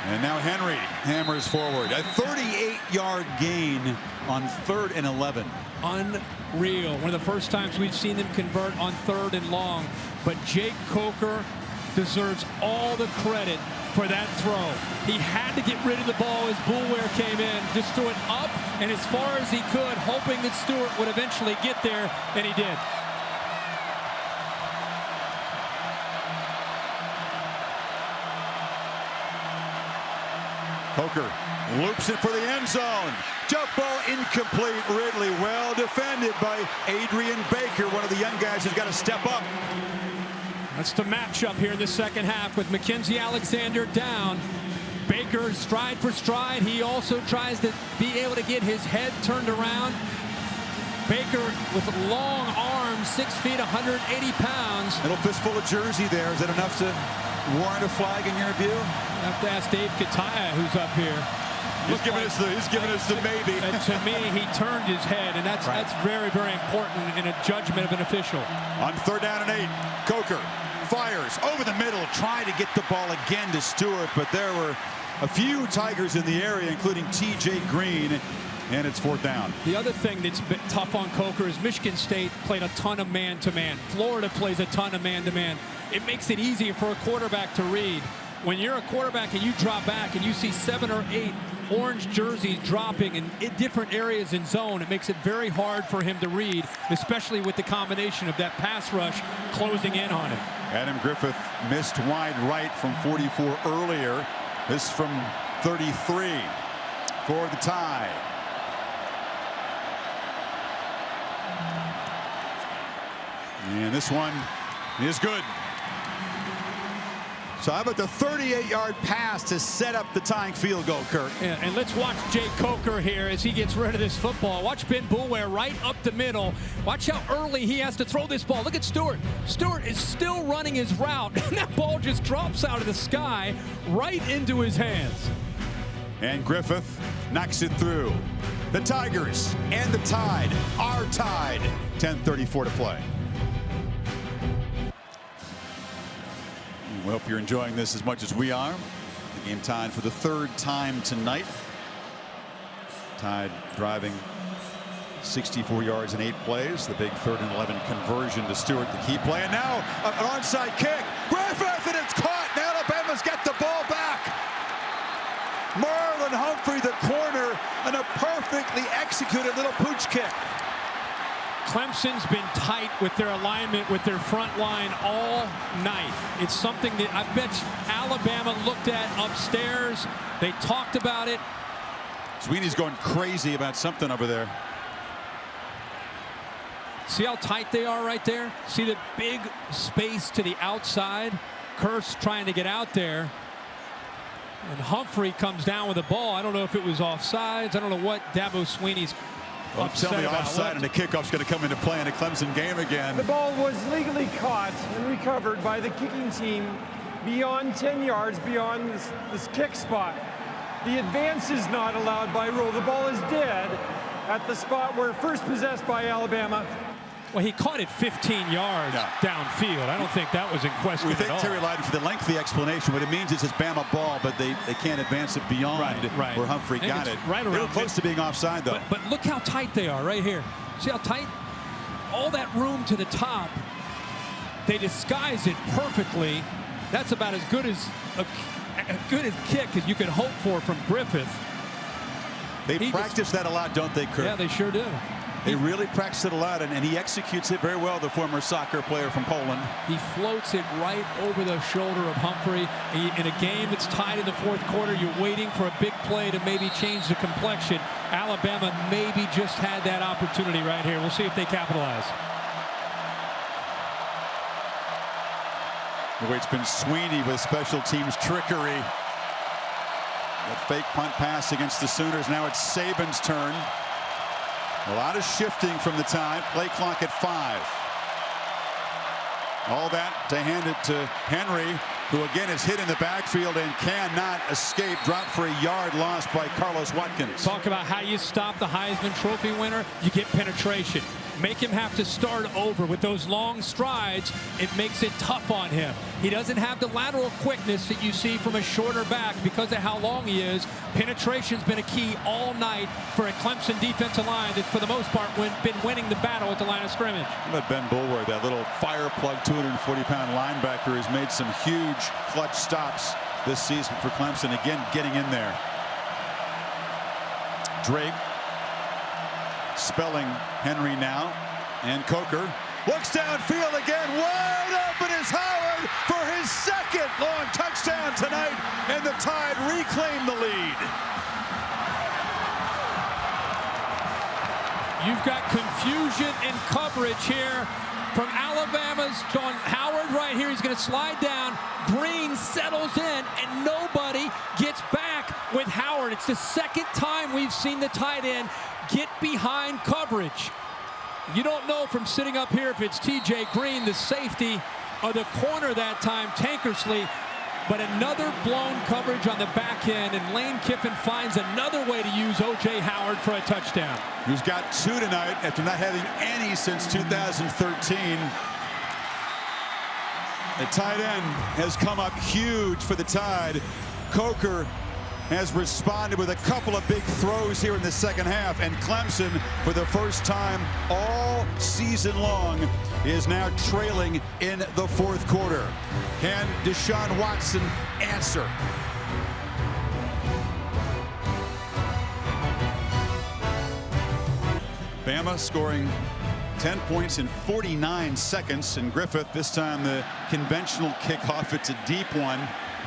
And now Henry hammers forward. A 38-yard gain on 3rd and 11. Unreal. One of the first times we've seen them convert on 3rd and long. But Jake Coker deserves all the credit for that throw. He had to get rid of the ball as Boulware came in. Just threw it up and as far as he could, hoping that Stewart would eventually get there, and he did. Coker loops it for the end zone. Jump ball incomplete. Ridley well defended by Adrian Baker, one of the young guys who's got to step up. That's the matchup here in the second half with Mackenzie Alexander down. Baker stride for stride. He also tries to be able to get his head turned around. Baker with long arms, 6 feet, 180 pounds. Little fistful of jersey there. Is that enough to warrant a flag in your view? I have to ask Dave Kataya, who's up here. He's giving us the maybe. To me, he turned his head, and that's very, very important in a judgment of an official. On 3rd down and 8, Coker fires over the middle, trying to get the ball again to Stewart, but there were a few Tigers in the area, including T.J. Green, and it's 4th down. The other thing that's been tough on Coker is Michigan State played a ton of man-to-man. Florida plays a ton of man-to-man. It makes it easier for a quarterback to read. When you're a quarterback and you drop back and you see 7 or 8 orange jerseys dropping in different areas in zone. It makes it very hard for him to read, especially with the combination of that pass rush closing in on him. Adam Griffith missed wide right from 44 earlier. This from 33 for the tie. And this one is good. So how about the 38-yard pass to set up the tying field goal, Kirk? Yeah, and let's watch Jay Coker here as he gets rid of this football. Watch Ben Boulware right up the middle. Watch how early he has to throw this ball. Look at Stewart. Stewart is still running his route, and that ball just drops out of the sky right into his hands. And Griffith knocks it through. The Tigers and the Tide are tied. 10:34 to play. We hope you're enjoying this as much as we are. The game tied for the third time tonight. Tide driving 64 yards in 8 plays. The big 3rd and 11 conversion to Stewart, the key play. And now an onside kick. Griffith, and it's caught. And Alabama's got the ball back. Marlon Humphrey, the corner, and a perfectly executed little pooch kick. Clemson's been tight with their alignment with their front line all night. It's something that I bet Alabama looked at upstairs. They talked about it. Sweeney's going crazy about something over there. See how tight they are right there? See the big space to the outside? Kurtz trying to get out there. And Humphrey comes down with the ball. I don't know if it was offsides. I don't know what Dabo Sweeney's Tell me offside, and the kickoff's going to come into play in a Clemson game again. The ball was legally caught and recovered by the kicking team beyond 10 yards beyond this kick spot. The advance is not allowed by rule. The ball is dead at the spot where first possessed by Alabama. Well, he caught it 15 yards downfield. I don't think that was in question We thank at all. Terry Lydon for the lengthy explanation. What it means is it's Bama ball, but they can't advance it beyond where Humphrey got it. Right they were around close to being offside, though. But look how tight they are right here. See how tight? All that room to the top. They disguise it perfectly. That's about as good as a kick as you could hope for from Griffith. They practice that a lot, don't they, Kurt? Yeah, they sure do. They really practice it a lot, and he executes it very well, the former soccer player from Poland. He floats it right over the shoulder of Humphrey. In a game that's tied in the 4th quarter, you're waiting for a big play to maybe change the complexion. Alabama maybe just had that opportunity right here. We'll see if they capitalize. It's been Sweeney with special teams trickery. That fake punt pass against the Sooners. Now it's Saban's turn. A lot of shifting from the Tide. Play clock at 5. All that to hand it to Henry, who again is hit in the backfield and cannot escape. Dropped for a yard lost by Carlos Watkins. Talk about how you stop the Heisman Trophy winner. You get penetration. Make him have to start over with those long strides. It makes it tough on him. He doesn't have the lateral quickness that you see from a shorter back because of how long he is. Penetration's been a key all night for a Clemson defensive line that, for the most part, been winning the battle at the line of scrimmage. How about Ben Boulware, that little fire plug 240-pound linebacker, has made some huge clutch stops this season for Clemson. Again, getting in there. Drake spelling Henry now, and Coker looks downfield again. Wide open is Howard for his 2nd long touchdown tonight, and the Tide reclaim the lead. You've got confusion in coverage here from Alabama's John Howard right here. He's going to slide down. Green settles in, and nobody gets back with Howard. It's the 2nd time we've seen the tight end get behind coverage. You don't know from sitting up here if it's TJ Green, the safety, or the corner that time, Tankersley. But another blown coverage on the back end, and Lane Kiffin finds another way to use O.J. Howard for a touchdown. Who's got 2 tonight after not having any since 2013. The tight end has come up huge for the Tide. Coker has responded with a couple of big throws here in the 2nd half, and Clemson, for the first time all season long, is now trailing in the 4th quarter. Can Deshaun Watson answer? Bama scoring 10 points in 49 seconds. And Griffith, this time the conventional kickoff. It's a deep one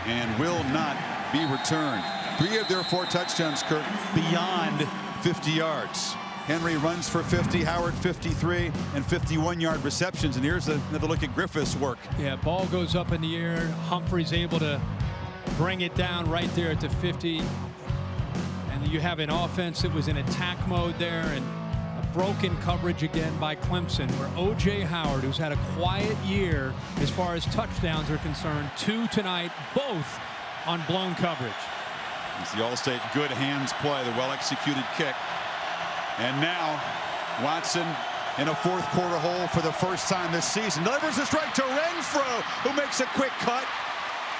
and will not be returned. 3 of their 4 touchdowns, Kurt, beyond 50 yards. Henry runs for 50, Howard 53, and 51-yard receptions. And here's another look at Griffith's work. Yeah, ball goes up in the air. Humphrey's able to bring it down right there at the 50. And you have an offense that was in attack mode there, and a broken coverage again by Clemson, where O.J. Howard, who's had a quiet year as far as touchdowns are concerned, 2 tonight, both on blown coverage. It's the All-State good hands play, the well-executed kick. And now Watson in a fourth quarter hole for the first time this season. Delivers a strike to Renfro, who makes a quick cut.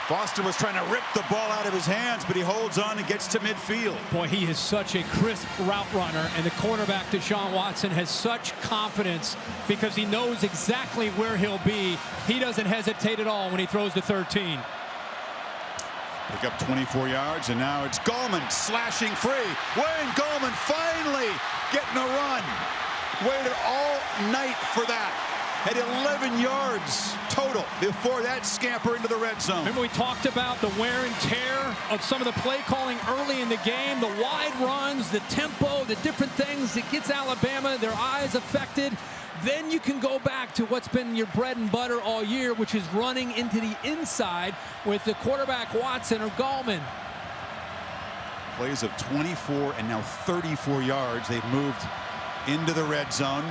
Foster was trying to rip the ball out of his hands, but he holds on and gets to midfield. Boy, he is such a crisp route runner, and the cornerback Deshaun Watson has such confidence because he knows exactly where he'll be. He doesn't hesitate at all when he throws to 13. Pick up 24 yards, and now it's Gallman slashing free. Wayne Gallman finally getting a run. Waited all night for that. Had 11 yards total before that scamper into the red zone. Remember, we talked about the wear and tear of some of the play calling early in the game, the wide runs, the tempo, the different things that gets Alabama, their eyes affected. Then you can go back to what's been your bread and butter all year, which is running into the inside with the quarterback Watson or Gallman. Plays of 24 and now 34 yards. They've moved into the red zone.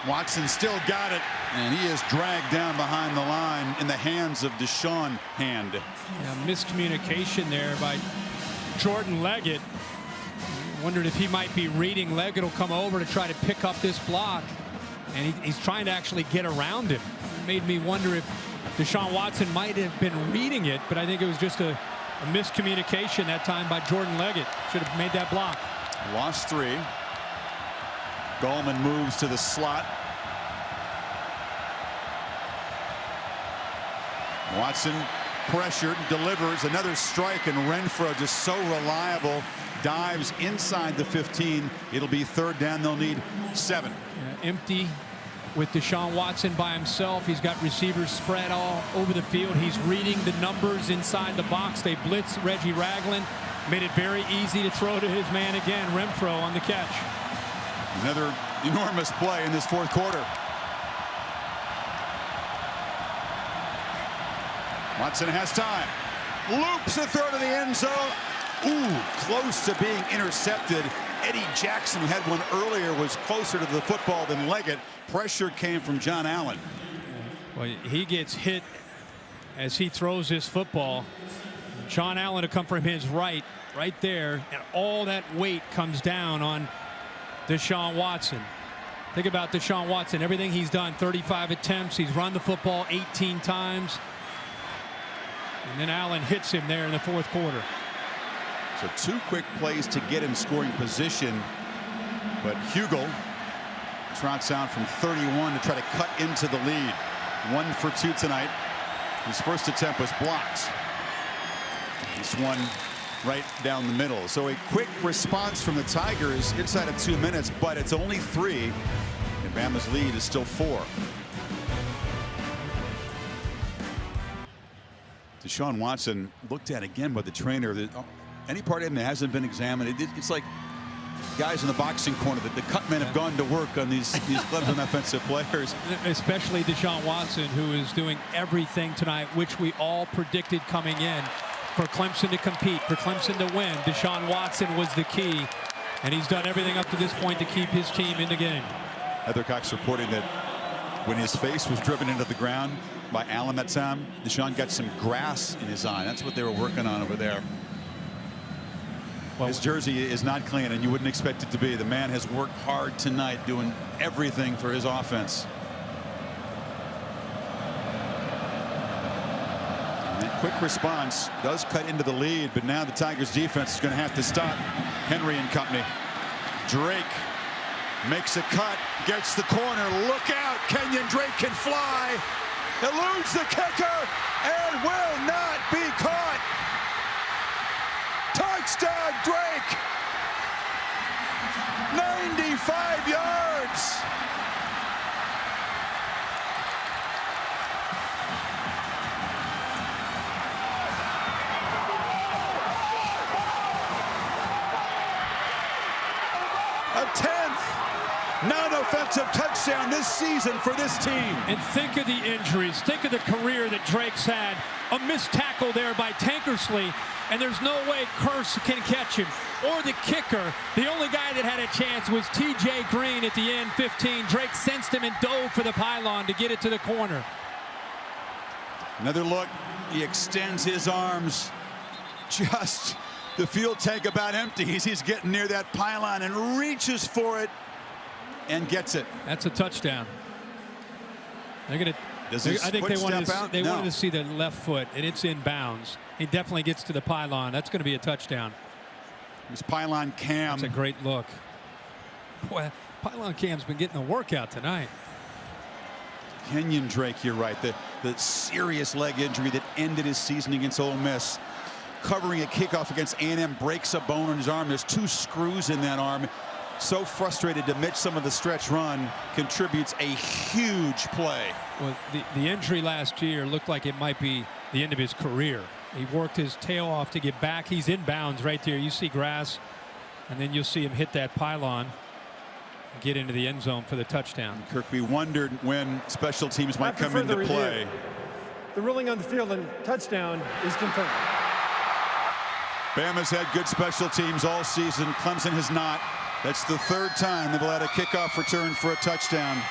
Watson still got it, and he is dragged down behind the line in the hands of Deshaun Hand. Yeah, miscommunication there by Jordan Leggett. Wondered if he might be reading. Leggett will come over to try to pick up this block, and he's trying to actually get around him. It made me wonder if Deshaun Watson might have been reading it, but I think it was just a miscommunication that time by Jordan Leggett. Should have made that block. Lost 3. Gallman moves to the slot. Watson pressured, delivers another strike, and Renfro just so reliable. Dives inside the 15. It'll be 3rd down. They'll need 7. Empty with Deshaun Watson by himself. He's got receivers spread all over the field. He's reading the numbers inside the box. They blitz Reggie Ragland. Made it very easy to throw to his man again, Renfro, on the catch. Another enormous play in this 4th quarter. Watson has time. Loops the throw to the end zone. Ooh, close to being intercepted. Eddie Jackson, who had one earlier, was closer to the football than Leggett. Pressure came from John Allen. Well, he gets hit as he throws this football. John Allen to come from his right there, and all that weight comes down on Deshaun Watson. Think about Deshaun Watson, everything he's done, 35 attempts. He's run the football 18 times. And then Allen hits him there in the 4th quarter. So 2 quick plays to get in scoring position. But Hugel trots out from 31 to try to cut into the lead. 1 for 2 tonight. His first attempt was blocked. This one right down the middle. So a quick response from the Tigers inside of 2 minutes, but it's only 3. And Bama's lead is still 4. Deshaun Watson looked at again by the trainer. Any part of him that hasn't been examined, it's like guys in the boxing corner that the cut men have gone to work on these Clemson offensive players. Especially Deshaun Watson, who is doing everything tonight, which we all predicted coming in. For Clemson to compete, for Clemson to win, Deshaun Watson was the key, and he's done everything up to this point to keep his team in the game. Heather Cox reporting that when his face was driven into the ground by Allen that time, Deshaun got some grass in his eye. That's what they were working on over there. Well, his jersey is not clean, and you wouldn't expect it to be. The man has worked hard tonight, doing everything for his offense. Quick response does cut into the lead, but now the Tigers defense is going to have to stop Henry and company. Drake makes a cut, gets the corner. Look out, Kenyon Drake can fly. Eludes the kicker and will not be caught. Touchdown, Drake. 95 yards. A 10th non-offensive touchdown this season for this team. And think of the injuries. Think of the career that Drake's had. A missed tackle there by Tankersley, and there's no way Curse can catch him. Or the kicker. The only guy that had a chance was T.J. Green at the end, 15. Drake sensed him and dove for the pylon to get it to the corner. Another look. He extends his arms. Just the field tank about empties. He's getting near that pylon and reaches for it and gets it. That's a touchdown. They're going to. I think they wanted to see the left foot, and it's in bounds. He definitely gets to the pylon. That's going to be a touchdown. This pylon cam. That's a great look. Boy, pylon cam's been getting a workout tonight. Kenyon Drake, you're right. The serious leg injury that ended his season against Ole Miss. Covering a kickoff against A&M, breaks a bone in his arm. There's 2 screws in that arm. So frustrated to miss some of the stretch run, contributes a huge play. Well, the injury last year looked like it might be the end of his career. He worked his tail off to get back. He's in bounds right there. You see grass, and then you'll see him hit that pylon and get into the end zone for the touchdown. Kirkby wondered when special teams might come into play. The ruling on the field and touchdown is confirmed. Bama's had good special teams all season. Clemson has not. That's the 3rd time they've allowed a kickoff return for a touchdown.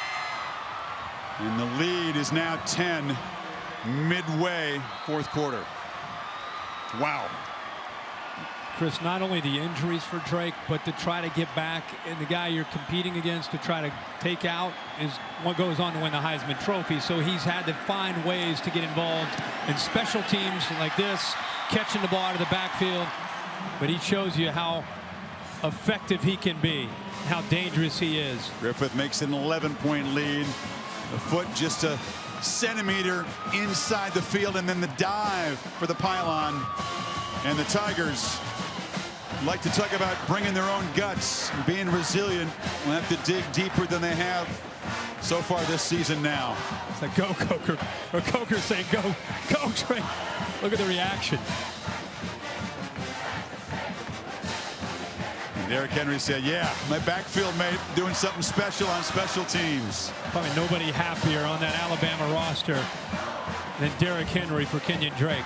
And the lead is now 10 midway 4th quarter. Wow. Chris, not only the injuries for Drake, but to try to get back, and the guy you're competing against to try to take out is what goes on to win the Heisman Trophy. So he's had to find ways to get involved in special teams like this, catching the ball out of the backfield. But he shows you how effective he can be, how dangerous he is. Griffith makes an 11-point lead. The foot just a centimeter inside the field, and then the dive for the pylon. And the Tigers like to talk about bringing their own guts and being resilient. Will have to dig deeper than they have so far this season now. It's like, go, Coker. Or Coker saying, go, Drake. Look at the reaction. Derrick Henry said, yeah, my backfield mate doing something special on special teams. Probably nobody happier on that Alabama roster than Derrick Henry for Kenyon Drake.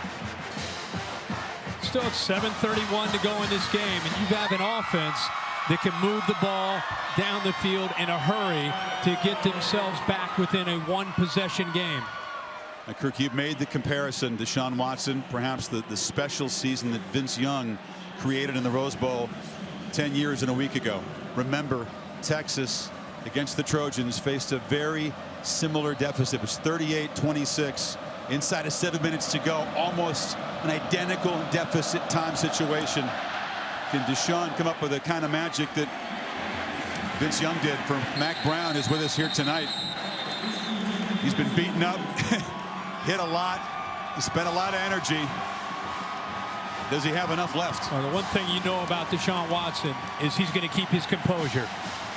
Still at 7:31 to go in this game, and you have an offense that can move the ball down the field in a hurry to get themselves back within a 1-possession game. Now, Kirk, you've made the comparison to Deshaun Watson, perhaps the special season that Vince Young created in the Rose Bowl 10 years and a week ago. Remember, Texas against the Trojans faced a very similar deficit. It was 38-26 inside of 7 minutes to go. Almost an identical deficit time situation. Can Deshaun come up with the kind of magic that Vince Young did? For Mac Brown is with us here tonight. He's been beaten up, hit a lot, he spent a lot of energy. Does he have enough left? Well, the one thing you know about Deshaun Watson is he's going to keep his composure.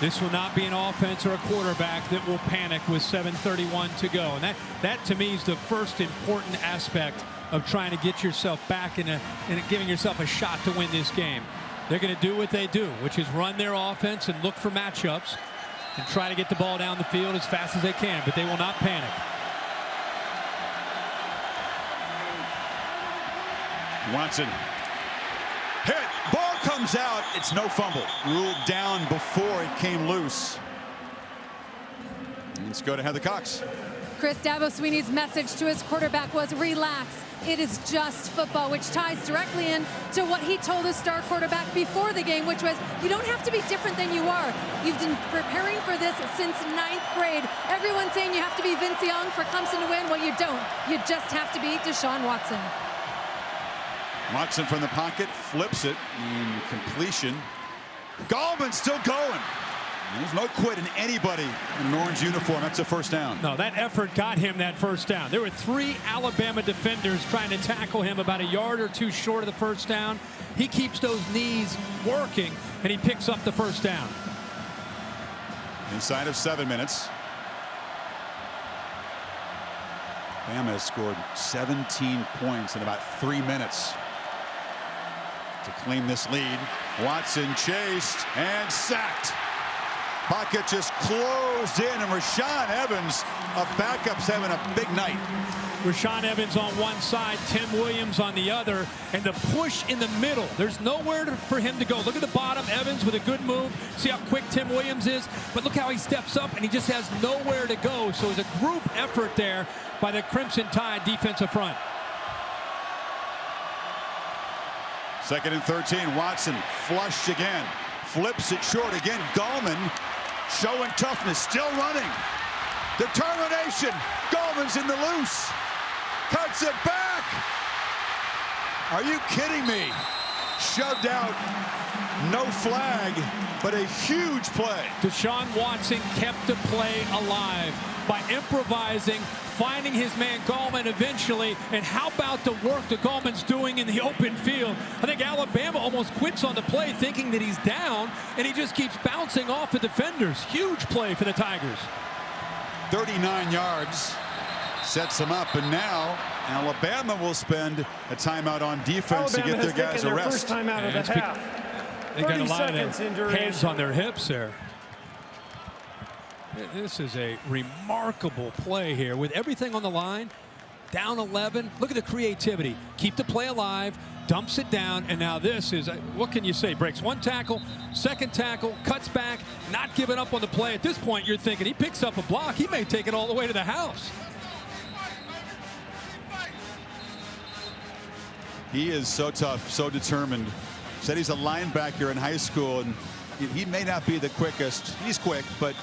This will not be an offense or a quarterback that will panic with 7:31 to go. And that to me is the first important aspect of trying to get yourself back and giving yourself a shot to win this game. They're going to do what they do, which is run their offense and look for matchups and try to get the ball down the field as fast as they can, but they will not panic. Watson hit, ball comes out, it's no fumble. Ruled down before it came loose. Let's go to Heather Cox. Chris, Dabo Swinney's message to his quarterback was relax. It is just football, which ties directly in to what he told his star quarterback before the game, which was, you don't have to be different than you are. You've been preparing for this since 9th grade. Everyone's saying you have to be Vince Young for Clemson to win. Well, you don't. You just have to be Deshaun Watson. Watson from the pocket, flips it, and completion. Gallman still going. There's no quit in anybody in an orange uniform. That's a first down. No, that effort got him that first down. There were 3 Alabama defenders trying to tackle him about a yard or 2 short of the first down. He keeps those knees working, and he picks up the first down. Inside of 7 minutes. Bama has scored 17 points in about 3 minutes to claim this lead. Watson chased and sacked. Pocket just closed in, and Rashaan Evans, a backup's having a big night. Rashaan Evans on one side, Tim Williams on the other, and the push in the middle. There's nowhere for him to go. Look at the bottom. Evans with a good move. See how quick Tim Williams is? But look how he steps up, and he just has nowhere to go. So it's a group effort there by the Crimson Tide defensive front. 2nd and 13. Watson flushed again. Flips it short again. Gallman showing toughness. Still running. Determination. Gallman's in the loose. Cuts it back. Are you kidding me? Shoved out. No flag, but a huge play. Deshaun Watson kept the play alive by improvising, finding his man Gallman eventually. And how about the work that Gallman's doing in the open field? I think Alabama almost quits on the play thinking that he's down, and he just keeps bouncing off the defenders. Huge play for the Tigers. 39 yards. Sets him up, and now Alabama will spend a timeout on defense to get their guys a rest. First time out of the half. They got a 30 lot seconds of into hands on their hips there. This is a remarkable play here with everything on the line. Down 11. Look at the creativity. Keep the play alive. Dumps it down. And now this is, what can you say? Breaks 1 tackle, 2nd tackle, cuts back, not giving up on the play. At this point, you're thinking he picks up a block. He may take it all the way to the house. He is so tough, so determined. Said he's a linebacker in high school, and he may not be the quickest. He's quick, but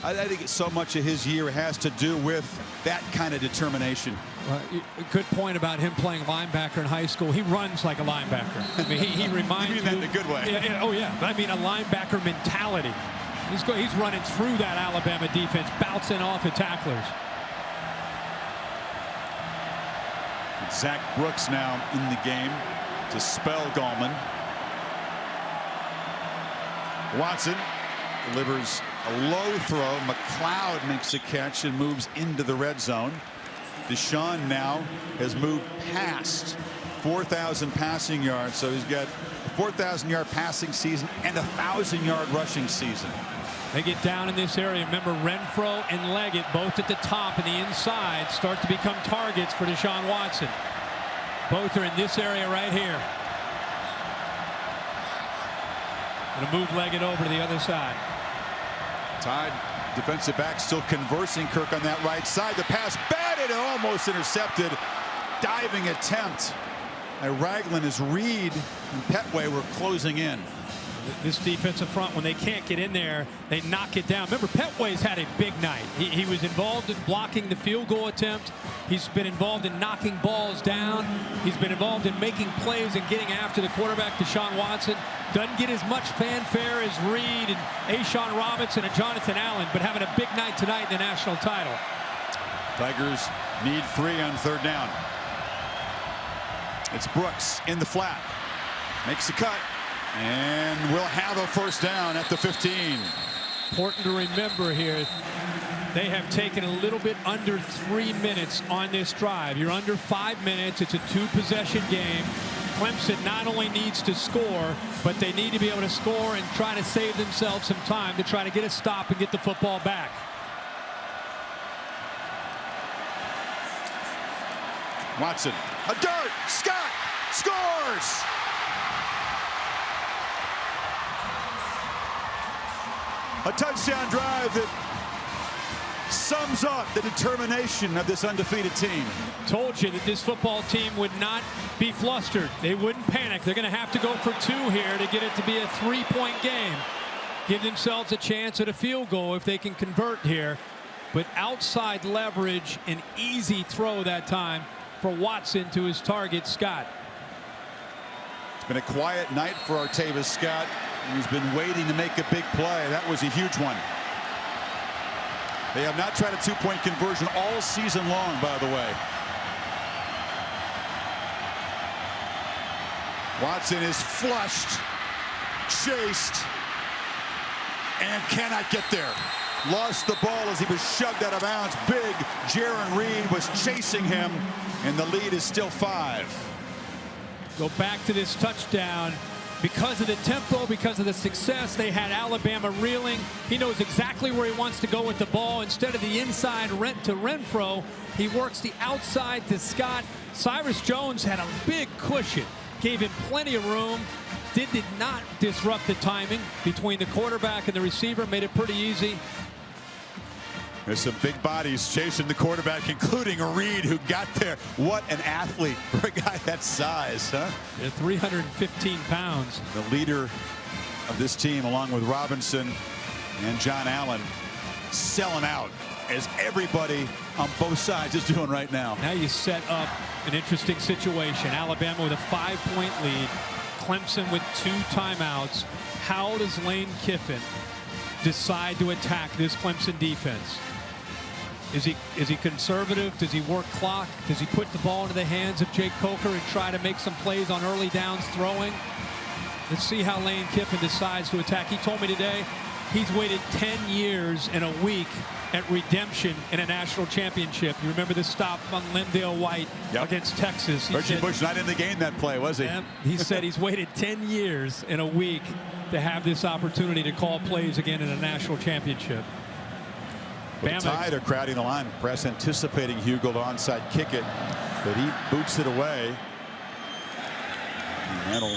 I think so much of his year has to do with that kind of determination. Good point about him playing linebacker in high school. He runs like a linebacker. I mean, he reminds you. You mean that in a good way. Yeah, oh, yeah. I mean, a linebacker mentality. He's running through that Alabama defense, bouncing off of tacklers. Zach Brooks now in the game to spell Gallman. Watson delivers a low throw. McLeod makes a catch and moves into the red zone. Deshaun now has moved past 4,000 passing yards, so he's got a 4,000-yard passing season and a 1,000-yard rushing season. They get down in this area. Remember, Renfro and Leggett, both at the top and the inside, start to become targets for Deshaun Watson. Both are in this area right here. Gonna move Leggett over to the other side. Tide defensive back still conversing Kirk on that right side. The pass batted and almost intercepted. Diving attempt. Ragland as Reed and Petway were closing in. This defensive front, when they can't get in there, they knock it down. Remember, Petway's had a big night. He was involved in blocking the field goal attempt. He's been involved in knocking balls down. He's been involved in making plays and getting after the quarterback, Deshaun Watson. Doesn't get as much fanfare as Reed and A'Shawn Robinson and Jonathan Allen, but having a big night tonight in the national title. Tigers need 3 on 3rd down. It's Brooks in the flat. Makes the cut. And we'll have a first down at the 15. Important to remember here, they have taken a little bit under 3 minutes on this drive. You're under 5 minutes. It's a 2-possession game. Clemson not only needs to score, but they need to be able to score and try to save themselves some time to try to get a stop and get the football back. Watson, a dart, Scott scores! A touchdown drive that sums up the determination of this undefeated team. Told you that this football team would not be flustered. They wouldn't panic. They're going to have to go for 2 here to get it to be a 3-point game. Give themselves a chance at a field goal if they can convert here. But outside leverage, an easy throw that time for Watson to his target, Scott. It's been a quiet night for Artavis Scott. He's been waiting to make a big play. That was a huge one. They have not tried a two-point conversion all season long, by the way. Watson is flushed, chased, and cannot get there. Lost the ball as he was shoved out of bounds. Big Jaron Reed was chasing him, and the lead is still 5. Go back to this touchdown. Because of the tempo, because of the success, they had Alabama reeling. He knows exactly where he wants to go with the ball. Instead of the inside to Renfro, he works the outside to Scott. Cyrus Jones had a big cushion, gave him plenty of room. Did not disrupt the timing between the quarterback and the receiver, made it pretty easy. There's some big bodies chasing the quarterback, including Reed, who got there. What an athlete for a guy that size, huh? Yeah, 315 pounds. The leader of this team, along with Robinson and John Allen, selling out, as everybody on both sides is doing right now. Now you set up an interesting situation. Alabama with a 5-point lead. Clemson with 2 timeouts. How does Lane Kiffin decide to attack this Clemson defense? Is he conservative? Does he work clock? Does he put the ball into the hands of Jake Coker and try to make some plays on early downs throwing? Let's see how Lane Kiffin decides to attack. He told me today he's waited 10 years and a week at redemption in a national championship. You remember the stop on Lindale White against Texas. Reggie Bush not in the game that play, was he? He said he's waited 10 years and a week to have this opportunity to call plays again in a national championship. The Tide are crowding the line. Press anticipating Hugo to onside kick it, but he boots it away. And that'll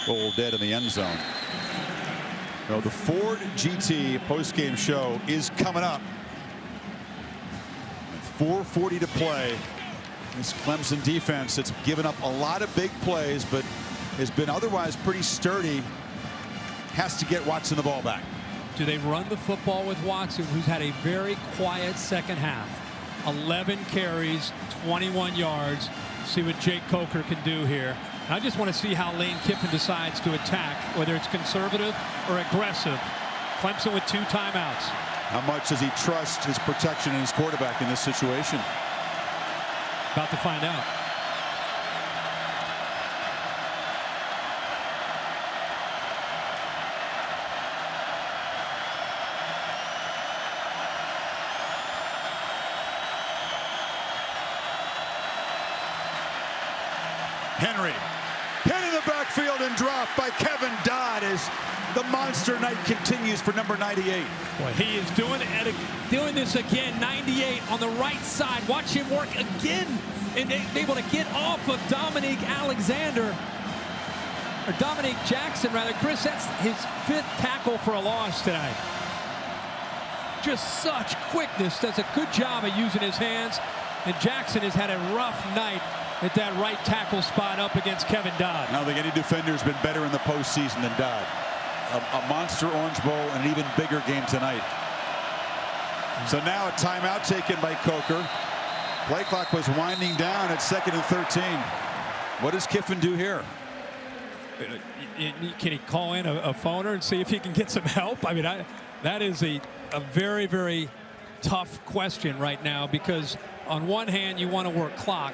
roll dead in the end zone. Well, the Ford GT postgame show is coming up. 4:40 to play. This Clemson defense that's given up a lot of big plays, but has been otherwise pretty sturdy, has to get Watson the ball back. Do they run the football with Watson, who's had a very quiet second half? 11 carries, 21 yards. See what Jake Coker can do here. I just want to see how Lane Kiffin decides to attack, whether it's conservative or aggressive. Clemson with 2 timeouts. How much does he trust his protection and his quarterback in this situation? About to find out. Henry hit in the backfield and dropped by Kevin Dodd as the monster night continues for number 98. Boy, he is doing this again. 98 on the right side. Watch him work again and able to get off of Dominique Alexander, or Dominique Jackson rather. Chris, that's his 5th tackle for a loss tonight. Just such quickness. Does a good job of using his hands. And Jackson has had a rough night at that right tackle spot up against Kevin Dodd. I don't think any defender has been better in the postseason than Dodd. A monster Orange Bowl and an even bigger game tonight. So now a timeout taken by Coker. Play clock was winding down at 2nd and 13. What does Kiffin do here? Can he call in a phoner and see if he can get some help? I mean, that is a very, very tough question right now, because on one hand you want to work clock.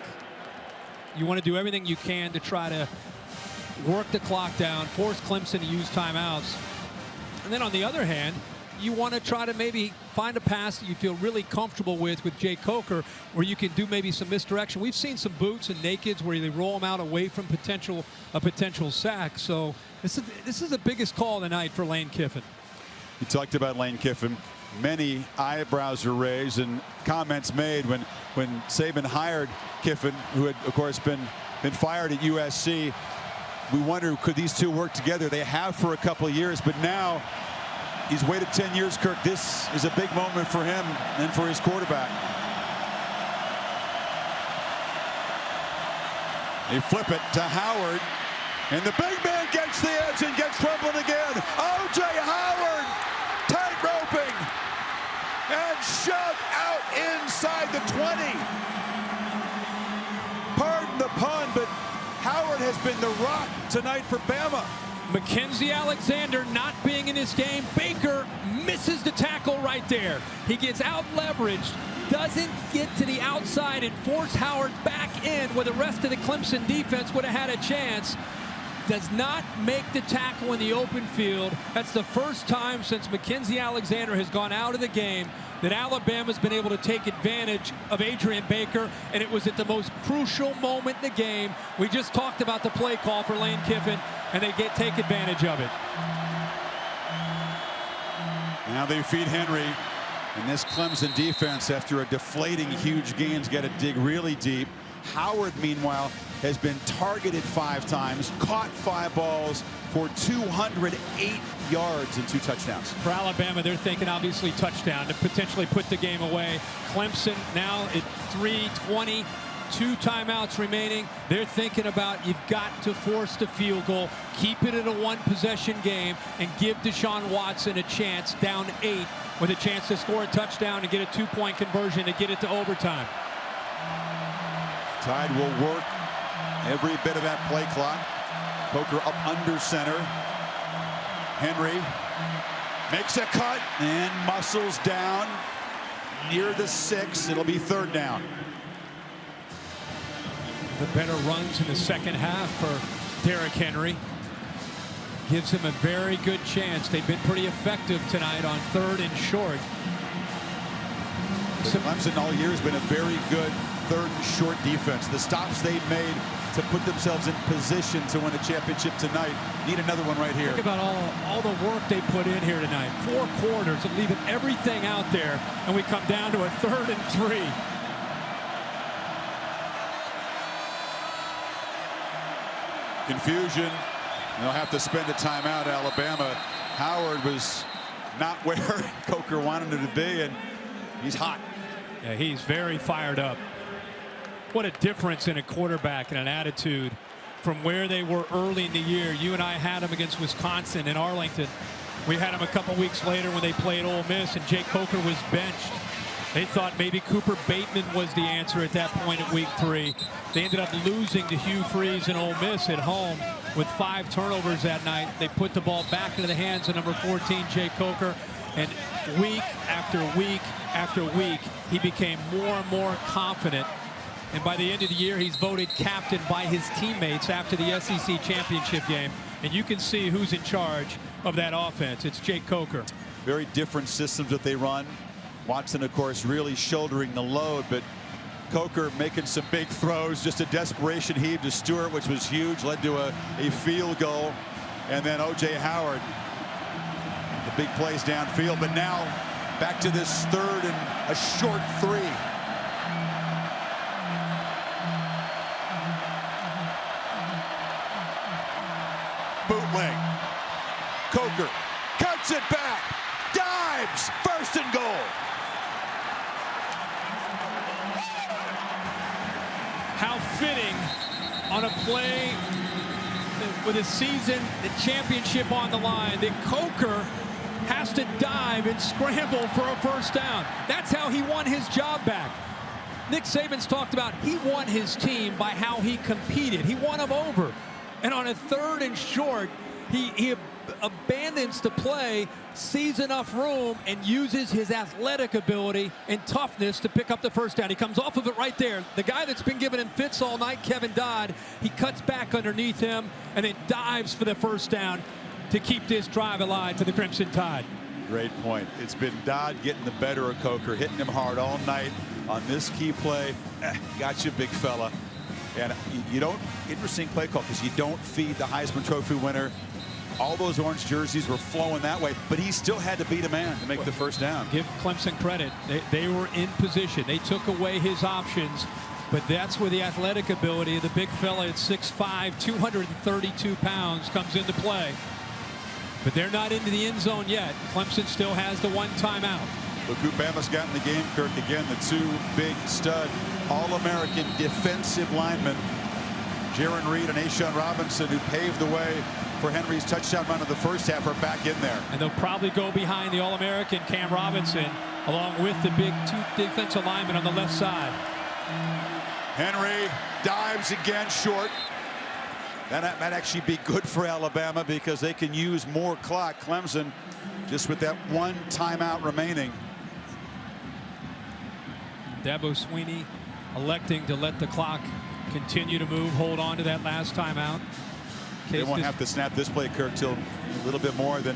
You want to do everything you can to try to work the clock down, force Clemson to use timeouts. And then on the other hand, you want to try to maybe find a pass that you feel really comfortable with Jake Coker, where you can do maybe some misdirection. We've seen some boots and nakeds where they roll them out away from a potential sack. So this is the biggest call tonight for Lane Kiffin. You talked about Lane Kiffin. Many eyebrows were raised and comments made when Saban hired Kiffin, who had, of course, been fired at USC. We wonder, could these two work together? They have for a couple of years, but now he's waited 10 years, Kirk. This is a big moment for him and for his quarterback. They flip it to Howard, and the big man gets the edge and gets crumbled again. O.J. Howard tight-roping and shoved out inside the 20. Pardon the pun, but Howard has been the rock tonight for Bama. Mackenzie Alexander not being in this game. Baker misses the tackle right there. He gets out leveraged, doesn't get to the outside and force Howard back in where the rest of the Clemson defense would have had a chance. Does not make the tackle in the open field. That's the first time since Mackenzie Alexander has gone out of the game that Alabama's been able to take advantage of Adrian Baker, and it was at the most crucial moment in the game. We just talked about the play call for Lane Kiffin, and they take advantage of it. Now they feed Henry, and this Clemson defense, after a deflating huge gains, got to dig really deep. Howard, meanwhile, has been targeted 5 times, caught 5 balls for 208 yards and 2 touchdowns. For Alabama, they're thinking obviously touchdown to potentially put the game away. Clemson now at 3:20, 2 timeouts remaining. They're thinking about, you've got to force the field goal, keep it at a 1-possession game, and give Deshaun Watson a chance, down 8, with a chance to score a touchdown and get a 2-point conversion to get it to overtime. Tide will work every bit of that play clock. Coker up under center. Henry makes a cut and muscles down near the 6. It'll be 3rd down. The better runs in the second half for Derrick Henry. Gives him a very good chance. They've been pretty effective tonight on 3rd and short. Clemson all year has been a very good 3rd and short defense. The stops they've made to put themselves in position to win a championship tonight. Need another one right here. Think about all the work they put in here tonight. 4 quarters of leaving everything out there, and we come down to a 3rd and 3. Confusion. They'll have to spend a timeout. Alabama. Howard was not where Coker wanted him to be, and he's hot. Yeah, he's very fired up. What a difference in a quarterback and an attitude from where they were early in the year. You and I had them against Wisconsin in Arlington. We had them a couple weeks later when they played Ole Miss, and Jake Coker was benched. They thought maybe Cooper Bateman was the answer at that point in week 3. They ended up losing to Hugh Freeze and Ole Miss at home with 5 turnovers that night. They put the ball back into the hands of number 14, Jake Coker, and week after week after week, he became more and more confident. And by the end of the year, he's voted captain by his teammates after the SEC championship game. And you can see who's in charge of that offense. It's Jake Coker. Very different systems that they run. Watson, of course, really shouldering the load, but Coker making some big throws. Just a desperation heave to Stewart, which was huge, led to a field goal. And then O.J. Howard, the big plays downfield. But now back to this 3rd and a short 3. Bootleg. Coker cuts it back. Dives. 1st and goal. How fitting on a play with a season, the championship on the line, that Coker has to dive and scramble for a 1st down. That's how he won his job back. Nick Saban's talked about he won his team by how he competed. He won them over. And on a 3rd and short, he abandons the play, sees enough room, and uses his athletic ability and toughness to pick up the 1st down. He comes off of it right there. The guy that's been giving him fits all night, Kevin Dodd, he cuts back underneath him and then dives for the 1st down to keep this drive alive for the Crimson Tide. Great point. It's been Dodd getting the better of Coker, hitting him hard all night on this key play. Got you, big fella. And you don't, interesting play call, because you don't feed the Heisman Trophy winner. All those orange jerseys were flowing that way, but he still had to beat a man to make the 1st down. Give Clemson credit. They were in position. They took away his options, but that's where the athletic ability of the big fella at 6'5", 232 pounds comes into play. But they're not into the end zone yet. Clemson still has the 1 timeout. Look who Bama's got in the game, Kirk. Again, the 2 big stud All-American defensive linemen, Jaron Reed and Ashawn Robinson, who paved the way for Henry's touchdown run of the 1st half, are back in there. And they'll probably go behind the All-American Cam Robinson, along with the big 2 defensive linemen on the left side. Henry dives again short. That might actually be good for Alabama because they can use more clock. Clemson just with that one timeout remaining. Dabo Swinney electing to let the clock continue to move, hold on to that last timeout. They won't have to snap this play, Kirk, till a little bit more than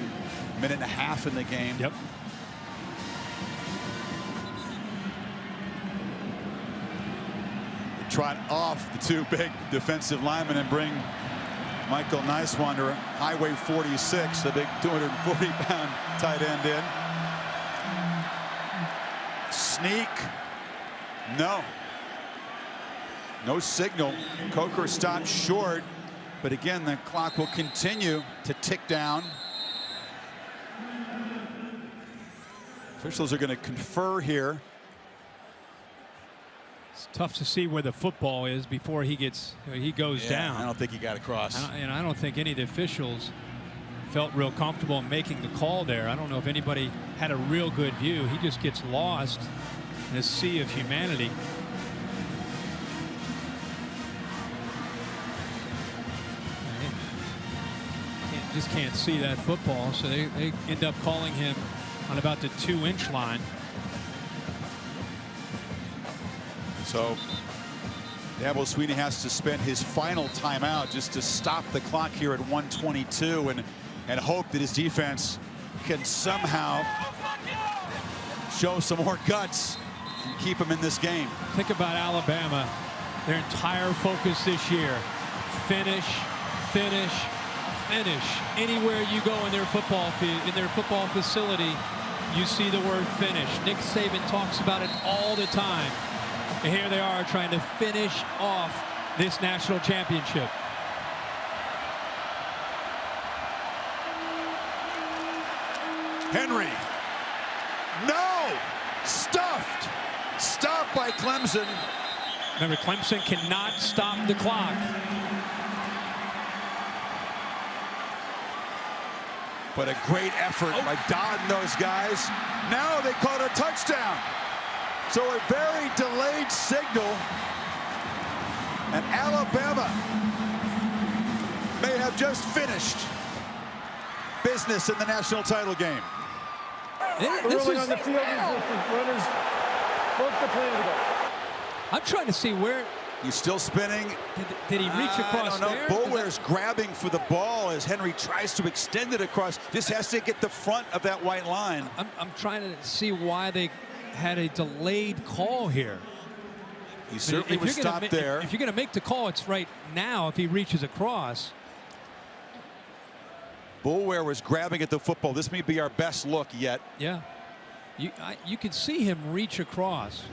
a minute and a half in the game. Yep. Trot off the two big defensive linemen and bring Michael Niswander, Highway 46, the big 240-pound tight end in. Sneak. No. No signal. Coker stopped short, but again, the clock will continue to tick down. Officials are going to confer here. It's tough to see where the football is before he goes down. I don't think he got across. I don't think any of the officials felt real comfortable in making the call there. I don't know if anybody had a real good view. He just gets lost in a sea of humanity. Just can't see that football, so they end up calling him on about the 2-inch line. So Dabo Swinney has to spend his final timeout just to stop the clock here at 1:22 and hope that his defense can somehow show some more guts and keep him in this game. Think about Alabama. Their entire focus this year: finish, finish, finish. Anywhere you go in their football field, in their football facility, you see the word finish. Nick Saban talks about it all the time. And here they are trying to finish off this national championship. Henry. No! Stuffed. Stopped by Clemson. Remember, Clemson cannot stop the clock. But a great effort by Dodd and those guys. Now they call it a touchdown. So a very delayed signal. And Alabama may have just finished business in the national title game. This is, on the field, runners broke the play to go. I'm trying to see where. He's still spinning. Did he reach across I don't know. there? Boulware's grabbing for the ball as Henry tries to extend it across. Just has to get the front of that white line. I'm trying to see why they had a delayed call here. He certainly was stopped there. If you're going to make the call, it's right now if he reaches across. Boulware was grabbing at the football. This may be our best look yet. Yeah. You can see him reach across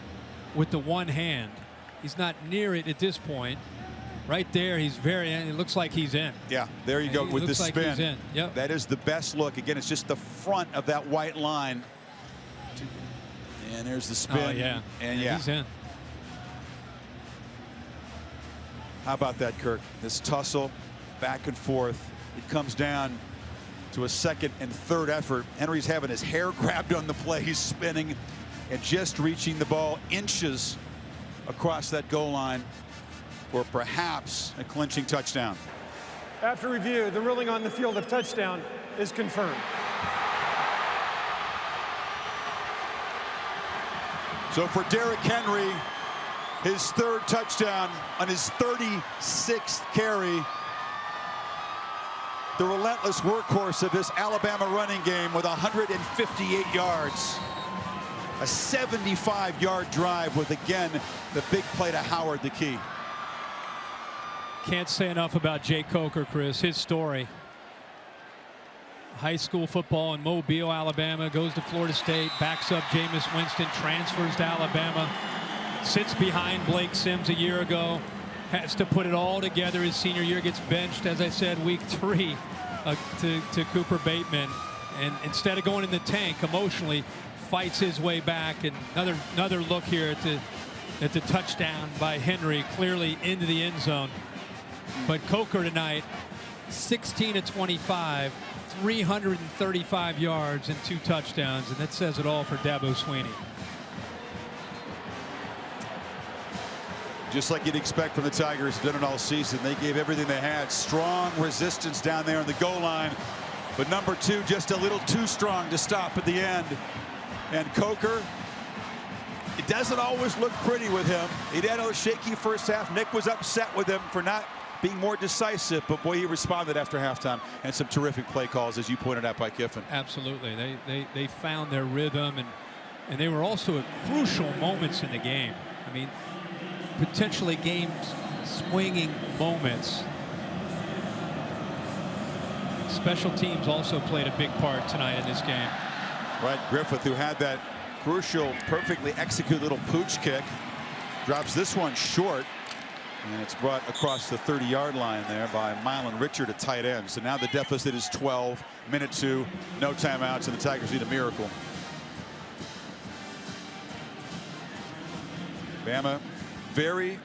with the one hand. He's not near it at this point. Right there, he's it looks like he's in. Yeah, there you go with the spin. Like he's in. Yep. That is the best look. Again, it's just the front of that white line. And there's the spin. Oh, yeah. And yeah. He's in. How about that, Kirk? This tussle back and forth. It comes down to a second and third effort. Henry's having his hair grabbed on the play. He's spinning and just reaching the ball inches across that goal line for perhaps a clinching touchdown. After review, the ruling on the field of touchdown is confirmed. So for Derrick Henry, his third touchdown on his 36th carry. The relentless workhorse of this Alabama running game with 158 yards. A 75-yard drive with, again, the big play to Howard, the key. Can't say enough about Jay Coker, Chris. His story. High school football in Mobile, Alabama, goes to Florida State, backs up Jameis Winston, transfers to Alabama, sits behind Blake Sims a year ago, has to put it all together his senior year, gets benched, as I said, week 3 to Cooper Bateman, and instead of going in the tank emotionally, fights his way back. And another look here at the touchdown by Henry, clearly into the end zone. But Coker tonight, 16 of 25, 335 yards and 2 touchdowns, and that says it all for Dabo Swinney. just like you'd expect from the Tigers, done it all season. They gave everything they had. Strong resistance down there on the goal line. But number 2 just a little too strong to stop at the end. And Coker, it doesn't always look pretty with him. He had a shaky first half. Nick was upset with him for not being more decisive, but boy, he responded after halftime, and some terrific play calls, as you pointed out, by Kiffin. Absolutely. They found their rhythm, and they were also at crucial moments in the game. I mean, potentially game swinging moments. Special teams also played a big part tonight in this game. Right, Griffith, who had that crucial, perfectly executed little pooch kick, drops this one short, and it's brought across the 30-yard line there by Mylan Richard, a tight end. So now the deficit is 12, minute 2, no timeouts, and the Tigers need a miracle. Bama very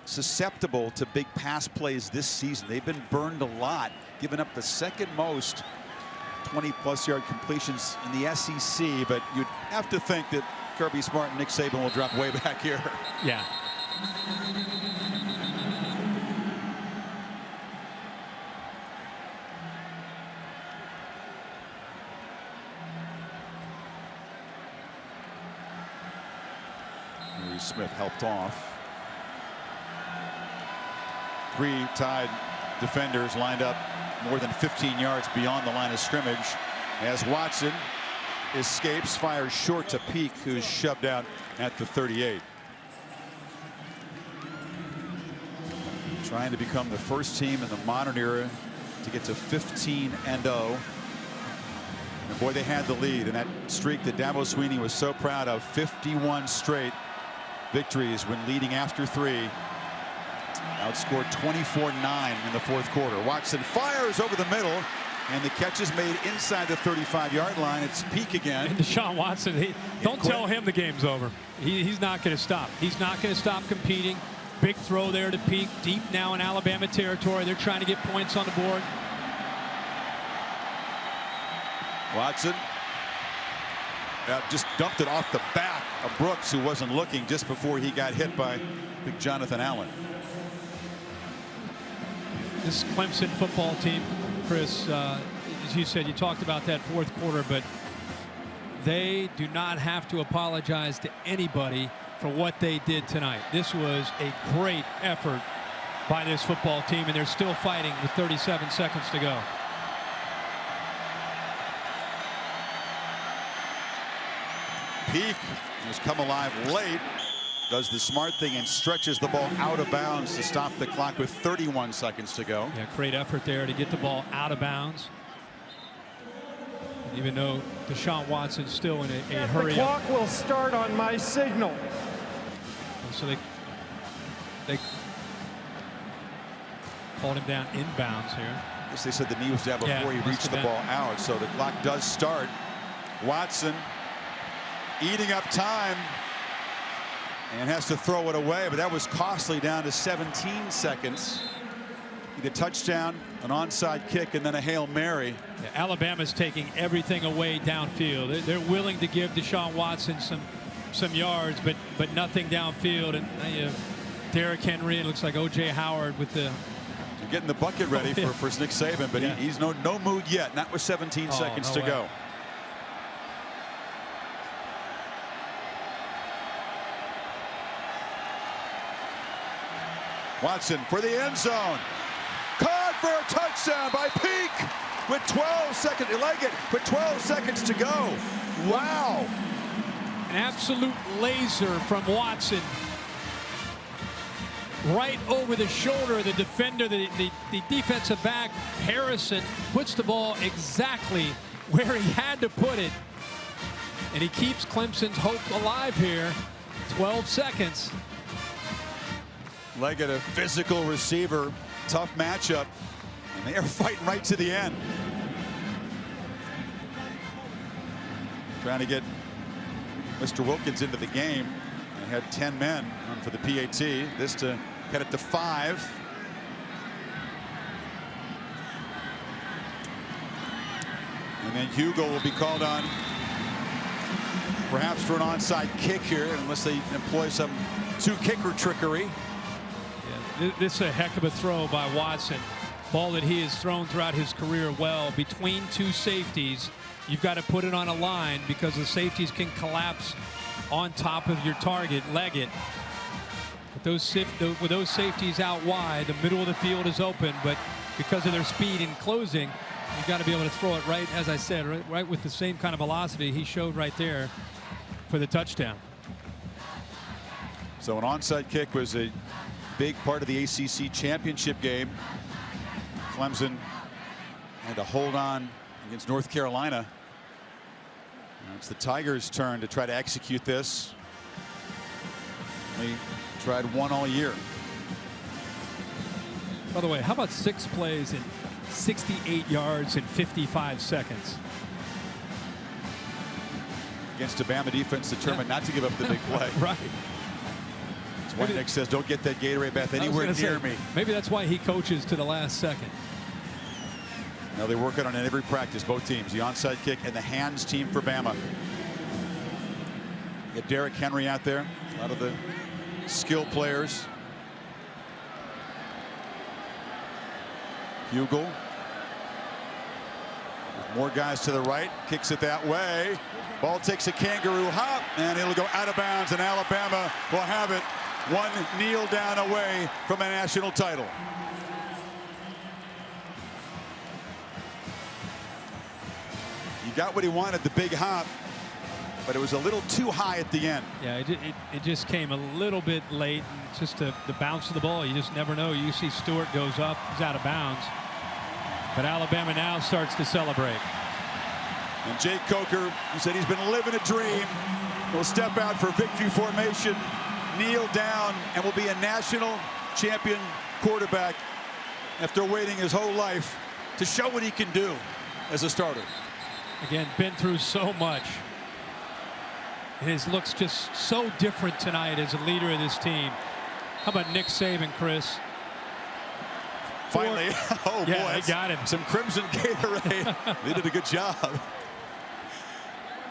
susceptible to big pass plays this season. They've been burned a lot, giving up the second most 20-plus yard completions in the SEC, but you'd have to think that Kirby Smart and Nick Saban will drop way back here. Yeah. Smith helped off. 3 tied defenders lined up more than 15 yards beyond the line of scrimmage as Watson escapes, fires short to Peak, who's shoved out at the 38. Trying to become the first team in the modern era to get to 15-0. And boy, they had the lead in that streak that Dabo Swinney was so proud of. 51 straight victories when leading after 3. Outscored 24-9 in the 4th quarter. Watson fires over the middle, and the catch is made inside the 35-yard line. It's Peak again. And Deshaun Watson, don't tell him the game's over. He's not going to stop. He's not going to stop competing. Big throw there to Peak, deep now in Alabama territory. They're trying to get points on the board. Watson just dumped it off the back of Brooks, who wasn't looking, just before he got hit by big Jonathan Allen. This Clemson football team, Chris, as you said, you talked about that 4th quarter, but they do not have to apologize to anybody for what they did tonight. This was a great effort by this football team, and they're still fighting with 37 seconds to go. Peak has come alive late, does the smart thing and stretches the ball out of bounds to stop the clock with 31 seconds to go. Yeah, great effort there to get the ball out of bounds. Even though Deshaun Watson's still in a hurry. The clock will start on my signal. And so they called him down inbounds here. I guess they said the knee was down before he reached the ball out, so the clock does start. Watson eating up time and has to throw it away, but that was costly, down to 17 seconds. The touchdown, an onside kick, and then a Hail Mary. Yeah, Alabama's taking everything away downfield. They're willing to give Deshaun Watson some yards, but nothing downfield. And you have Derrick Henry, it looks like O.J. Howard with the getting the bucket ready for Nick Saban, but yeah. he's no mood yet. Not with 17 seconds to go. Watson for the end zone. Caught for a touchdown by Peak with 12 seconds. Leggett with 12 seconds to go. Wow. An absolute laser from Watson. Right over the shoulder of the defender, the defensive back, Harrison, puts the ball exactly where he had to put it. And he keeps Clemson's hope alive here. 12 seconds. Leggett, a physical receiver, tough matchup, and they are fighting right to the end. Trying to get Mr. Wilkins into the game, and had 10 men on for the PAT. This to get it to 5. And then Hugo will be called on perhaps for an onside kick here, unless they employ some two-kicker trickery. Yeah, this is a heck of a throw by Watson. Ball that he has thrown throughout his career well between two safeties. You've got to put it on a line because the safeties can collapse on top of your target, leg it. With those safeties out wide, the middle of the field is open, but because of their speed in closing, you've got to be able to throw it right, as I said, right with the same kind of velocity he showed right there for the touchdown. So an onside kick was a big part of the ACC championship game. Clemson had to hold on against North Carolina. Now it's the Tigers' turn to try to execute this. They tried one all year. By the way, how about 6 plays in 68 yards in 55 seconds? Against a Bama defense determined not to give up the big play. Right. That's why Nick says, don't get that Gatorade bath anywhere near me. Maybe that's why he coaches to the last second. Now they work it on in every practice, both teams, the onside kick and the hands team for Bama. You got Derrick Henry out there, a lot of the skill players. Hugel. More guys to the right, kicks it that way. Ball takes a kangaroo hop, and it'll go out of bounds, and Alabama will have it one kneel down away from a national title. He got what he wanted, the big hop, but it was a little too high at the end. Yeah, it just came a little bit late. And just the bounce of the ball, you just never know. You see Stewart goes up, he's out of bounds. But Alabama now starts to celebrate. And Jake Coker, who said he's been living a dream, will step out for victory formation, kneel down, and will be a national champion quarterback after waiting his whole life to show what he can do as a starter. Again, been through so much. His looks just so different tonight as a leader of this team. How about Nick Saban, Chris? Finally, oh yeah, boy, they got him. Some Crimson Gatorade. They did a good job.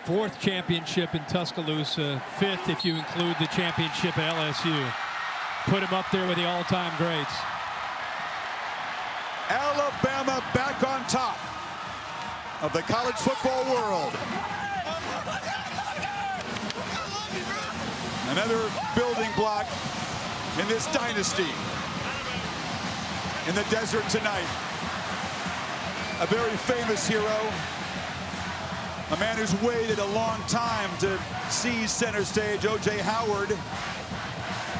4th championship in Tuscaloosa, 5th if you include the championship at LSU. Put him up there with the all-time greats. Alabama back on top of the college football world. Another building block in this dynasty. In the desert tonight, a very famous hero, a man who's waited a long time to seize center stage, O.J. Howard.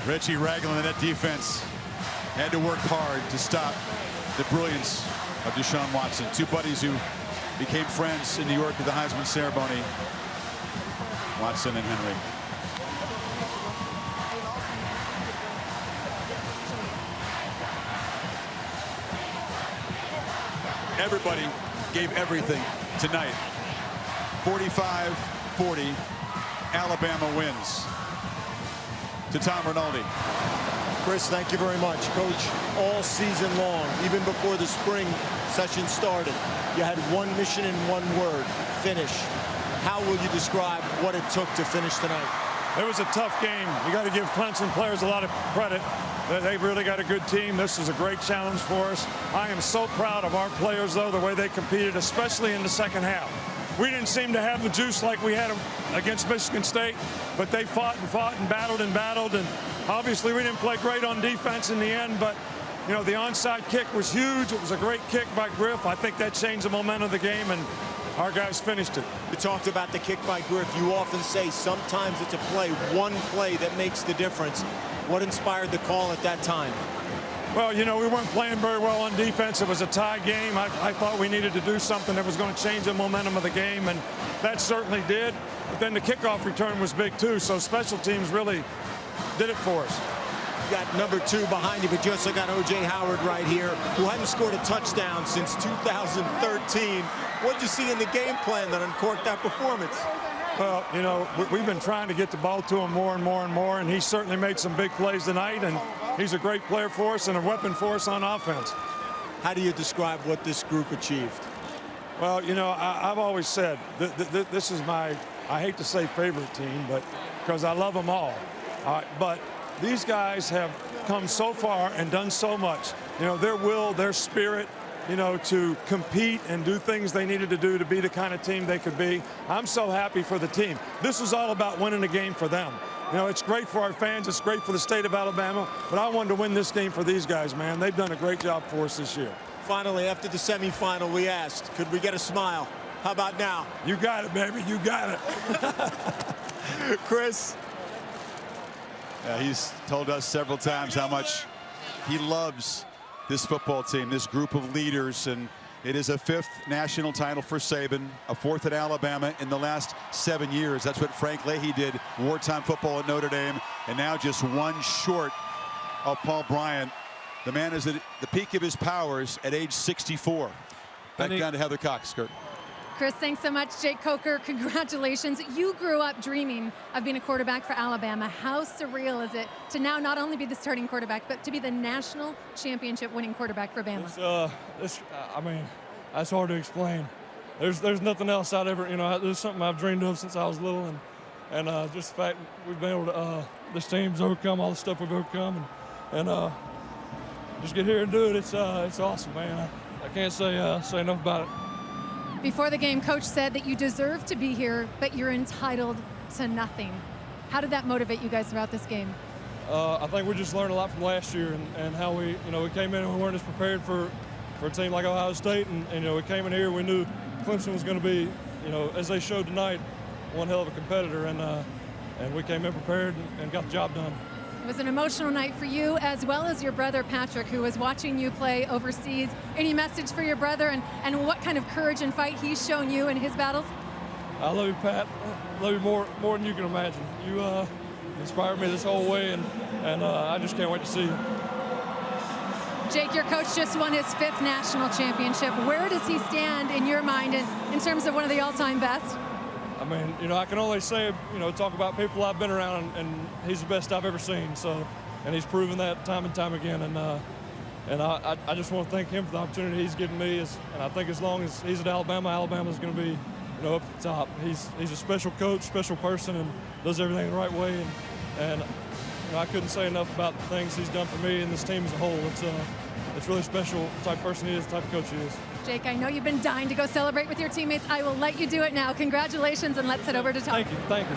Reggie Ragland in that defense had to work hard to stop the brilliance of Deshaun Watson. Two buddies who became friends in New York at the Heisman ceremony, Watson and Henry. Everybody gave everything tonight. 45-40, Alabama wins. To Tom Rinaldi. Chris, thank you very much. Coach, all season long, even before the spring session started, you had one mission and one word: finish. How will you describe what it took to finish tonight? It was a tough game. You got to give Clemson players a lot of credit. They've really got a good team. This is a great challenge for us. I am so proud of our players, though, the way they competed, especially in the second half. We didn't seem to have the juice like we had against Michigan State, but they fought and battled, and obviously we didn't play great on defense in the end, but you know, the onside kick was huge. It was a great kick by Griff. I think that changed the momentum of the game, and our guys finished it. You talked about the kick by Griff. You often say sometimes it's a play, one play that makes the difference. What inspired the call at that time? Well, you know, we weren't playing very well on defense. It was a tie game. I thought we needed to do something that was going to change the momentum of the game, and that certainly did. But then the kickoff return was big, too, so special teams really did it for us. You got number 2 behind you, but you also got O.J. Howard right here, who hadn't scored a touchdown since 2013. What did you see in the game plan that uncorked that performance? Well, you know, we've been trying to get the ball to him more and more, and he certainly made some big plays tonight, and he's a great player for us and a weapon for us on offense. How do you describe what this group achieved? Well, you know, I've always said this is my I hate to say favorite team, but because I love them all. But these guys have come so far and done so much. You know, their will, their spirit, you know, to compete and do things they needed to do to be the kind of team they could be. I'm so happy for the team. This is all about winning a game for them. You know, it's great for our fans. It's great for the state of Alabama. But I wanted to win this game for these guys, man. They've done a great job for us this year. Finally, after the semifinal, we asked, could we get a smile? How about now? You got it, baby. You got it. Chris? He's told us several times how much he loves this football team, this group of leaders, and it is a 5th national title for Saban, a 4th at Alabama in the last 7 years. That's what Frank Leahy did, wartime football at Notre Dame, and now just one short of Paul Bryant. The man is at the peak of his powers at age 64. Back down to Heather Cox, Kurt. Chris, thanks so much. Jake Coker, congratulations. You grew up dreaming of being a quarterback for Alabama. How surreal is it to now not only be the starting quarterback, but to be the national championship winning quarterback for Bama? I mean, that's hard to explain. There's nothing else I'd ever, you know, this is something I've dreamed of since I was little, and just the fact we've been able to, this team's overcome all the stuff we've overcome, and just get here and do it. It's awesome, man. I can't say enough about it. Before the game, Coach said that you deserve to be here, but you're entitled to nothing. How did that motivate you guys throughout this game? I think we just learned a lot from last year and how we came in and we weren't as prepared for a team like Ohio State, and you know, we came in here, we knew Clemson was going to be, you know, as they showed tonight, one hell of a competitor, and we came in prepared and got the job done. It was an emotional night for you as well as your brother Patrick, who was watching you play overseas. Any message for your brother and what kind of courage and fight he's shown you in his battles? I love you, Pat. I love you more than you can imagine. You inspired me this whole way, and I just can't wait to see you. Jake, your coach just won his 5th national championship. Where does he stand in your mind in terms of one of the all-time best? I mean, you know, I can only say, you know, talk about people I've been around, and he's the best I've ever seen. So, and he's proven that time and time again. And I just want to thank him for the opportunity he's given me. And I think as long as he's at Alabama, Alabama's going to be, you know, up at the top. He's a special coach, special person, and does everything the right way. And you know, I couldn't say enough about the things he's done for me and this team as a whole. It's really special the type of person he is, the type of coach he is. Jake, I know you've been dying to go celebrate with your teammates. I will let you do it now. Congratulations, and let's head over to Tom. Thank you.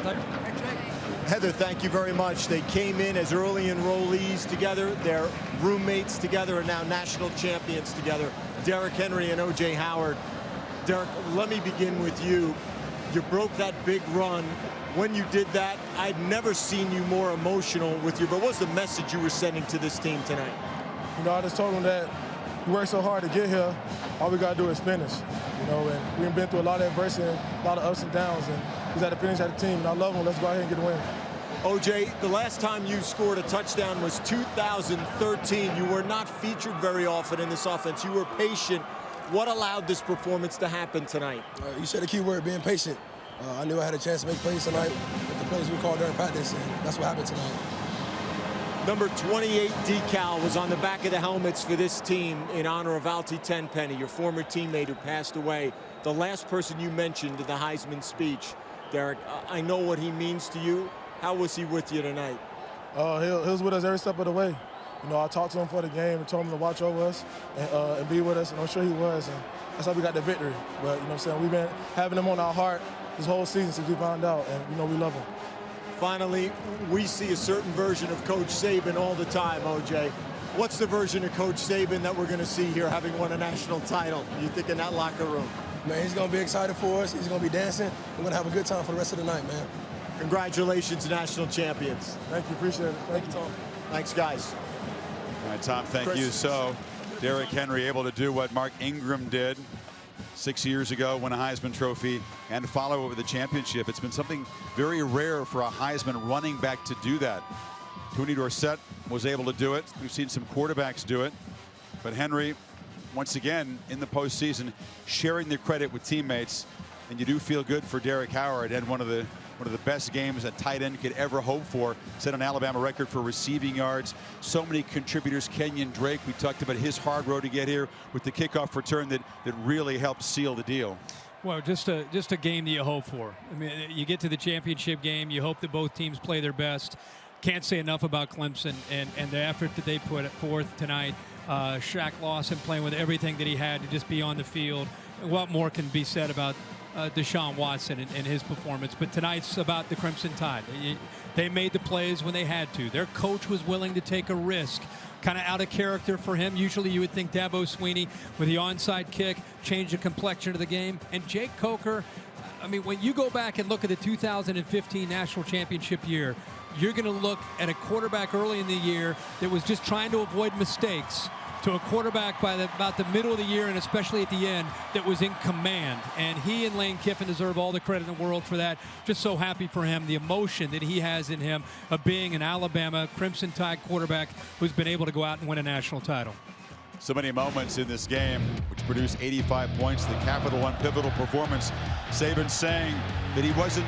Heather, thank you very much. They came in as early enrollees together. They're roommates together and now national champions together. Derrick Henry and O.J. Howard. Derrick, let me begin with you. You broke that big run. When you did that, I'd never seen you more emotional with you. But what was the message you were sending to this team tonight? You know, I just told them that we worked so hard to get here. All we got to do is finish. You know, and we've been through a lot of adversity, a lot of ups and downs, and we got to finish as a team. And I love them. Let's go ahead and get a win. O.J., the last time you scored a touchdown was 2013. You were not featured very often in this offense. You were patient. What allowed this performance to happen tonight? You said the key word, being patient. I knew I had a chance to make plays tonight with the plays we called during practice, and that's what happened tonight. Number 28 decal was on the back of the helmets for this team in honor of Altie Tenpenny, your former teammate who passed away. The last person you mentioned in the Heisman speech. Derrick, I know what he means to you. How was he with you tonight? He was with us every step of the way. You know, I talked to him for the game and told him to watch over us and be with us, and I'm sure he was. And that's how we got the victory. But, you know what I'm saying, we've been having him on our heart this whole season since we found out, and, you know, we love him. Finally, we see a certain version of Coach Saban all the time, O.J. What's the version of Coach Saban that we're going to see here having won a national title, you think, in that locker room? Man, he's going to be excited for us. He's going to be dancing. We're going to have a good time for the rest of the night, man. Congratulations, national champions. Thank you. Appreciate it. Thank you, Tom. Thanks, guys. All right, Tom, thank Chris. you. So, Derrick Henry able to do what Mark Ingram did 6 years ago, win a Heisman Trophy, and follow it with a championship. It's been something very rare for a Heisman running back to do that. Tony Dorsett was able to do it. We've seen some quarterbacks do it. But Henry, once again, in the postseason, sharing the credit with teammates. And you do feel good for Derrick Howard, and one of the best games a tight end could ever hope for. Set an Alabama record for receiving yards. So many contributors. Kenyon Drake, we talked about his hard road to get here with the kickoff return that really helped seal the deal. Well, just a game that you hope for. I mean, you get to the championship game, you hope that both teams play their best. Can't say enough about Clemson and the effort that they put forth tonight. Shaq Lawson playing with everything that he had to just be on the field. What more can be said about Deshaun Watson and his performance? But tonight's about the Crimson Tide. They made the plays when they had to. Their coach was willing to take a risk. Kind of out of character for him. Usually you would think Dabo Sweeney with the onside kick changed the complexion of the game. And Jake Coker, I mean, when you go back and look at the 2015 National Championship year, you're going to look at a quarterback early in the year that was just trying to avoid mistakes to a quarterback by about the middle of the year, and especially at the end, that was in command. And he and Lane Kiffin deserve all the credit in the world for that. Just so happy for him, the emotion that he has in him of being an Alabama Crimson Tide quarterback who's been able to go out and win a national title. So many moments in this game which produced 85 points, the Capital One pivotal performance. Saban saying that he wasn't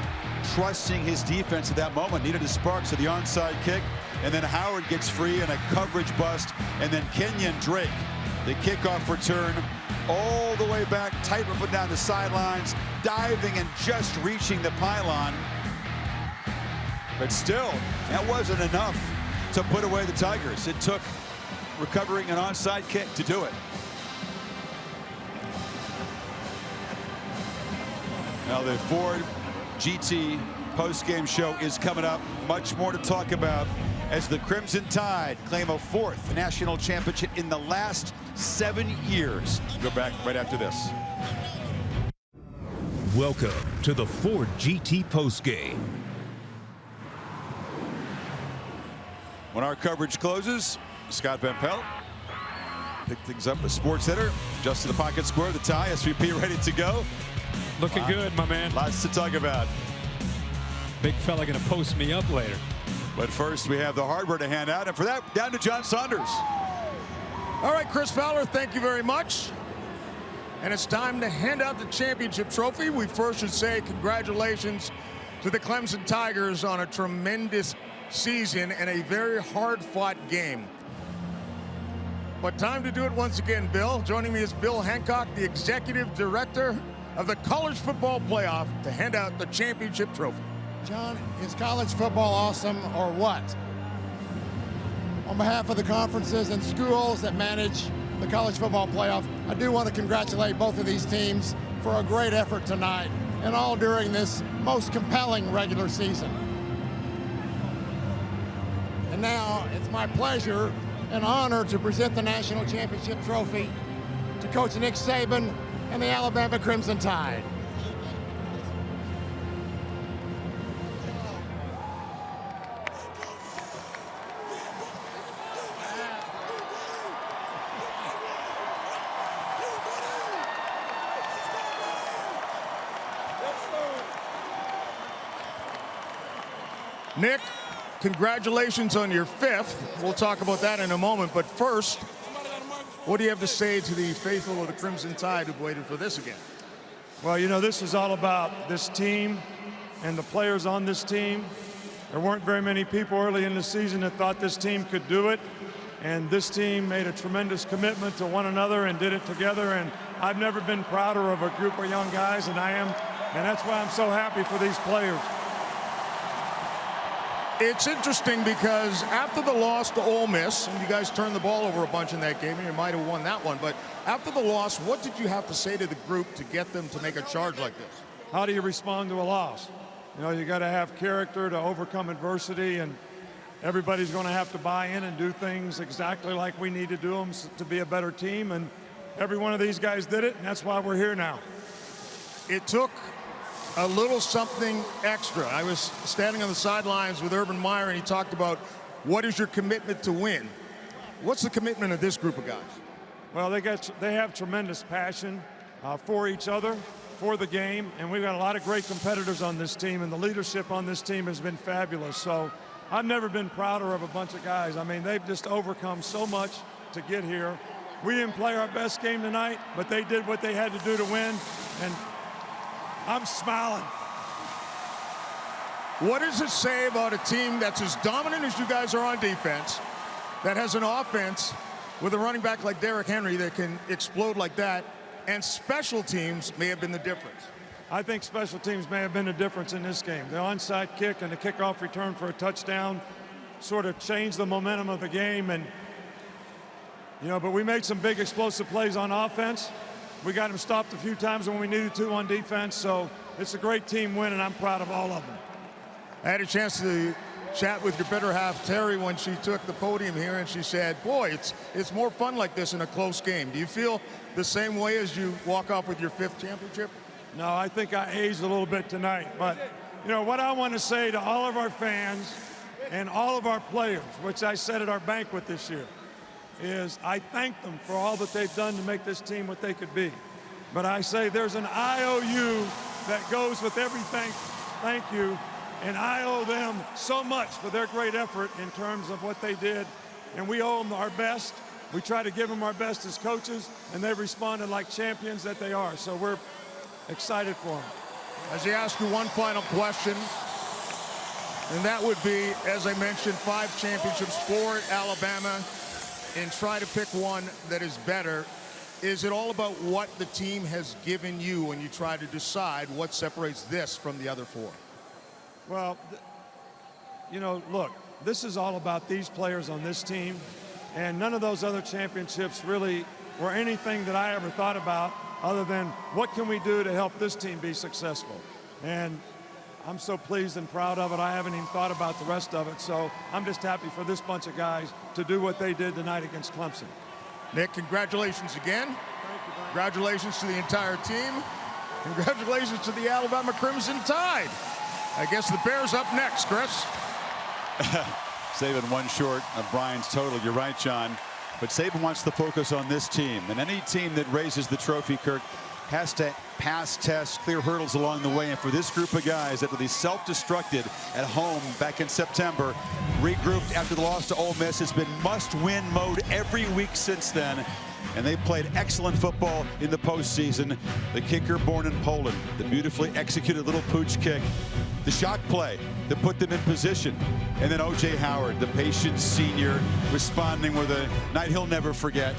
trusting his defense at that moment, needed a spark, so the onside kick, and then Howard gets free and a coverage bust, and then Kenyon Drake, the kickoff return all the way back, tightrope down the sidelines, diving and just reaching the pylon. But still, that wasn't enough to put away the Tigers. It took recovering an onside kick to do it. Now the Ford GT post-game show is coming up. Much more to talk about as the Crimson Tide claim a 4th national championship in the last 7 years. We'll go back right after this. Welcome to the Ford GT postgame. When our coverage closes, Scott Van Pelt pick things up at Sports Center. Just to the pocket square, the tie, SVP ready to go. Looking good, my man. Lots to talk about. Big fella gonna post me up later. But first, we have the hardware to hand out, and for that, down to John Saunders. All right, Chris Fowler, thank you very much. And it's time to hand out the championship trophy. We first should say congratulations to the Clemson Tigers on a tremendous season and a very hard-fought game. But time to do it once again, Bill. Joining me is Bill Hancock, the executive director of the College Football Playoff, to hand out the championship trophy. John, is college football awesome or what? On behalf of the conferences and schools that manage the College Football Playoff, I do want to congratulate both of these teams for a great effort tonight and all during this most compelling regular season. And now it's my pleasure and honor to present the National Championship Trophy to Coach Nick Saban and the Alabama Crimson Tide. Nick, congratulations on your 5th. We'll talk about that in a moment, but first, what do you have to say to the faithful of the Crimson Tide who've waited for this again? Well, you know, this is all about this team and the players on this team. There weren't very many people early in the season that thought this team could do it, and this team made a tremendous commitment to one another and did it together, and I've never been prouder of a group of young guys than I am, and that's why I'm so happy for these players. It's interesting because after the loss to Ole Miss, and you guys turned the ball over a bunch in that game, and you might have won that one, but after the loss, what did you have to say to the group to get them to make a charge like this? How do you respond to a loss? You know, you got to have character to overcome adversity, and everybody's going to have to buy in and do things exactly like we need to do them to be a better team, and every one of these guys did it, and that's why we're here now. It took a little something extra. I was standing on the sidelines with Urban Meyer, and he talked about what is your commitment to win. What's the commitment of this group of guys? Well, they have tremendous passion for each other, for the game, and we've got a lot of great competitors on this team, and the leadership on this team has been fabulous. So I've never been prouder of a bunch of guys. I mean, they've just overcome so much to get here. We didn't play our best game tonight, but they did what they had to do to win, and I'm smiling. What does it say about a team that's as dominant as you guys are on defense, that has an offense with a running back like Derrick Henry that can explode like that, and special teams may have been the difference. I think special teams may have been the difference in this game. The onside kick and the kickoff return for a touchdown sort of changed the momentum of the game. And, you know, but we made some big explosive plays on offense. We got them stopped a few times when we needed to on defense. So it's a great team win, and I'm proud of all of them. I had a chance to chat with your better half, Terry, when she took the podium here, and she said, boy, it's more fun like this in a close game. Do you feel the same way as you walk off with your 5th championship? No, I think I aged a little bit tonight. But, you know, what I want to say to all of our fans and all of our players, which I said at our banquet this year, is I thank them for all that they've done to make this team what they could be. But I say there's an IOU that goes with everything. Thank you. And I owe them so much for their great effort in terms of what they did. And we owe them our best. We try to give them our best as coaches, and they've responded like champions that they are. So we're excited for them. As I ask you one final question, and that would be, as I mentioned, 5 championships for Alabama, and try to pick one that is better. Is it all about what the team has given you when you try to decide what separates this from the other 4? Well, you know, look, this is all about these players on this team, and none of those other championships really were anything that I ever thought about other than what can we do to help this team be successful. And I'm so pleased and proud of it. I haven't even thought about the rest of it, so I'm just happy for this bunch of guys to do what they did tonight against Clemson. Nick, congratulations again. Congratulations to the entire team. Congratulations to the Alabama Crimson Tide. I guess the Bears up next, Chris. Saban one short of Brian's total. You're right, John. But Saban wants to focus on this team. And any team that raises the trophy, Kirk, has to pass tests, clear hurdles along the way. And for this group of guys that really self-destructed at home back in September, regrouped after the loss to Ole Miss, it's been must-win mode every week since then. And they played excellent football in the postseason. The kicker born in Poland, the beautifully executed little pooch kick, the shot play that put them in position. And then O.J. Howard, the patient senior, responding with a night he'll never forget.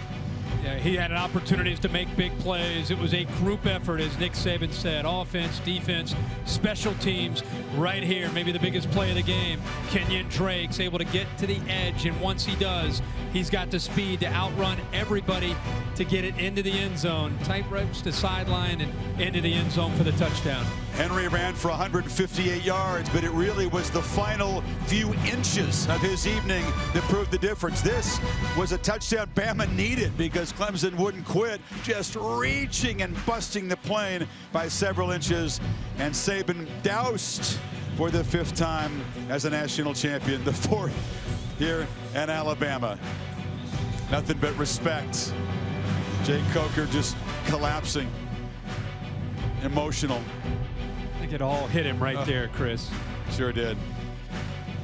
Yeah, he had opportunities to make big plays. It was a group effort, as Nick Saban said. Offense, defense, special teams right here. Maybe the biggest play of the game. Kenyon Drake's able to get to the edge, and once he does, he's got the speed to outrun everybody to get it into the end zone. Tight ropes to sideline and into the end zone for the touchdown. Henry ran for 158 yards, but it really was the final few inches of his evening that proved the difference. This was a touchdown Bama needed because Clemson wouldn't quit, just reaching and busting the plane by several inches. And Saban doused for the 5th time as a national champion, the 4th here in Alabama. Nothing but respect. Jake Coker just collapsing, emotional. I think it all hit him right there, Chris. Sure did.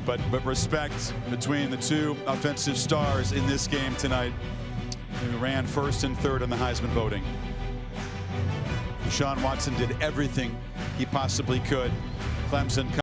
But respect between the 2 offensive stars in this game tonight, who ran 1st and 3rd in the Heisman voting. Deshaun Watson did everything he possibly could. Clemson